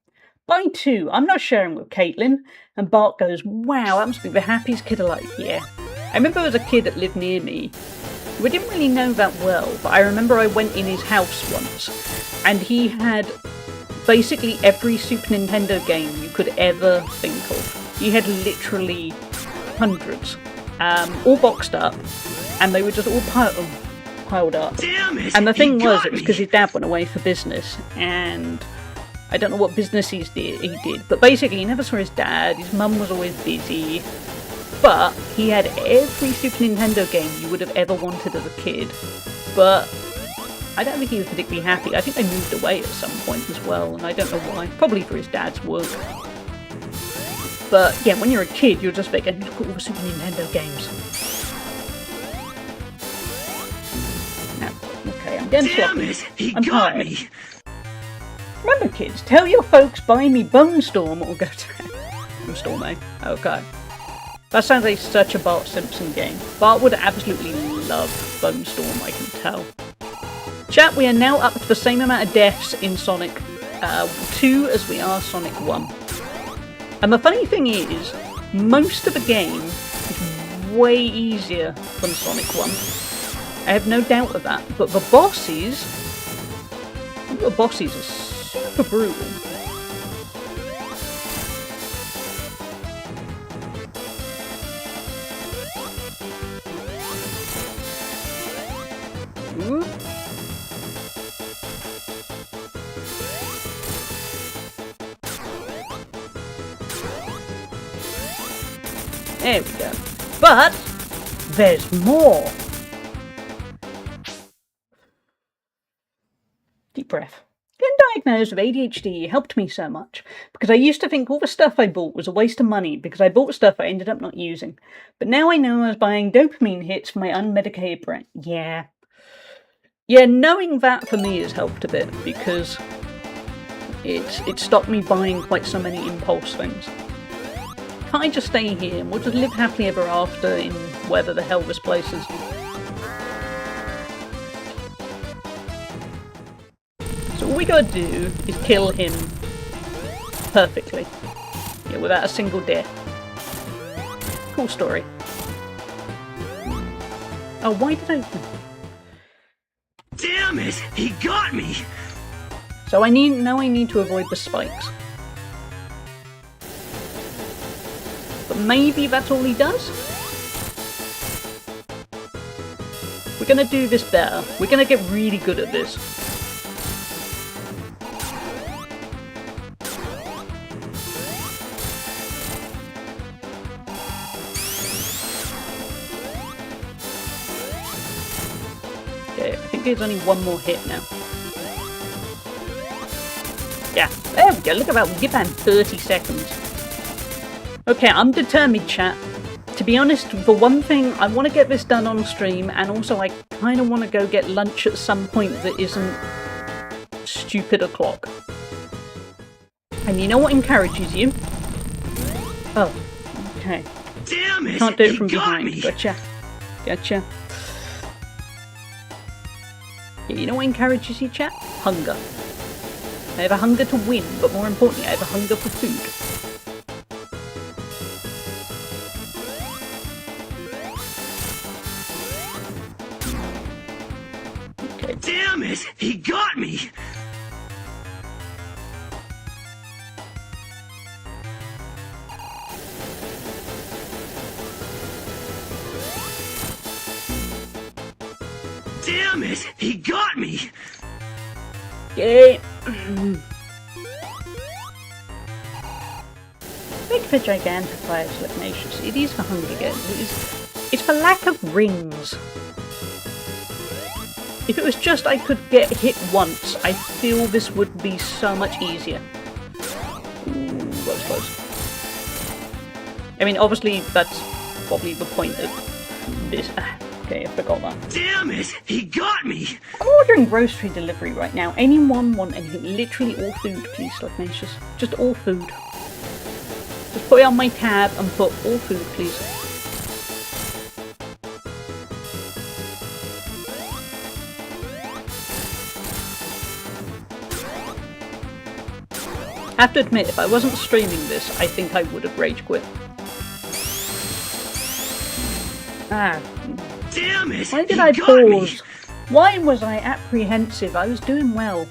Buy 2, I'm not sharing with Caitlin. And Bart goes, wow, that must be the happiest kid alive. Yeah. I remember there was a kid that lived near me. We didn't really know that well, but I remember I went in his house once, and he had basically every Super Nintendo game you could ever think of. He had literally hundreds, all boxed up, and they were just all piled up. Damn it! And the thing He was, got it was me. because his dad went away for business, and I don't know what business he did, but basically he never saw his dad, his mum was always busy, but he had every Super Nintendo game you would have ever wanted as a kid, but I don't think he was particularly happy. I think they moved away at some point as well, and I don't know why, probably for his dad's work. But yeah, when you're a kid, you're just thinking, look at all the Super Nintendo games. Now, okay, I'm getting Damn sloppy. it! He I'm got tired. me! Remember, kids, tell your folks buy me Bone Storm or go to Bone Storm, eh? Okay. That sounds like such a Bart Simpson game. Bart would absolutely love Bone Storm, I can tell. Chat, we are now up to the same amount of deaths in Sonic 2 as we are Sonic 1. And the funny thing is, most of the game is way easier than Sonic 1. I have no doubt of that. But the bosses are super brutal. Ooh. There we go. But there's more. Deep breath. Getting diagnosed with ADHD helped me so much, because I used to think all the stuff I bought was a waste of money because I bought stuff I ended up not using. But now I know I was buying dopamine hits for my unmedicated brain. Yeah, knowing that for me has helped a bit, because it stopped me buying quite so many impulse things. Can't I just stay here and we'll just live happily ever after in wherever the hell this place is? So all we gotta do is kill him perfectly. Yeah, without a single death. Cool story. Oh, why did I... Damn it! He got me! So I need to avoid the spikes. But maybe that's all he does? We're gonna do this better. We're gonna get really good at this. think it's only one more hit now. Yeah, there we go. Look at that. We give that in 30 seconds. Okay, I'm determined, chat. To be honest, for one thing, I want to get this done on stream, and also I kind of want to go get lunch at some point that isn't stupid o'clock. And you know what encourages you? Oh, okay. Damn it! Can't do it He from got behind. me. Gotcha. Gotcha. Yeah, you know what encourages you, chat? Hunger. I have a hunger to win, but more importantly, I have a hunger for food. Okay. Damn it! He got me. Damn it! He got me. Okay. Big for gigantic fires Lipnacious. It is for hungry games. It's for lack of rings. If it was just I could get hit once, I feel this would be so much easier. Ooh, that was close. I mean, obviously, that's probably the point of this. Okay, I forgot that. Damn it! He got me. I'm ordering grocery delivery right now. Anyone want anything? Literally all food, please, Lipnacious. Just all food. Just put it on my tab and put all food, please. I have to admit, if I wasn't streaming this, I think I would have rage quit. Ah. Damn it! Why did He I got pause? me. Why was I apprehensive? I was doing well.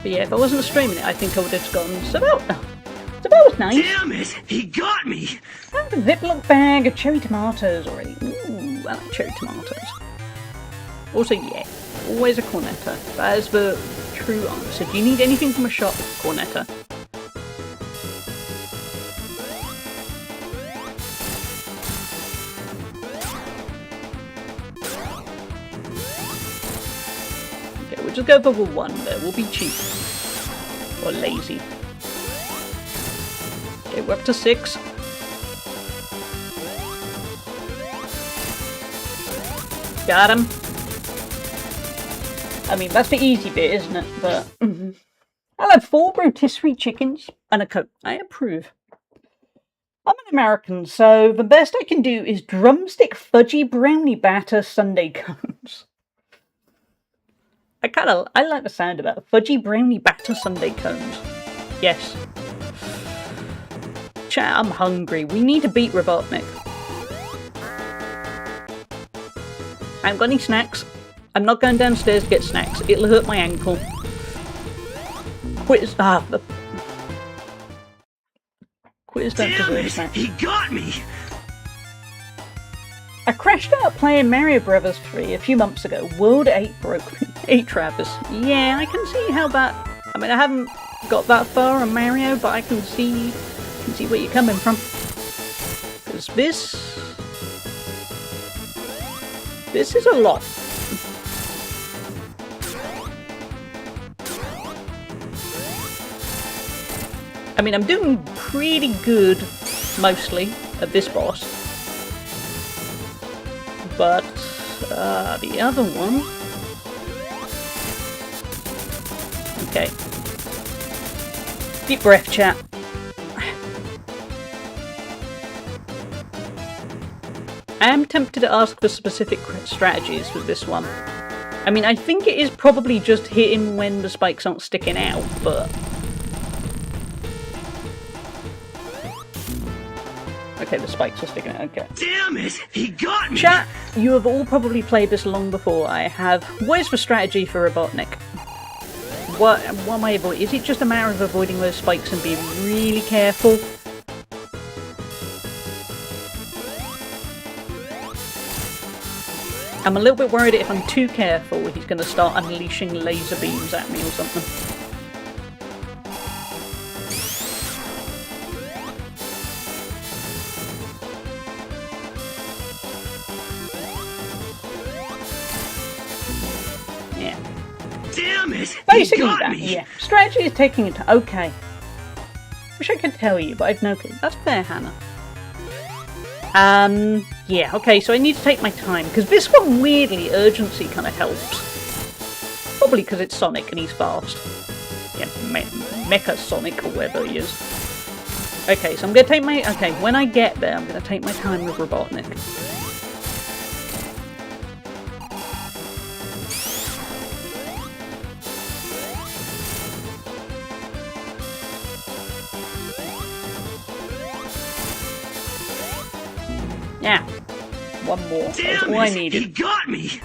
But yeah, if I wasn't streaming it, I think I would have just gone, so that was nice. Damn it! He got me. I have a Ziploc bag of cherry tomatoes already. Ooh, I like cherry tomatoes. Also, yeah, always a cornetto. That is the true answer. Do you need anything from a shop? Cornetto. Okay, we'll just go for the one there. We'll be cheap. Or lazy. Okay, we're up to 6. Got him. I mean, that's the easy bit, isn't it? But I'll have 4 rotisserie chickens and a Coke. I approve. I'm an American, so the best I can do is drumstick fudgy brownie batter sundae cones. I like the sound of that. Fudgy brownie batter sundae cones. Yes. Chat, I'm hungry. We need to beat Robotnik. I haven't got any snacks. I'm not going downstairs to get snacks. It'll hurt my ankle. Quitters don't Damn deserve it! snacks. He got me. I crashed out playing Mario Brothers 3 a few months ago. World 8 broke me. 8 Travis. Yeah, I can see how that... I mean, I haven't got that far on Mario, but I can see where you're coming from. Because this is a lot. I mean, I'm doing pretty good, mostly, at this boss. But, the other one... Okay. Deep breath, chat. I am tempted to ask for specific strategies with this one. I mean, I think it is probably just hitting when the spikes aren't sticking out, but... Okay, the spikes are sticking out, okay. Damn it! He got me! Chat, you have all probably played this long before I have. What is the strategy for Robotnik? What am I avoiding? Is it just a matter of avoiding those spikes and being really careful? I'm a little bit worried if I'm too careful, he's going to start unleashing laser beams at me or something. Yeah. Damn it! Basically he got that, me. yeah. Strategy is taking it. Okay. Wish I could tell you, but I've no clue. That's fair, Hannah. Yeah, okay, so I need to take my time, because this one, weirdly, urgency kind of helps. Probably because it's Sonic and he's fast. Yeah, Mecha Sonic or whatever he is. Okay, so I'm going to take my... Okay, when I get there, I'm going to take my time with Robotnik. Yeah, one more. That's Damn all I it! needed. He got me.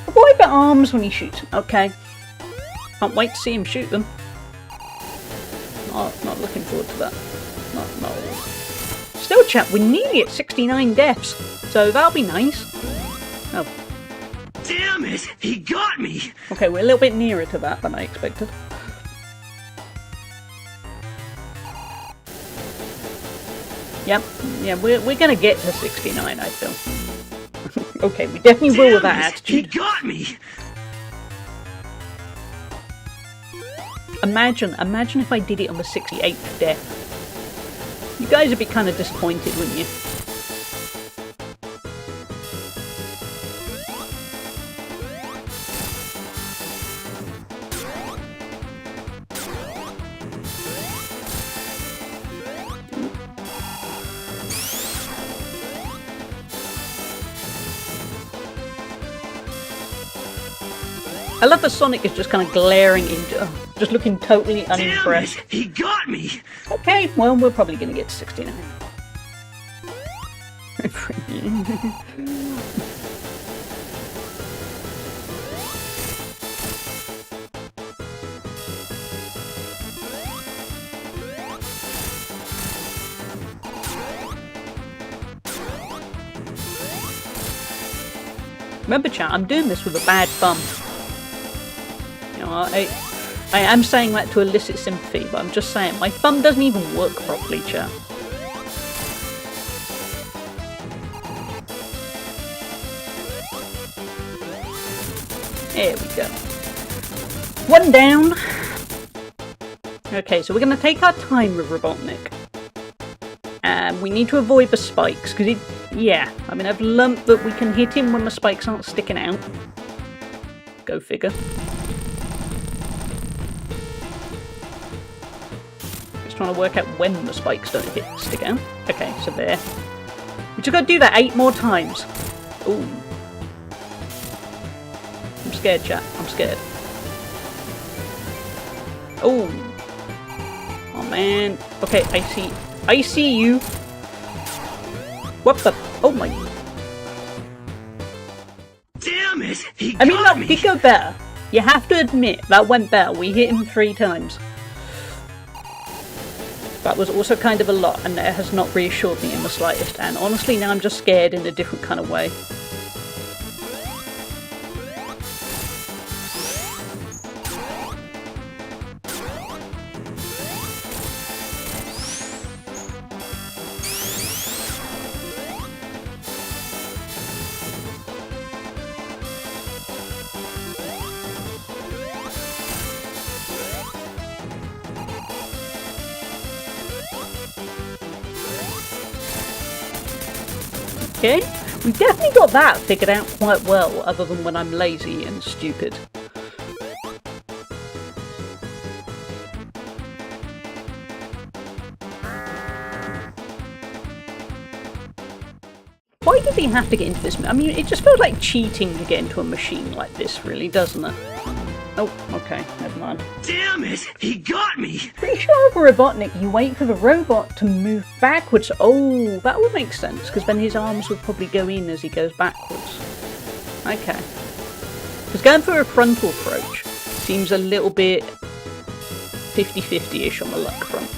Avoid the arms when he shoots. Okay. Can't wait to see him shoot them. Not looking forward to that. No. Still, chat, we're nearly at 69 deaths, so that'll be nice. Oh, Damn it! He got me. okay, we're a little bit nearer to that than I expected. Yep, yeah, we're gonna get to 69, I feel. Okay, we definitely will with that Damn it, attitude. He got me. Imagine if I did it on the 68th death. You guys would be kind of disappointed, wouldn't you? I love that Sonic is just kind of glaring into, just looking totally Damn unimpressed. it! He got me. Okay, well, we're probably going to get to 69. Remember, chat, I'm doing this with a bad thumb. You know, I am saying that to elicit sympathy, but I'm just saying, my thumb doesn't even work properly, chat. There we go. One down. Okay, so we're going to take our time with Robotnik. And we need to avoid the spikes, because yeah, I mean, I've learnt that we can hit him when the spikes aren't sticking out. Go figure. Just trying to work out when the spikes don't stick out. Okay, so there. We just got to do that 8 more times. Ooh. I'm scared, chat. I'm scared. Oh. Oh, man. Okay, I see you. What the? Oh my. Damn it! He I mean, got that me. did go better. You have to admit, that went better. We hit him 3 times. That was also kind of a lot, and it has not reassured me in the slightest. And honestly, now I'm just scared in a different kind of way. Okay, we definitely got that figured out quite well, other than when I'm lazy and stupid. Why did he have to get into this? I mean, it just feels like cheating to get into a machine like this, really, doesn't it? Oh, okay, never mind. Damn it! He got me. Pretty sure with Robotnik, you wait for the robot to move backwards. Oh, that would make sense, because then his arms would probably go in as he goes backwards. Okay. Because going for a frontal approach seems a little bit 50-50-ish on the luck front.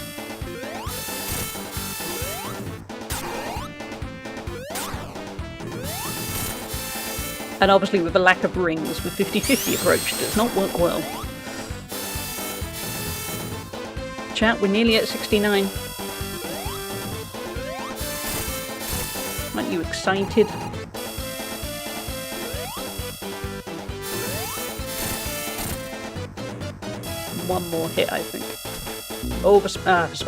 And obviously with a lack of rings, with 50-50 approach does not work well. Chat, we're nearly at 69. Aren't you excited? One more hit, I think. Oh,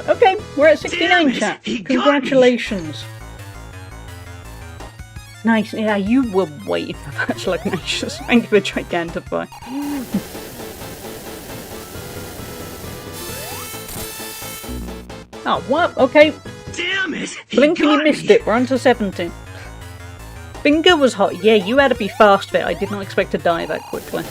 okay, we're at 69, chat. Congratulations. Nice. Yeah, you were waiting for that, Slugnacious. Thank you for Gigantify. Oh, what? Okay. Damn it! Blink and you missed it. We're on to 70. Finger was hot. Yeah, you had to be fast there. I did not expect to die that quickly.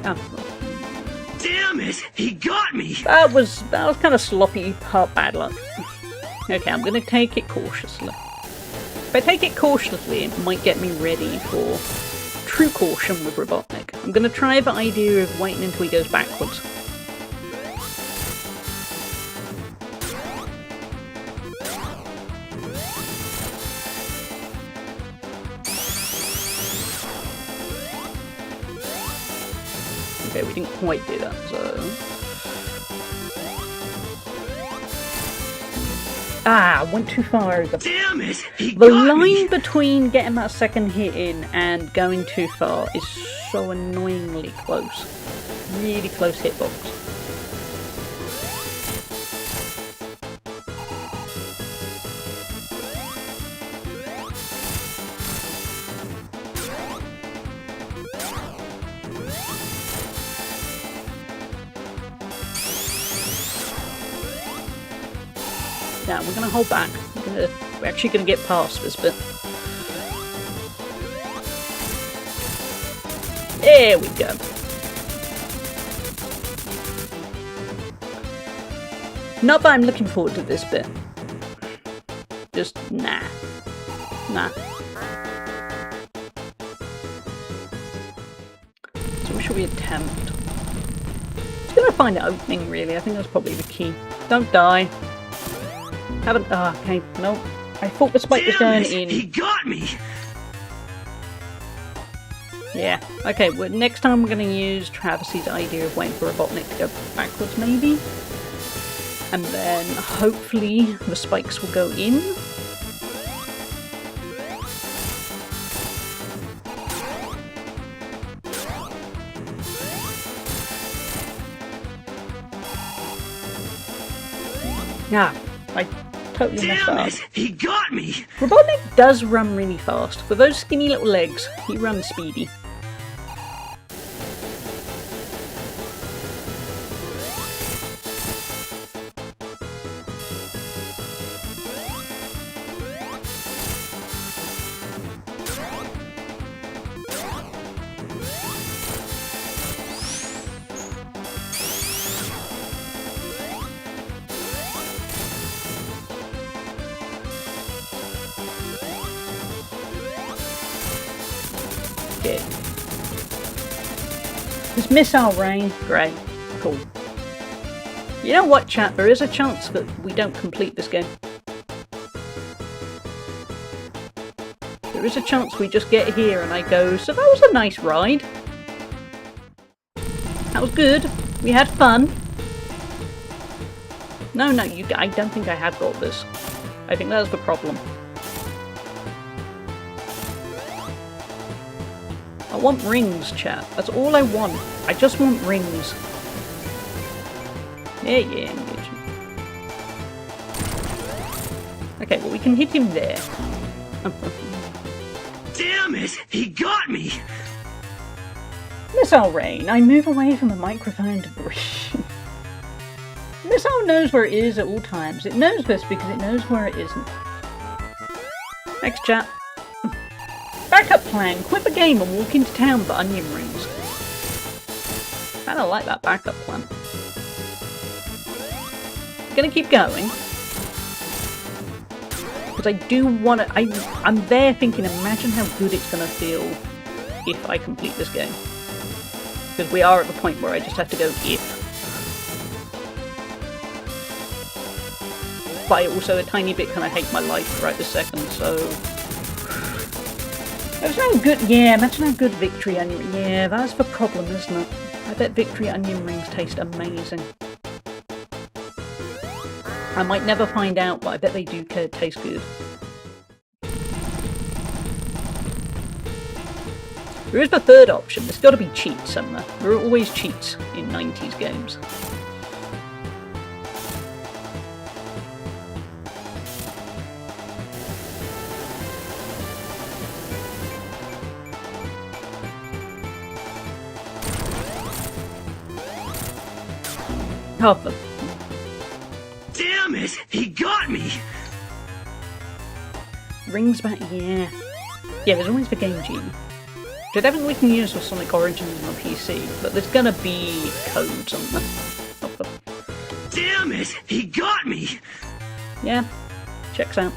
Oh. Damn it! He got me! That was kind of sloppy, bad luck. Okay, I'm going to take it cautiously. If I take it cautiously, it might get me ready for true caution with Robotnik. I'm going to try the idea of waiting until he goes backwards. Okay, we didn't quite do that, so... Ah, went too far over. Damn it! He The got line me! between getting that second hit in and going too far is so annoyingly close. Really close hitbox. Now we're going to hold back. We're actually going to get past this bit. There we go. Not that I'm looking forward to this bit. Just nah. Nah. So what should we attempt? Just gonna find an opening really. I think that's probably the key. Don't die. Haven't. Ah, okay. Nope. I thought the spike was going in. He got me! Yeah. Okay. Well, next time we're going to use Travis's idea of waiting for Robotnik to go backwards, maybe, and then hopefully the spikes will go in. Yeah. I totally messed Damn up. it! He got me! Robotnik does run really fast. For those skinny little legs, he runs speedy. Okay. There's missile rain. Great. Cool. You know what, chat? There is a chance that we don't complete this game. There is a chance we just get here and I go, so that was a nice ride. That was good. We had fun. No, I don't think I have got this. I think that's the problem. I want rings, chat. That's all I want. I just want rings. Yeah, engagement. Okay, well we can hit him there. Damn it! He got me! Missile rain. I move away from the microphone to breathe. Missile knows where it is at all times. It knows this because it knows where it isn't. Thanks, chat. Backup plan. Quit the game and walk into town for onion rings. Kinda like that backup plan. Gonna keep going. because I do want to. I'm there thinking, imagine how good it's going to feel if I complete this game. Because we are at the point where I just have to go if. But I also a tiny bit kind of hate my life right this second, so. Imagine how good. Yeah, imagine how good Victory Onion. Yeah, that's the problem, isn't it? I bet Victory Onion rings taste amazing. I might never find out, but I bet they do taste good. There is the third option. There's got to be cheats somewhere. There are always cheats in 90s games. Oh, for... Damn it! He got me! Rings back, yeah. Yeah, there's always the Game Genie. Which I don't think we can use with Sonic Origins on PC, but there's gonna be codes on them. Damn it! He got me! Yeah, checks out.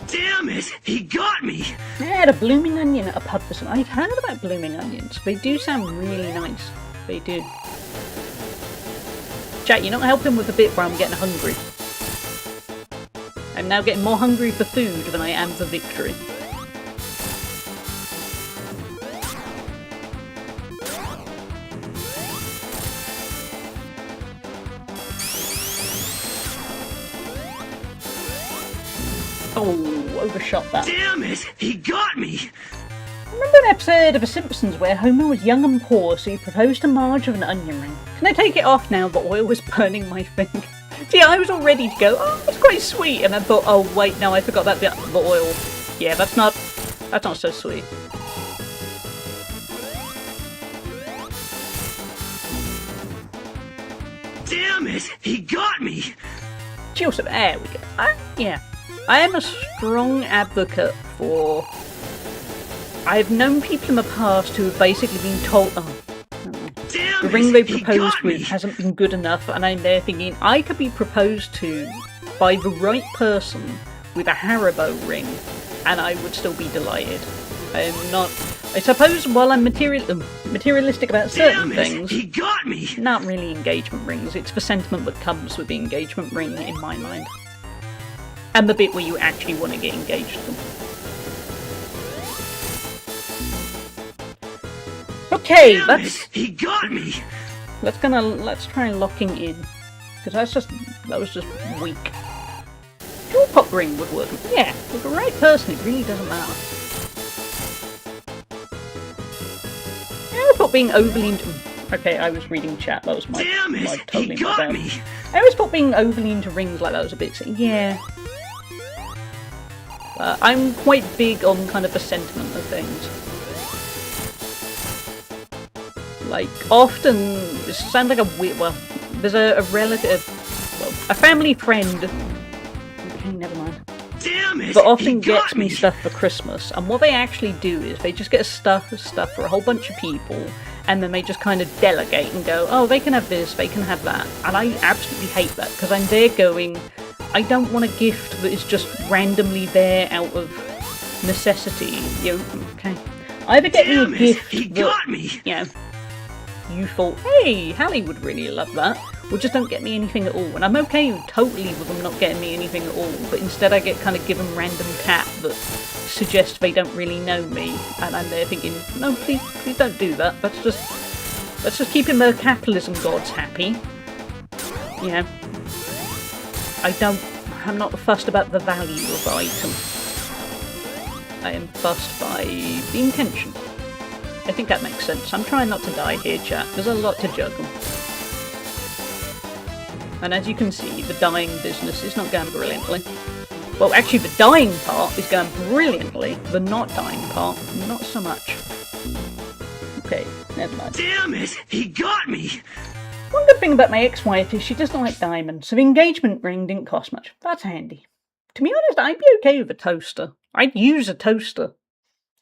Damn it! He got me! Yeah, the Blooming Onion at a pub for some. I've heard about Blooming Onions. They do sound really nice. They do. Chat, you're not helping with the bit where I'm getting hungry. I'm now getting more hungry for food than I am for victory. Oh, overshot that. Damn it! He got me! Remember an episode of The Simpsons where Homer was young and poor, so he proposed to Marge with an onion ring? Can I take it off now? The oil was burning my finger. See, I was all ready to go, oh, that's quite sweet, and I thought, oh wait, no, I forgot that bit, the oil. Yeah, that's not so sweet. Damn it! He got me! She also, there we go. Yeah. I am a strong advocate for... I've known people in the past who have basically been told, oh, the ring they proposed with hasn't been good enough, and I'm there thinking, I could be proposed to by the right person with a Haribo ring, and I would still be delighted. I'm not... I suppose while I'm materialistic about certain things, he got me! Not really engagement rings, it's the sentiment that comes with the engagement ring in my mind. And the bit where you actually want to get engaged to them. Okay, he got me. Let's try locking in, because that was just weak. Dual pop ring would work. Yeah, with the right person, it really doesn't matter. I always thought being overly into... Okay, I was reading chat. That was my totally my bad. I always thought being overly into rings like that was a bit... Yeah. I'm quite big on kind of the sentiment of things. Like, often, it sounds like a weird... Well, there's a relative... Well, a family friend... Okay, never mind. Damn it! But often gets me stuff for Christmas, and what they actually do is they just get stuff for a whole bunch of people, and then they just kind of delegate and go, oh, they can have this, they can have that. And I absolutely hate that, because I'm there going... I don't want a gift that is just randomly there out of necessity. You know, okay. Either get me a gift that, you know, you thought, hey, Hallie would really love that, or just don't get me anything at all. And I'm okay totally with them not getting me anything at all, but instead I get kind of given random crap that suggests they don't really know me, and I'm there thinking, no, please don't do that. Let's just keep the capitalism gods happy. You know. I'm not fussed about the value of the item. I am fussed by the intention. I think that makes sense. I'm trying not to die here, chat. There's a lot to juggle. And as you can see, the dying business is not going brilliantly. Well, actually, the dying part is going brilliantly. The not dying part, not so much. Okay, never mind. Damn it! He got me! One good thing about my ex-wife is she doesn't like diamonds, so the engagement ring didn't cost much. That's handy. To be honest, I'd be okay with a toaster. I'd use a toaster.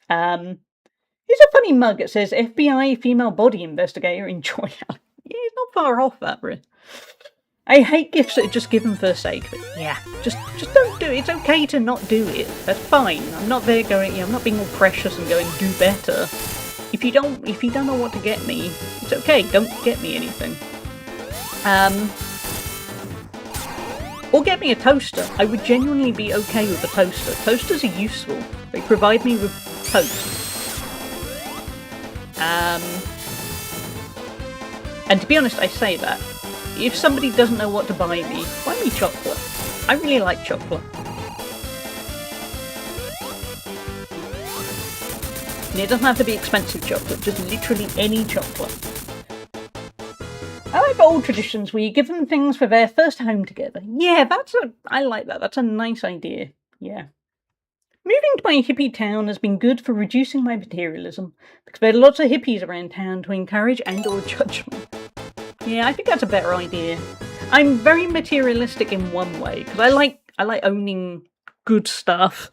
Here's a funny mug that says FBI female body investigator enjoy. Yeah, it's not far off that, really. I hate gifts that are just given for the sake of it. Yeah, just don't do it. It's okay to not do it. That's fine. I'm not there going, I'm not being all precious and going, do better. If you don't know what to get me, it's okay. Don't get me anything. Or get me a toaster. I would genuinely be okay with a toaster. Toasters are useful. They provide me with toast. And to be honest, I say that. If somebody doesn't know what to buy me chocolate. I really like chocolate. And it doesn't have to be expensive chocolate, just literally any chocolate. I like old traditions where you give them things for their first home together. Yeah, I like that. That's a nice idea. Yeah. Moving to my hippie town has been good for reducing my materialism, because there are lots of hippies around town to encourage and or judge me. Yeah, I think that's a better idea. I'm very materialistic in one way, because I like owning good stuff,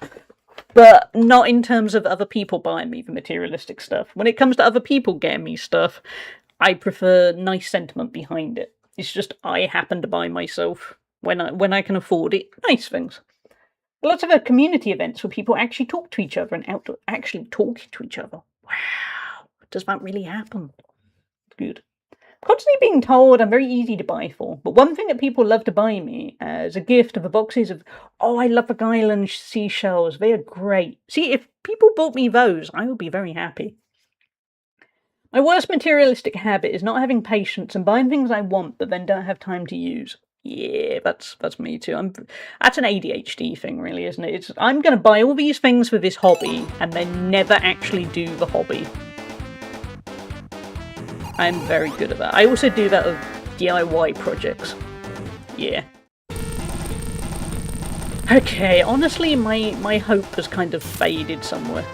but not in terms of other people buying me the materialistic stuff. When it comes to other people getting me stuff, I prefer nice sentiment behind it. It's just I happen to buy myself, when I can afford it, nice things. Lots of community events where people actually talk to each other and actually talking to each other. Wow, does that really happen? Good. Constantly being told I'm very easy to buy for, but one thing that people love to buy me as a gift are the boxes of, oh, I love the Island seashells, they are great. See, if people bought me those, I would be very happy. My worst materialistic habit is not having patience and buying things I want but then don't have time to use. Yeah, that's me too. That's an ADHD thing, really, isn't it? I'm going to buy all these things for this hobby and then never actually do the hobby. I'm very good at that. I also do that with DIY projects. Yeah. Okay, honestly, my hope has kind of faded somewhere.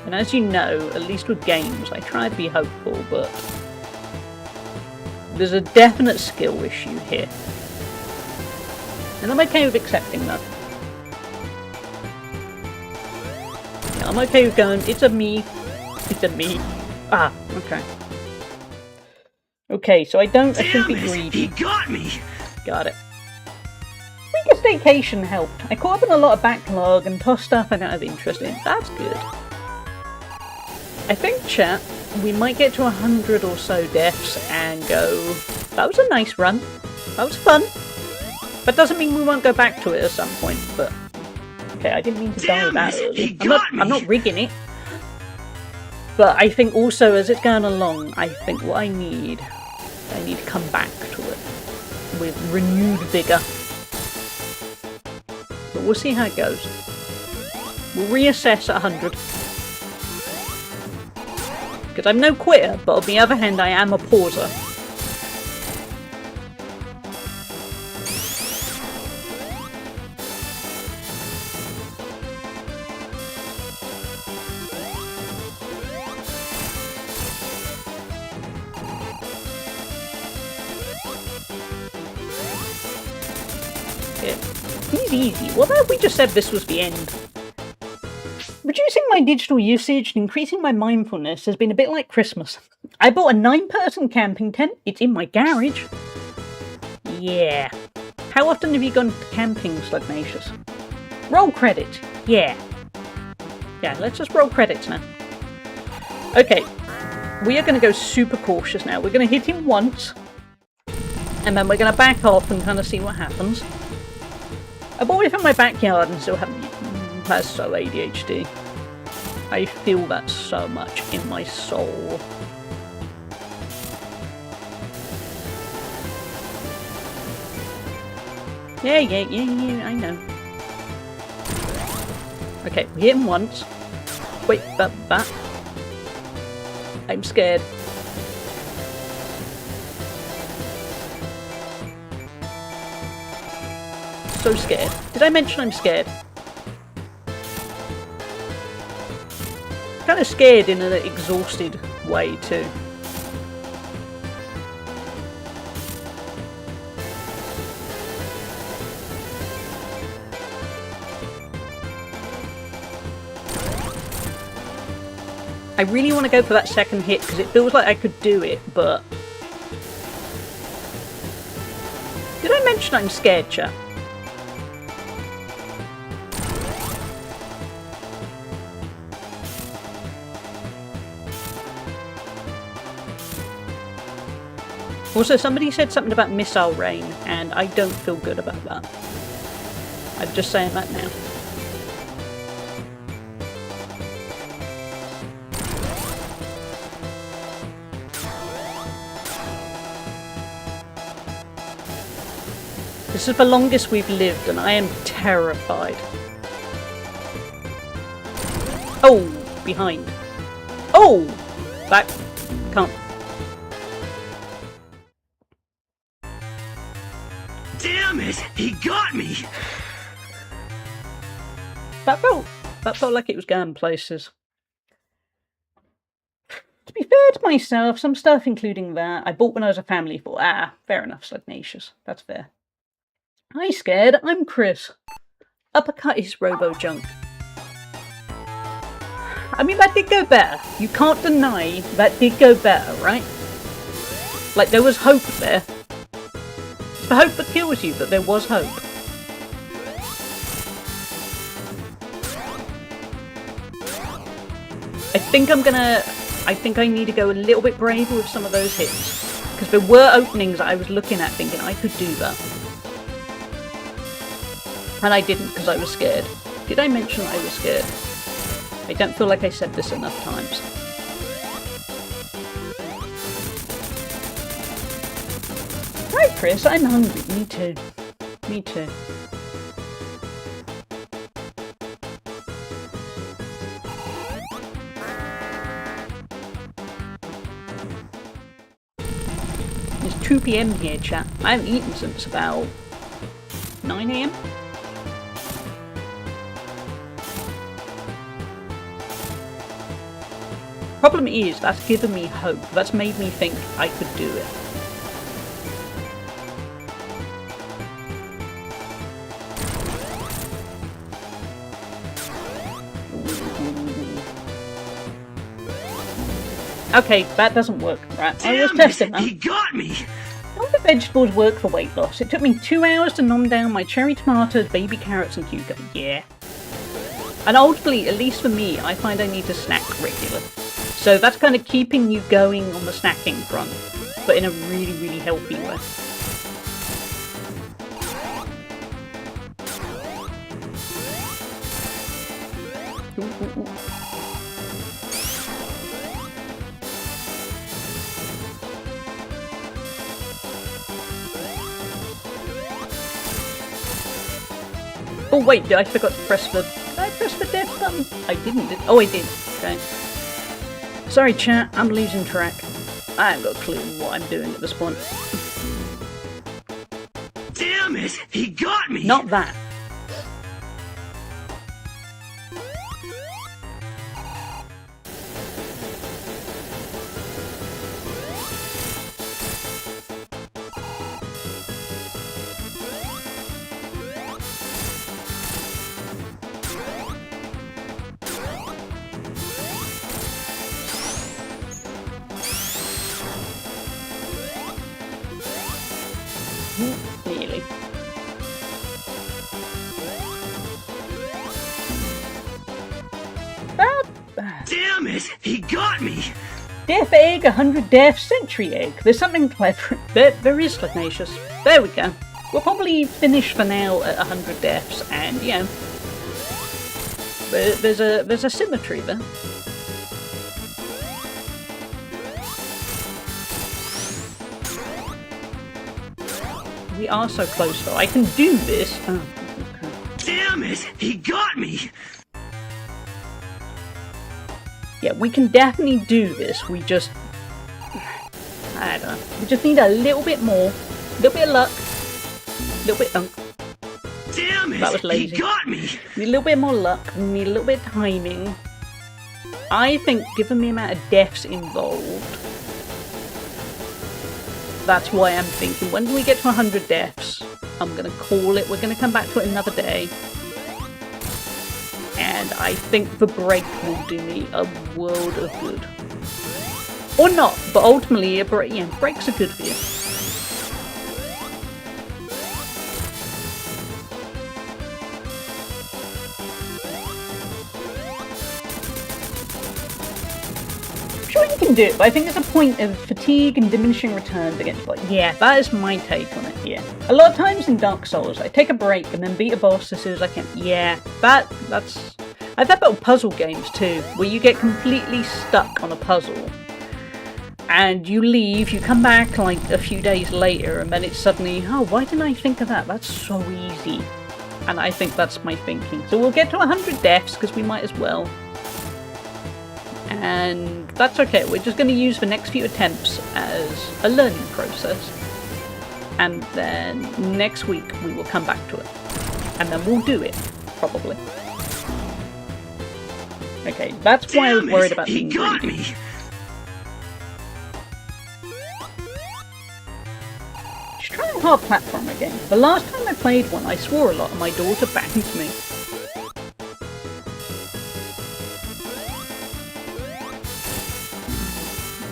And as you know, at least with games, I try to be hopeful, but there's a definite skill issue here. And I'm okay with accepting that. Yeah, I'm okay with going, it's a me. Ah, okay. Okay, so I shouldn't be greedy. He got me! Got it. I think a staycation helped. I caught up on a lot of backlog and tossed stuff I don't have interest in. That's good. I think, chat, we might get to 100 or so deaths and go, that was a nice run. That was fun. That doesn't mean we won't go back to it at some point, but... Okay, I didn't mean to die that early. I'm not rigging it. But I think also, as it's going along, I think what I need to come back to it with renewed vigour. But we'll see how it goes. We'll reassess at 100. Because I'm no quitter, but on the other hand, I am a pauser. Easy. What about if we just said this was the end? Reducing my digital usage and increasing my mindfulness has been a bit like Christmas. I bought a 9-person camping tent. It's in my garage. Yeah. How often have you gone camping, Slugnacious? Roll credits. Yeah. Yeah, let's just roll credits now. Okay. We are going to go super cautious now. We're going to hit him once. And then we're going to back off and kind of see what happens. I bought it from my backyard and still haven't... That's so ADHD. I feel that so much in my soul. Yeah, I know. Okay, we hit him once. Wait, that. I'm scared. So scared. Did I mention I'm scared? Kind of scared in an exhausted way too. I really want to go for that second hit because it feels like I could do it, but... Did I mention I'm scared, chat? Also, somebody said something about missile rain, and I don't feel good about that. I'm just saying that now. This is the longest we've lived, and I am terrified. Oh, behind. Oh! That can't... Damn it! He got me! That felt like it was going places. To be fair to myself, some stuff, including that, I bought when I was a family for. Ah, fair enough, Slugnacious. That's fair. Hi, Scared. I'm Chris. Uppercut is robo-junk. I mean, that did go better. You can't deny that did go better, right? Like, there was hope there. It's the hope that kills you, but there was hope. I think I need to go a little bit braver with some of those hits. Because there were openings that I was looking at thinking I could do that. And I didn't because I was scared. Did I mention I was scared? I don't feel like I said this enough times. Right, Chris, I'm hungry. Me too. Me too. It's 2 PM here, chat. I haven't eaten since about 9 AM. Problem is, that's given me hope. That's made me think I could do it. Okay, that doesn't work, right? I was testing that. He got me! How do vegetables work for weight loss? It took me 2 hours to nom down my cherry tomatoes, baby carrots and cucumber. Yeah. And ultimately, at least for me, I find I need to snack regularly. So that's kind of keeping you going on the snacking front, but in a really, really healthy way. Ooh. Oh wait, I forgot to press the... Did I press the death button? I didn't. Oh, I did. Okay. Sorry, chat. I'm losing track. I haven't got a clue what I'm doing at this point. Damn it! He got me! Not that. Nearly. Damn it! He got me! Death egg, 100 death, century egg. There's something clever. There is, Slugnacious. There we go. We'll probably finish for now at 100 deaths, and yeah, there's a symmetry there. We are so close, though. I can do this. Oh, okay. Damn it! He got me! Yeah, we can definitely do this. We just... I don't know. We just need a little bit more. A little bit of luck. A little bit... Damn it! That was lazy. He got me! We need a little bit more luck. We need a little bit of timing. I think, given the amount of deaths involved, that's why I'm thinking when we get to 100 deaths, I'm going to call it. We're going to come back to it another day. and I think the break will do me a world of good. Or not, but ultimately, breaks are good for you. Sure, you can do it, but I think there's a point of fatigue and diminishing returns against, like, yeah, that is my take on it, yeah. A lot of times in Dark Souls, I take a break and then beat a boss as soon as I can. Yeah, that's... I've had little puzzle games too, where you get completely stuck on a puzzle, and you leave, you come back like a few days later, and then it's suddenly, oh, why didn't I think of that? That's so easy. And I think that's my thinking. So we'll get to 100 deaths, because we might as well. And that's okay, we're just going to use the next few attempts as a learning process. And then next week we will come back to it. And then we'll do it, probably. Okay, that's why I was worried about being greedy. Just trying a hard platformer game. The last time I played one, I swore a lot and my daughter banged me.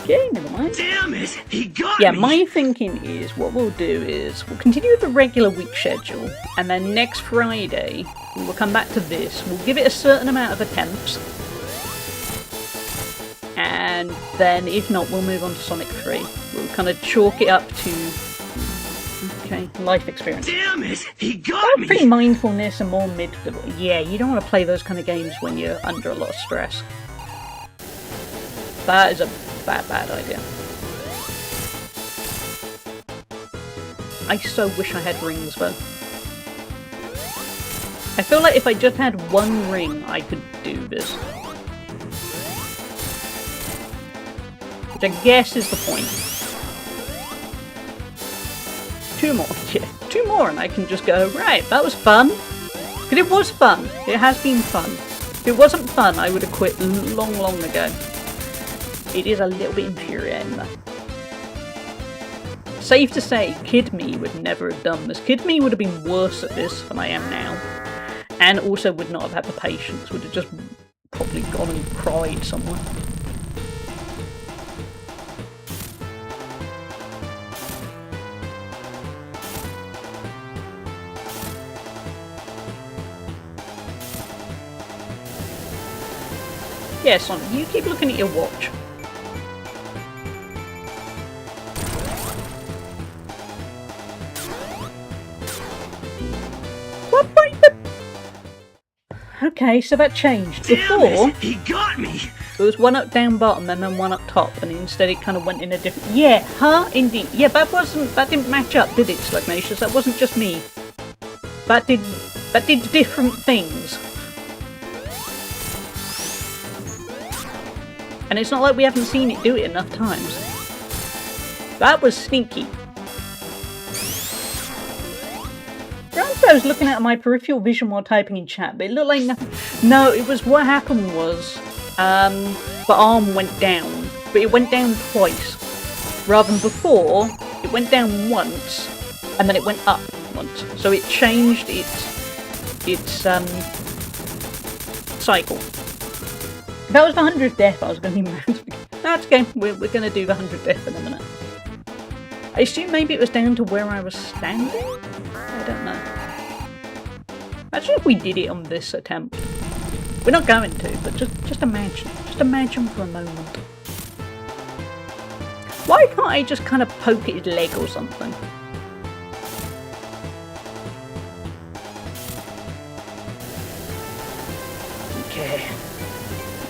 Okay, never mind. Damn it! He got Yeah, me! my thinking is what we'll do is we'll continue with the regular week schedule, and then next Friday we will come back to this. We'll give it a certain amount of attempts, and then if not, we'll move on to Sonic 3. We'll kind of chalk it up to life experience. Damn it! He got me! Pretty mindfulness and more mid. Yeah, you don't want to play those kind of games when you're under a lot of stress. That is a bad idea. I so wish I had rings though. I feel like if I just had one ring, I could do this. Which I guess is the point. 2 more, yeah. 2 more and I can just go, right, that was fun. Because it was fun. It has been fun. If it wasn't fun, I would have quit long ago. It is a little bit infuriating though. Safe to say, Kid Me would never have done this. Kid Me would have been worse at this than I am now. And also would not have had the patience, would have just probably gone and cried somewhere. Yeah, Sonic, you keep looking at your watch. Okay, so that changed. Before, he got me! it was one up down bottom and then one up top, and instead it kind of went in a different... Yeah, huh? Indeed. Yeah, that didn't match up, did it, Slugnacious? That wasn't just me. That did different things. And it's not like we haven't seen it do it enough times. That was sneaky. I was looking at my peripheral vision while typing in chat, but it looked like nothing. No, it was what happened was the arm went down, but it went down twice. Rather than before, it went down once, and then it went up once. So it changed its cycle. If that was the 100th death, I was going to be mad. That's okay, we're going to do the 100th death in a minute. I assume maybe it was down to where I was standing? I don't know. Imagine if we did it on this attempt. We're not going to, but just imagine. Just imagine for a moment. Why can't I just kind of poke at his leg or something? Okay.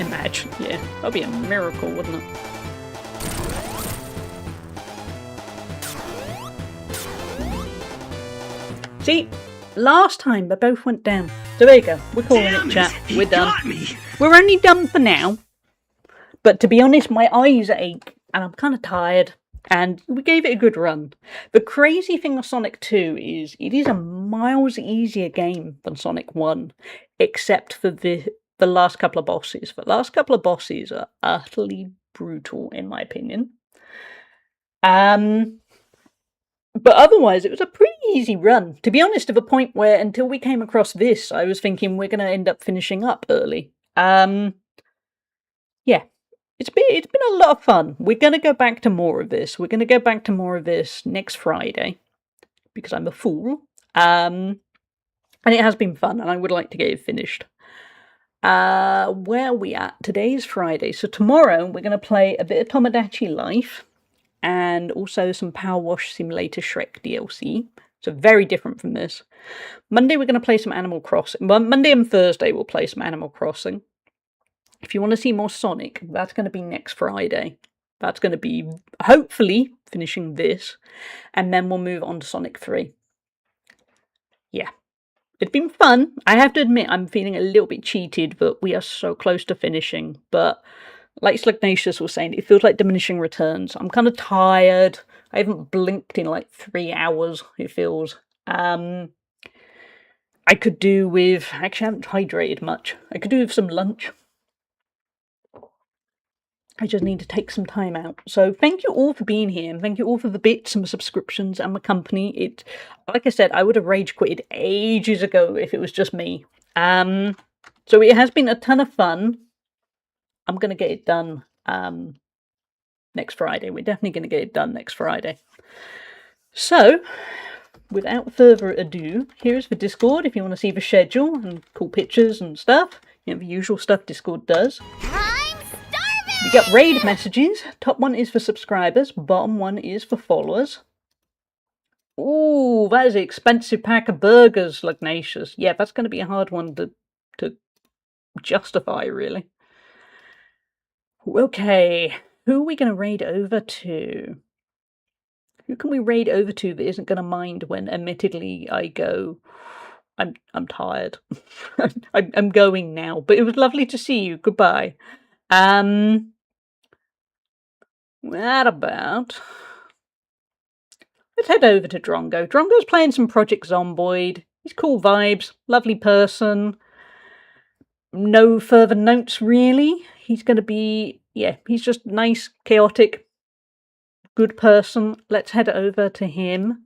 Imagine, yeah. That'd be a miracle, wouldn't it? See? Last time they both went down. So there you go. We're calling it, chat. We're done. We're only done for now. But to be honest, my eyes ache and I'm kind of tired. And we gave it a good run. The crazy thing with Sonic 2 is it is a miles easier game than Sonic 1. Except for the last couple of bosses. The last couple of bosses are utterly brutal in my opinion. But otherwise, it was a pretty easy run. To be honest, to the point where until we came across this, I was thinking we're going to end up finishing up early. Yeah, it's been a lot of fun. We're going to go back to more of this. We're going to go back to more of this next Friday because I'm a fool. And it has been fun, and I would like to get it finished. Where are we at? Today's Friday, so tomorrow we're going to play a bit of Tomodachi Life and also some Power Wash Simulator Shrek DLC. So very different from this. Monday we're going to play some Animal Crossing. Well, Monday and Thursday we'll play some Animal Crossing. If you want to see more Sonic, that's going to be next Friday. That's going to be hopefully finishing this, and then we'll move on to Sonic 3. Yeah. It's been fun. I have to admit, I'm feeling a little bit cheated, but we are so close to finishing. But like Slugnatius was saying, it feels like diminishing returns. I'm kind of tired. I haven't blinked in like 3 hours, it feels. I could do with... Actually, I haven't hydrated much. I could do with some lunch. I just need to take some time out. So thank you all for being here, and thank you all for the bits and the subscriptions and the company. It, like I said, I would have rage quitted ages ago if it was just me. So it has been a ton of fun. I'm going to get it done next Friday. We're definitely going to get it done next Friday. So, without further ado, here's the Discord if you want to see the schedule and cool pictures and stuff. You know, the usual stuff Discord does. We got raid messages. Top one is for subscribers, bottom one is for followers. Ooh, that is an expensive pack of burgers, Lugnatius. Yeah, that's going to be a hard one to justify, really. Okay, who are we going to raid over to? Who can we raid over to that isn't going to mind when, admittedly, I go... I'm tired. I'm going now, but it was lovely to see you. Goodbye. What about... Let's head over to Drongo. Drongo's playing some Project Zomboid. He's cool vibes, lovely person. No further notes, really. He's going to be... Yeah, he's just nice, chaotic, good person. Let's head over to him.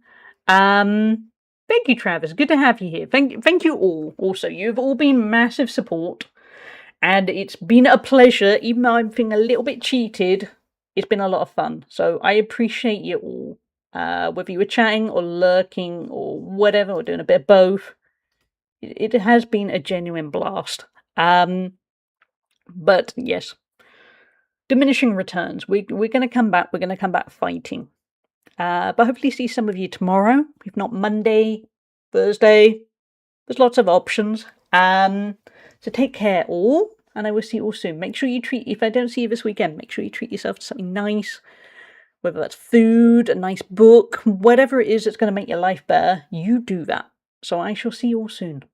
Thank you, Travis. Good to have you here. Thank you all. Also, you've all been massive support. And it's been a pleasure, even though I'm feeling a little bit cheated. It's been a lot of fun. So I appreciate you all. Whether you were chatting or lurking or whatever, or doing a bit of both. It has been a genuine blast. But yes, diminishing returns. We're going to come back. We're going to come back fighting. But hopefully see some of you tomorrow. If not Monday, Thursday. There's lots of options. So take care all. And I will see you all soon. Make sure you treat... If I don't see you this weekend, make sure you treat yourself to something nice. Whether that's food, a nice book, whatever it is that's going to make your life better, you do that. So I shall see you all soon.